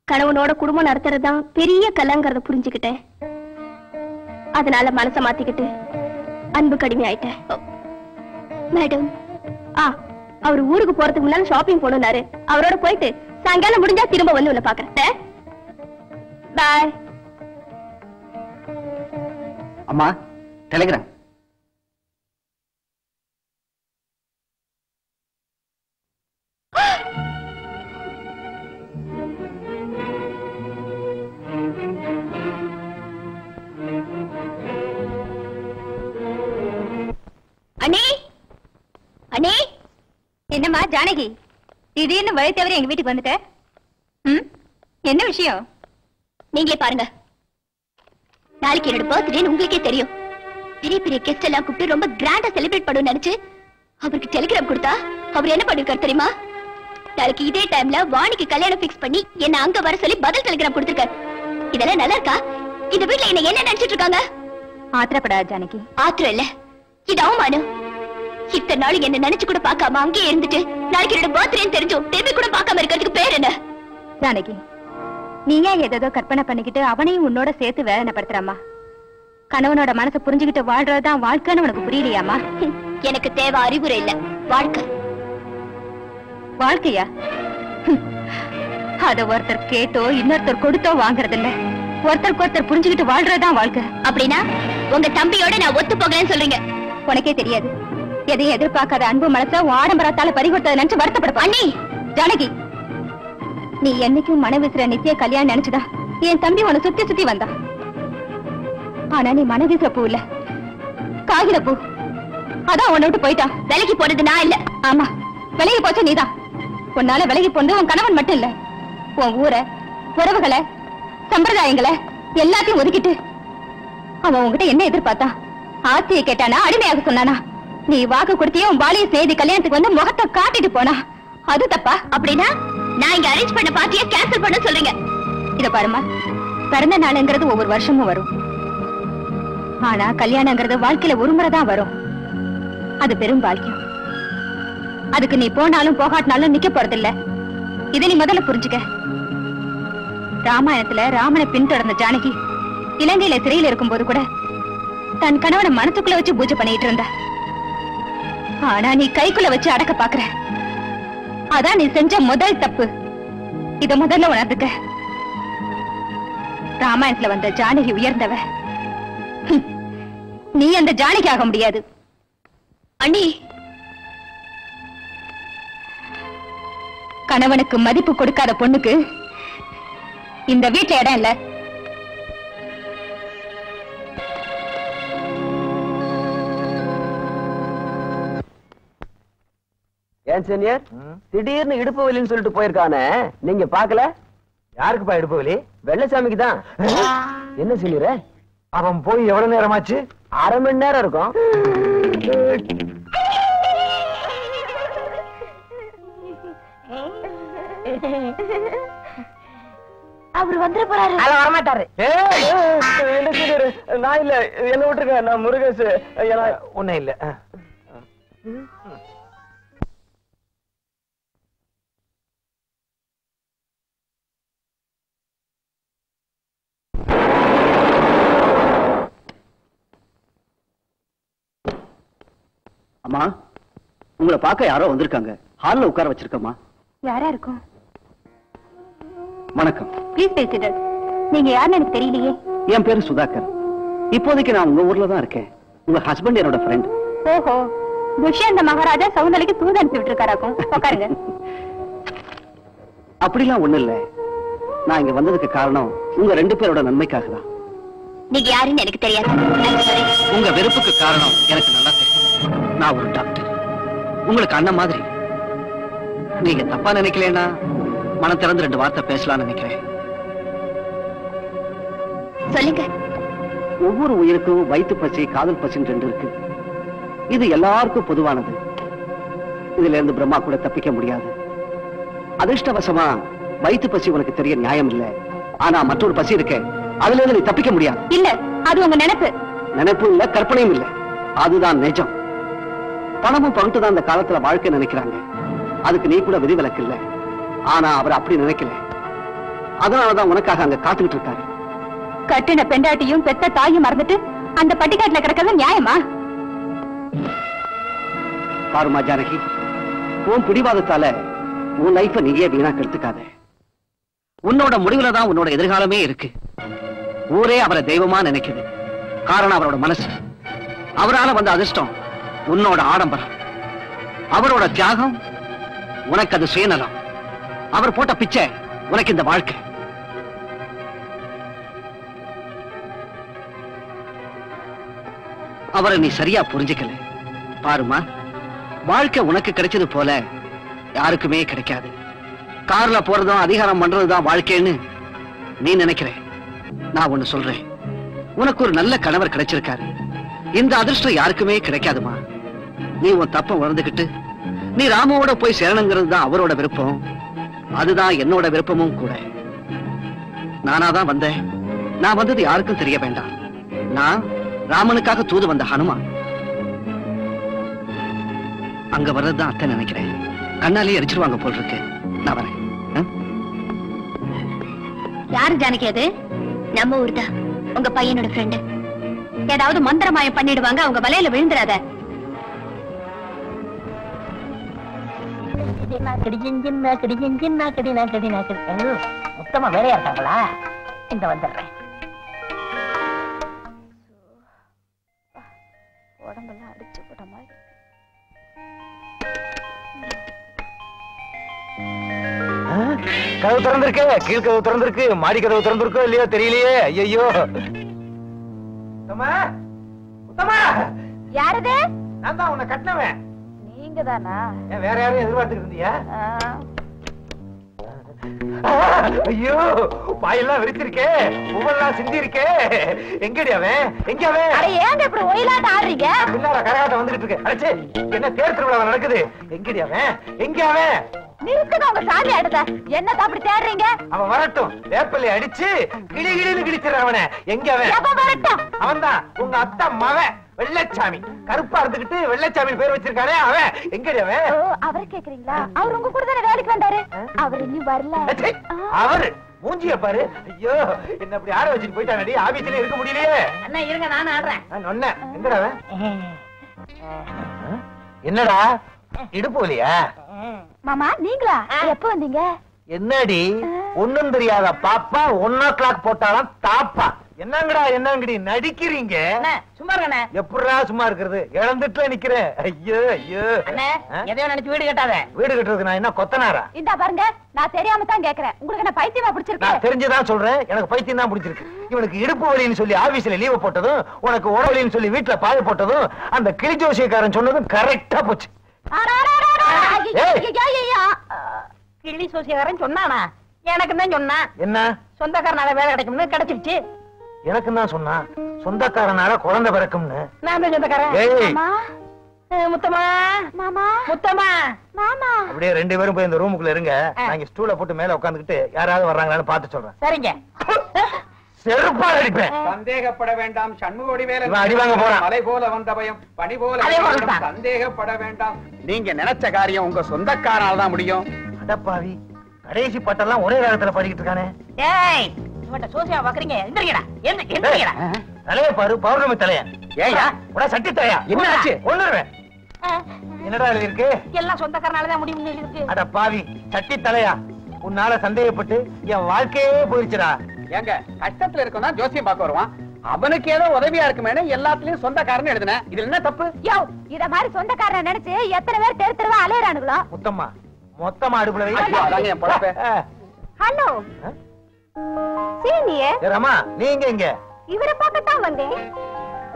கணவனோட குடும்பம் நடத்துறதுதான் பெரிய கலைங்கிறத புரிஞ்சுக்கிட்டேன். அதனால மனசை மாத்திக்கிட்டு அன்பு கடுமை ஆயிட்டேன். மேடம், அவர் ஊருக்கு போறதுக்கு முன்னால ஷாப்பிங் போனாரு. அவரோட போயிட்டு சாயங்காலம் முடிஞ்சா திரும்ப வந்து உன்னை பாக்குறேன். பாய். அம்மா, டெலிகிராம். அண்ணே, அண்ணே. என்னம்மா ஜானகி, திடீர்னு வழி தவிர எங்க வீட்டுக்கு வந்துட்ட? என்ன விஷயம்? நீங்களே பாருங்க. நாளைக்கு என்னோட பர்த்டேன்னு உங்களுக்கே தெரியும். பெரிய பெரிய கெஸ்ட் எல்லாம் கூப்பிட்டு ரொம்ப கிராண்டா செலிப்ரேட் பண்ணணும்னு நினைச்சு அவருக்கு டெலிகிராம் கொடுத்தா அவர் என்ன பண்ணிருக்காரு தெரியுமா? நாளைக்கு இதே டைம்ல வாணிக்கு கல்யாணம் பிக்ஸ் பண்ணி என்ன அங்க வர சொல்லி பதில் டெலிகிராம் கொடுத்திருக்காரு. இதெல்லாம் நல்லா இருக்கா? இந்த வீட்டுல என்ன என்ன நினைச்சிட்டு இருக்காங்க? ஆத்திரப்படாத ஜானகி. ஆத்திரம் இல்ல, இது அவமானம். இத்தனை நாள் என்ன நினைச்சு கூட பார்க்காம அங்கேயே இருந்துட்டு நாளைக்கு என்னோட பர்த்டேன்னு தெரிஞ்சும் திரும்பி கூட பார்க்காம இருக்கிறதுக்கு பேர் என்ன? ஜானகி, நீங்க ஏதோ கற்பனை பண்ணிக்கிட்டு அவனையும் உன்னோட சேர்த்து வேதனைப்படுத்துறாமா? கணவனோட மனசை புரிஞ்சுக்கிட்டு வாழ்றதுதான் வாழ்க்கைன்னு உனக்கு புரியலையாமா? எனக்கு தேவை அறிவுரை இல்ல, வாழ்க்கை. வாழ்க்கையா? அத ஒருத்தர் கேட்டோ இன்னொருத்தர் கொடுத்தோ வாங்குறது இல்ல. ஒருத்தருக்கு ஒருத்தர் புரிஞ்சுக்கிட்டு வாழ்றதுதான் வாழ்க்கை. அப்படின்னா உங்க தம்பியோட நான் ஒத்து போகலன்னு சொல்றீங்க? உனக்கே தெரியாது. எதையும் எதிர்பார்க்காத அன்பு மனச ஆடம்பரத்தால பறிகொடுத்ததை நினைச்சு வருத்தப்படுப்பா. அண்ணி, ஜானகி, நீ என்னைக்கும் மன வீசுற நித்திய கல்யாணம் நினைச்சுதா என் தம்பி உன சுத்தி சுத்தி வந்தா. ஆனா நீ மன வீசுற பூ இல்ல, காகித பூ. அதான் உன்னை விட்டு போயிட்டான். விலகி போனது நான் இல்ல. ஆமா, விலகி போச்ச நீதான். உன்னால விலகி போனது உன் கணவன் மட்டும் இல்ல, உன் ஊரை, உறவுகளை, சம்பிரதாயங்களை எல்லாத்தையும் ஒதுக்கிட்டு அவன் உன்கிட்ட என்ன எதிர்பார்த்தான்? ஆசையை கேட்டானா, அடிமையாக சொன்னானா? நீ வாக்கு கொடுத்தியே உன் பாலிய செய்தி கல்யாணத்துக்கு வந்து முகத்தை காட்டிட்டு போனா அது தப்பா? அப்படின்னா நான் இங்க அரேஞ்ச் பண்ண பார்ட்டியை கேன்சல் பண்ண சொல்றீங்க? இத பாருமா, பிறந்த நாளுங்கிறது ஒவ்வொரு வருஷமும் வரும். ஆனா கல்யாணங்கிறது வாழ்க்கையில ஒரு முறை தான் வரும். அது பெரும் பாக்கியம். அதுக்கு நீ போனாலும் போகாட்டினாலும் நிக்க போறதில்ல. இதை நீ முதல்ல புரிஞ்சுக்க. ராமாயணத்துல ராமனை பின்தொடர்ந்த ஜானகி இலங்கையில சிறையில இருக்கும் போது கூட தன் கணவனை மனசுக்குள்ள வச்சு பூஜை பண்ணிட்டு இருந்தா. ஆனா நீ கைக்குள்ள வச்சு அடக்க பாக்குற. அதான் நீ செஞ்ச முதல் தப்பு. இத முதல்ல உணர்ந்துக்க. ராமாயணத்துல வந்த ஜானகி உயர்ந்தவ, நீ அந்த ஜானகி ஆக முடியாது. அண்ணி, கணவனுக்கு மதிப்பு கொடுக்காத பொண்ணுக்கு இந்த வீட்டுல இடம் இல்ல. ஏன் சீனியர், திடீர்னு இடுப்பு வலின்னு சொல்லிட்டு போயிருக்கானே, நீங்க பாக்கல? யாருக்குப்பா இடுப்பு வலி? வெள்ளசாமிக்கு தான். என்ன சீனியர், அவன் போய் எவ்வளவு நேரமாச்சு? அரை மணி நேரம் இருக்கும். அவர் வந்துட போறாரு. வரமாட்டாரு. நான் இல்ல, என்ன விட்டுருக்க, நான் முருகேசு. ஒன்னும் இல்ல. அம்மா, உங்களை பார்க்க யாரோ வந்திருக்காங்க. ஹால்ல உட்கார வச்சிருக்கம்மா. யாரா இருக்கும்? வணக்கம். ப்ளீஸ் பேசிட்டு. நீங்க யாருன்னு எனக்கு தெரியலையே. என் பேரு சுதாகர். இப்போதைக்கு நான் உங்க ஊர்ல தான் இருக்கேன். உங்க ஹஸ்பண்ட் என்னோட ஃப்ரெண்ட். ஓஹோ, துஷ்யந்த மகாராஜா சவுந்தலைக்கு தூது அனுப்பி விட்டு இருக்காராக்கும். உட்காருங்க. அப்படிலாம் ஒண்ணு இல்ல. நான் இங்க வந்ததுக்கு காரணம் உங்க 2 பேரோட நன்மைக்காக தான். நீங்க யாருன்னு எனக்கு தெரியாது. உங்க வெறுப்புக்கு காரணம் எனக்கு நல்லா தெரியும். நான் ஒரு டாக்டர், உங்களுக்கு அண்ணன் மாதிரி. நீங்க தப்பா நினைக்கலன்னா மனம் திறந்து 2 வார்த்தை பேசலாம்னு நினைக்கிறேன். சொல்லுங்க. ஒவ்வொரு உயிருக்கும் வயிற்று பசி, காதல் பசின்னு 2 இருக்கு. இது எல்லாருக்கும் பொதுவானது. இதுல இருந்து பிரம்மா கூட தப்பிக்க முடியாது. அதிர்ஷ்டவசமா வயிற்று பசி உனக்கு தெரிய நியாயம் இல்ல. ஆனா மற்றொரு பசி இருக்கு, அதுல இருந்து நீ தப்பிக்க முடியாது. இல்ல, அது உங்க நினைப்பு. நினைப்பும் இல்ல, கற்பனையும் இல்ல, அதுதான் நிஜம். பணமும் பகுட்டு தான் அந்த காலத்துல வாழ்க்கை நினைக்கிறாங்க. அதுக்கு நீ கூட விதிவிலக்கு இல்ல. ஆனா அவர் அப்படி நினைக்கல. அதனாலதான் உனக்காக அங்க காத்துக்கிட்டு இருக்காரு. கட்டின பெண்டாட்டியும் பெத்த தாயும் மறந்துட்டு அந்த பட்டிக்காட்டுல கிடக்கிறது நியாயமா? பாருமா ஜானகி, உன் பிடிவாதத்தால உன் லைஃப நீயே வீணா கெடுத்துக்காத. உன்னோட முடிவுல தான் உன்னோட எதிர்காலமே இருக்கு. ஊரே அவரை தெய்வமா நினைக்குது. காரணம் அவரோட மனசு. அவரால வந்த அதிர்ஷ்டம் உன்னோட ஆடம்பரம். அவரோட தியாகம் உனக்கு அது சுயநலம். அவர் போட்ட பிச்சை உனக்கு இந்த வாழ்க்கை. அவரை நீ சரியா புரிஞ்சுக்கல. பாருமா, வாழ்க்கை உனக்கு கிடைச்சது போல யாருக்குமே கிடைக்காது. கார்ல போறதும் அதிகாரம் பண்றதுதான் வாழ்க்கைன்னு நீ நினைக்கிற. நான் ஒண்ணு சொல்றேன், உனக்கு ஒரு நல்ல கணவர் கிடைச்சிருக்காரு. இந்த அதிர்ஷ்டம் யாருக்குமே கிடைக்காதுமா. நீ உன் தப்ப உணர்ந்துகிட்டு நீ ராமோட போய் சேரணுங்கிறது தான் அவரோட விருப்பம். அதுதான் என்னோட விருப்பமும் கூட. நானாதான் வந்தேன். நான் வந்தது யாருக்கும் தெரிய வேண்டாம். நான் ராமனுக்காக தூது வந்த ஹனுமான். அங்க வர்றதுதான் அத்தை நினைக்கிறேன். கண்ணாலே எரிச்சிருவாங்க போல் இருக்கு. நான் வரேன். யாரு ஜானகி அது? நம்ம ஊர் தான், உங்க பையனோட ஃப்ரெண்டு. ஏதாவது மந்திரமாயம் பண்ணிடுவாங்க, அவங்க வலையில விழுந்துடாத. மொத்தமா வேலையா இருக்காங்களா? இந்த வந்துடுறேன். உடம்பெல்லாம் அடிச்சு போட்ட மாதிரி. கதவு திறந்திருக்கு, கீழ் கதவு திறந்திருக்கு, மாடி கதவு திறந்திருக்கோ இல்லையோ தெரியலையே. ஐயோ, யாரது? நான் தான் உன்னை கட்டினவன். நீங்க தானா? வேற யாரையும் எதிர்பார்த்துட்டு இருந்தியா? ஐயோ, பாயெல்லாம் விரிச்சிருக்கே, பூவெல்லாம் சிந்தி இருக்கே. எங்கடி அவன்? எங்க அவன்? ஏங்க இப்படி ஒயிலாட்ட ஆடுறீங்க? பின்னால கரகாட்டம் வந்துகிட்டு இருக்கு. அடச்சே, என்ன தேர் திருவிழா நடக்குது. எங்கடி அவன்? எங்க அவன்? நிறுத்துங்க உங்க சாமி ஆடுத. என்னத்த அப்படி தேடுறீங்க? அவன் வரட்டும், வேப்பலை அடிச்சு கிளி கிளின்னு கிழிச்சிரு அவனை. எங்க அவன்? எப்ப வரட்டும்? அவன் தான் உங்க அத்தை மவன் வெள்ளச்சாமி. கருப்பா இருந்துகிட்டு வெள்ளச்சாமி பேர் வச்சிருக்கானே அவன். எங்கடி அவன்? அவரை கேக்குறீங்களா? அவர் உங்க கூட தானே வேலைக்கு வந்தாரு. அவர் இன்னும் வரல. அவரு மூஞ்சிய பாரு. ஐயோ, என்ன அப்படி ஆட வச்சுட்டு போயிட்டானடி. ஆபீஸ்ல இருக்க முடியலையே. அண்ணா இருங்க, நானும் ஆடுறேன். எங்கடா அவன்? என்னடா இடுப்பு வலியா? மாமா நீங்களா? எப்ப வந்தீங்க? என்னடி ஒண்ணும் தெரியாத பாப்பா 1 o'clock போட்டாலும் தாப்பா. என்னங்கடா என்னங்கடி நடிக்கிறீங்க? சும்மா இருக்கண்ணே. எப்படா சும்மா இருக்கிறது? இழந்துட்டுல நிக்கிறேன். ஐயோ ஐயோ, எதையோ நினைச்சு வீடு கட்டாத. வீடு கட்டுறதுக்கு நான் என்ன கொத்தனாரா? இந்தா பாருங்க, நான் தெரியாம தான் கேக்குறேன். உங்களுக்கு என்ன பைத்தியமா பிடிச்சிருக்கு? நான் தெரிஞ்சுதான் சொல்றேன், எனக்கு பைத்தியம் தான் பிடிச்சிருக்கு. இவனுக்கு இடுப்பு வலின்னு சொல்லி ஆபீஸ்ல லீவ் போட்டதும், உனக்கு உடம்பு வலின்னு சொல்லி வீட்டுல பாய போட்டதும், அந்த கிளி ஜோசியக்காரன் சொன்னதும் கரெக்டா போச்சு. கிள்ளி சோசியக்காரன் சொன்னானா? எனக்கு தான் சொன்னான். என்ன? சொந்தக்காரனால வேலை கிடைக்கும்னு கிடைச்சிருச்சு. எனக்கு தான் சொன்னா, சொந்தக்காரனால குழந்தை பிறக்கும்னு. நான் தான் சொந்தக்காரன். முத்தமா மாமா, முத்தமா மாமா. அப்படியே 2 பேரும் போய் இந்த ரூமுக்குள்ள இருங்க. நான் ஸ்டூல போட்டு மேல உட்காந்துக்கிட்டு யாராவது வர்றாங்களான்னு பார்த்து சொல்றேன். சரிங்க. செருப்பால் அடிப்பேன். சந்தேகப்பட வேண்டாம். சண்முகோடி வேலை அடி வாங்க போறான். மலை போல வந்த பயம் பனி போல. சந்தேகப்பட வேண்டாம். நீங்க நினைச்ச காரியம் உங்க சொந்தக்காரனால தான் முடியும். அடப்பாவி, கடைசி பட்டெல்லாம் ஒரே காலத்துல படிக்கிட்டு இருக்கானே. ஏய், இவன்ட்ட சோசியா பாக்குறீங்க. எந்திரிங்கடா, எந்திரிங்கடா. தலைய பாரு, பௌர்ணமி தலைய. ஏயா உட சட்டி தலையா? என்ன ஆச்சு? கொன்னுறேன். என்னடா எழுதி இருக்கு? எல்லாம் சொந்தக்காரனால தான் முடியும்னு எழுதி இருக்கு. அடப்பாவி, சட்டி தலையா, உன்னால சந்தேகப்பட்டு என் வாழ்க்கையே போயிருச்சுடா. ஏங்க, கஷ்டத்துல இருக்கா ஜோசியம் பார்க்க வருவான். அவனுக்கு ஏதோ உதவியா இருக்குமே எல்லாத்துலயும் சொந்தக்காரன் எழுதுனேன். இதுல என்ன தப்பு? யோ, இத மாதிரி சொந்தக்காரன் நினைச்சு எத்தனை பேர் தெரு தெருவா அலையறானுங்களோ. முத்தம்மா, மொத்தமா அடுப்புல வை. அதாங்க என் பொழப்பே. Hello senior. ரமா நீங்க இங்க இவரை பார்க்கத்தான் வந்தேன்.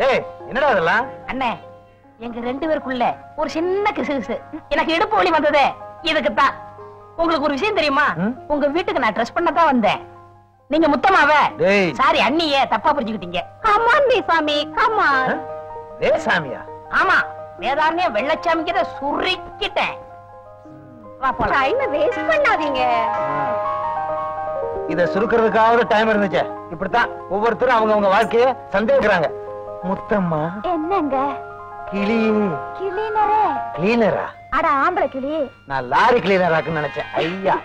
ஏய் என்னடா இதெல்லாம்? அண்ணே எங்க 2 பேருக்குள்ள ஒரு சின்ன கிசுகிசு. எனக்கு இடுப்பு வலி வந்ததே இதுக்குத்தான். உங்களுக்கு ஒரு விஷயம் தெரியுமா? உங்க வீட்டுக்கு நான் ட்ரெஸ் பண்ணதான் வந்தேன். நீங்க முத்தமாவ சாரி அண்ணியே தப்பா புரிஞ்சுக்கிட்டீங்க. கமான் சாமி கமான். வேசாமியா? ஆமா வேதாரண்ய வெள்ளச்சாமிக்கு சுருக்கிட்டேன். வா போலாம். டைம் வேஸ்ட் பண்ணாதீங்க. இத சுருக்கிறதுக்காவது டைம் இருந்துச்சு. இப்படித்தான் ஒவ்வொருத்தரும் அவங்க வாழ்க்கைய சந்தேகிக்கிறாங்க. முத்தம்மா என்னங்க கிளி கிளீனரே? கிளீனரா? அட ஆம்பளை கிளி. நான் லாரி கிளீனராக்குன்னு நினைச்சேன். ஐயா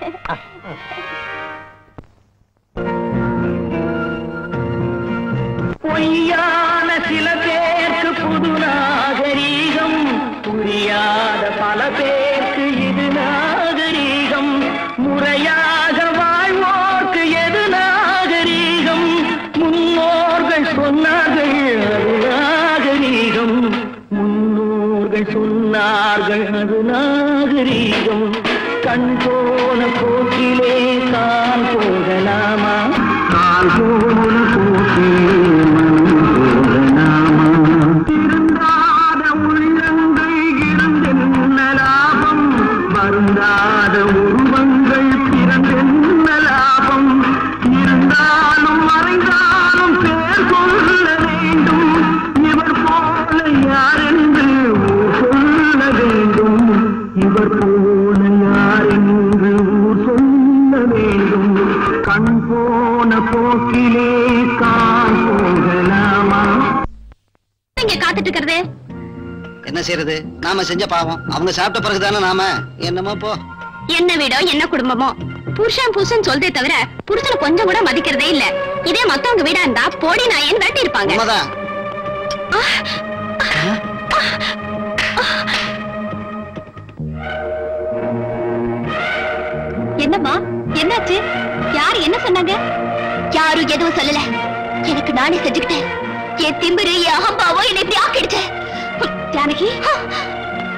பொய்யான சில பேருக்கு புது நாகரீகம், புரியாத பல பேருக்கு இது நாகரீகம். முறையாக வாழ்வோர்க்கு எது நாகரீகம்? முன்னோர்கள் சொன்னார்கள் அது நாகரீகம். முன்னோர்கள் சொன்னார்கள் அது நாகரீகம். கண் போன போக்கிலே கால் போகலாமா? கால் போன போக்கிலே திருந்தாத உள்ளங்கள் இருந்தென்ன லாபம்? வருந்தாத உருவங்கள் பிறந்தென்ன லாபம்? இருந்தாலும் மறைந்தாலும் பேர் சொல்ல வேண்டும். இவர் போல யார் என்று ஊர் சொல்ல வேண்டும். இவர் போல யார் என்று ஊர் சொல்ல வேண்டும். கண் போன போக்கிலே கால் போகலாமா? இங்க காத்துட்டு இருக்கிறது என்ன செய்யறது? நாம செஞ்ச பாவம். அவங்க சாப்பிட்ட பிறகுதானே நாம. என்னமோ போ. என்ன வீடோ என்ன குடும்பமோ புருஷன் புருஷன் சொல்றதே தவிர புருஷனை கொஞ்சம் கூட மதிக்கிறதே இல்ல. இதே மத்தவங்க வீடா இருந்தா போடி நாயன் வெட்டி இருப்பாங்க. உண்மைதான். என்னம்மா என்னாச்சு? யாரு என்ன சொன்னாங்க? யாரும் எதுவும் சொல்லல. எனக்கு நானே செஞ்சுக்கிட்டேன். என் திமிரு என் அகம்பாவோ என்னை இப்படி ஆக்கிடுச்சு. ஜானகி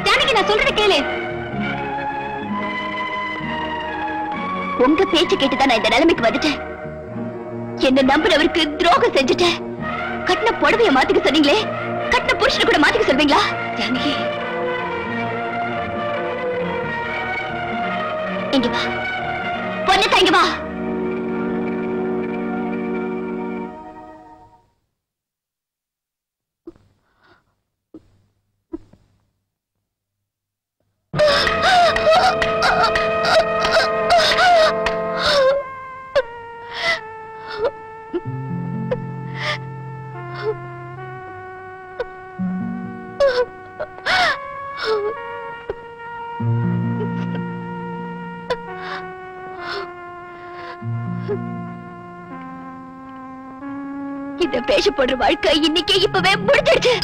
ஜானகி நான் சொல்றத கேளு. உங்க பேச்சு கேட்டுதான் நான் இந்த நிலைமைக்கு வந்துட்டேன். என்ன நம்புறவருக்கு துரோகம் செஞ்சுட்டேன். கட்டின புடவைய மாத்திக்க சொன்னீங்களே, கட்டின புருஷனை கூட மாத்திக்க சொல்வீங்களா? ஜானகி இங்க வா. பொண்ணு தாங்க வா. இந்த பேச போடுற வாழ்க்கை இன்னைக்கு இப்பவே முடிஞ்சிடுச்சு.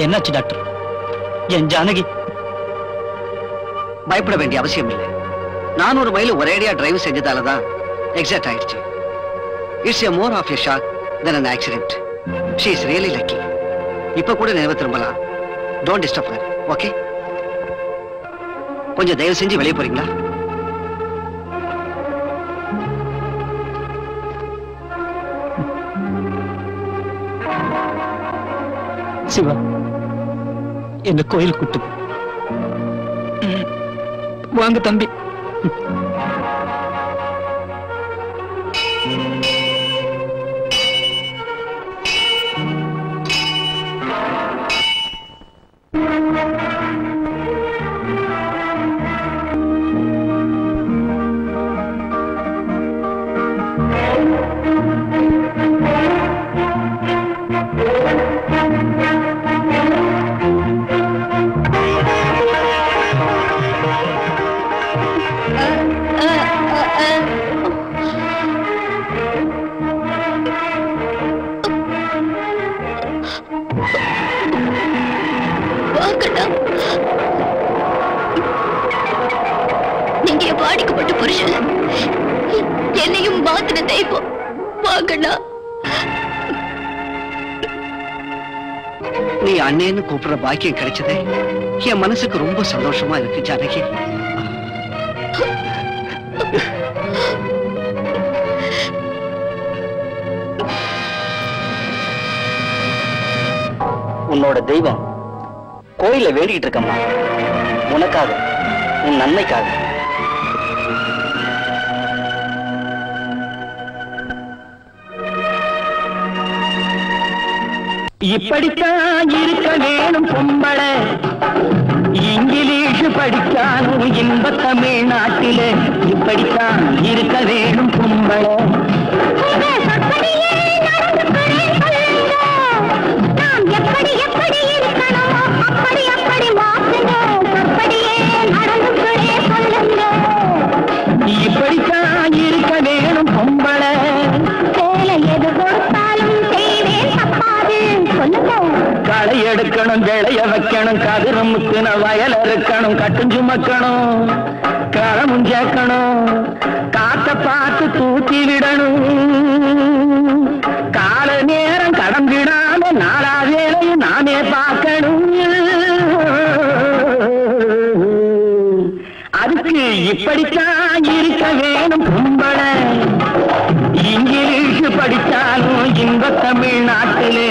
என்னாச்சு டாக்டர்? என் ஜானகி பயப்பட வேண்டிய அவசியம் இல்லை. 400 மைல் ஒரேடியா டிரைவ் செஞ்சதாலதான் எக்ஸாக்ட் ஆயிடுச்சு. It's a more of a shock than an accident. She is really lucky. இப்ப கூட நினைவு திரும்பலாம். Don't disturb her. ஓகே? கொஞ்சம் தயவு செஞ்சு வெளியே போறீங்களா? சிவா, என்ன கோயில் கூட்டு வாங்க தம்பி. நீங்க பாடிக்கப்பட்ட புருஷன், என்னையும் மாத்தின தெய்வம். வாங்கண்ணா. நீ அண்ணேன்னு கூப்பிடுற பாக்கியம் கிடைச்சதே என் மனசுக்கு ரொம்ப சந்தோஷமா இருக்கு ஜானகி. உன்னோட தெய்வம் கோயில வேண்டிட்டு இருக்கம்மா, உனக்காக, உன் நன்மைக்காக. இப்படித்தான் இருக்க வேணும் பொம்பளை, இங்கிலீஷ் படிச்சாலும் இன்ப தமிழ்நாட்டிலே இப்படித்தான் இருக்க வேணும் பொம்பளை. இப்படித்தான் இருக்க வேணும் பொம்பளை. களை எடுக்கணும், விளைய வைக்கணும், கதிரமுத்துன வயல் இருக்கணும், கட்டுஞ்சு மக்கணும், களமும் சேர்க்கணும், காத்த பார்த்து தூக்கி விடணும், கால நேரம் கடந்திடாம நாளா வேலையும் நாமே பார்க்கணும். அதுக்கு இப்படித்தான் இருக்க வேணும் பொம்பளை, இங்கிலீஷ் படித்தாலும் இன்ப தமிழ்நாட்டிலே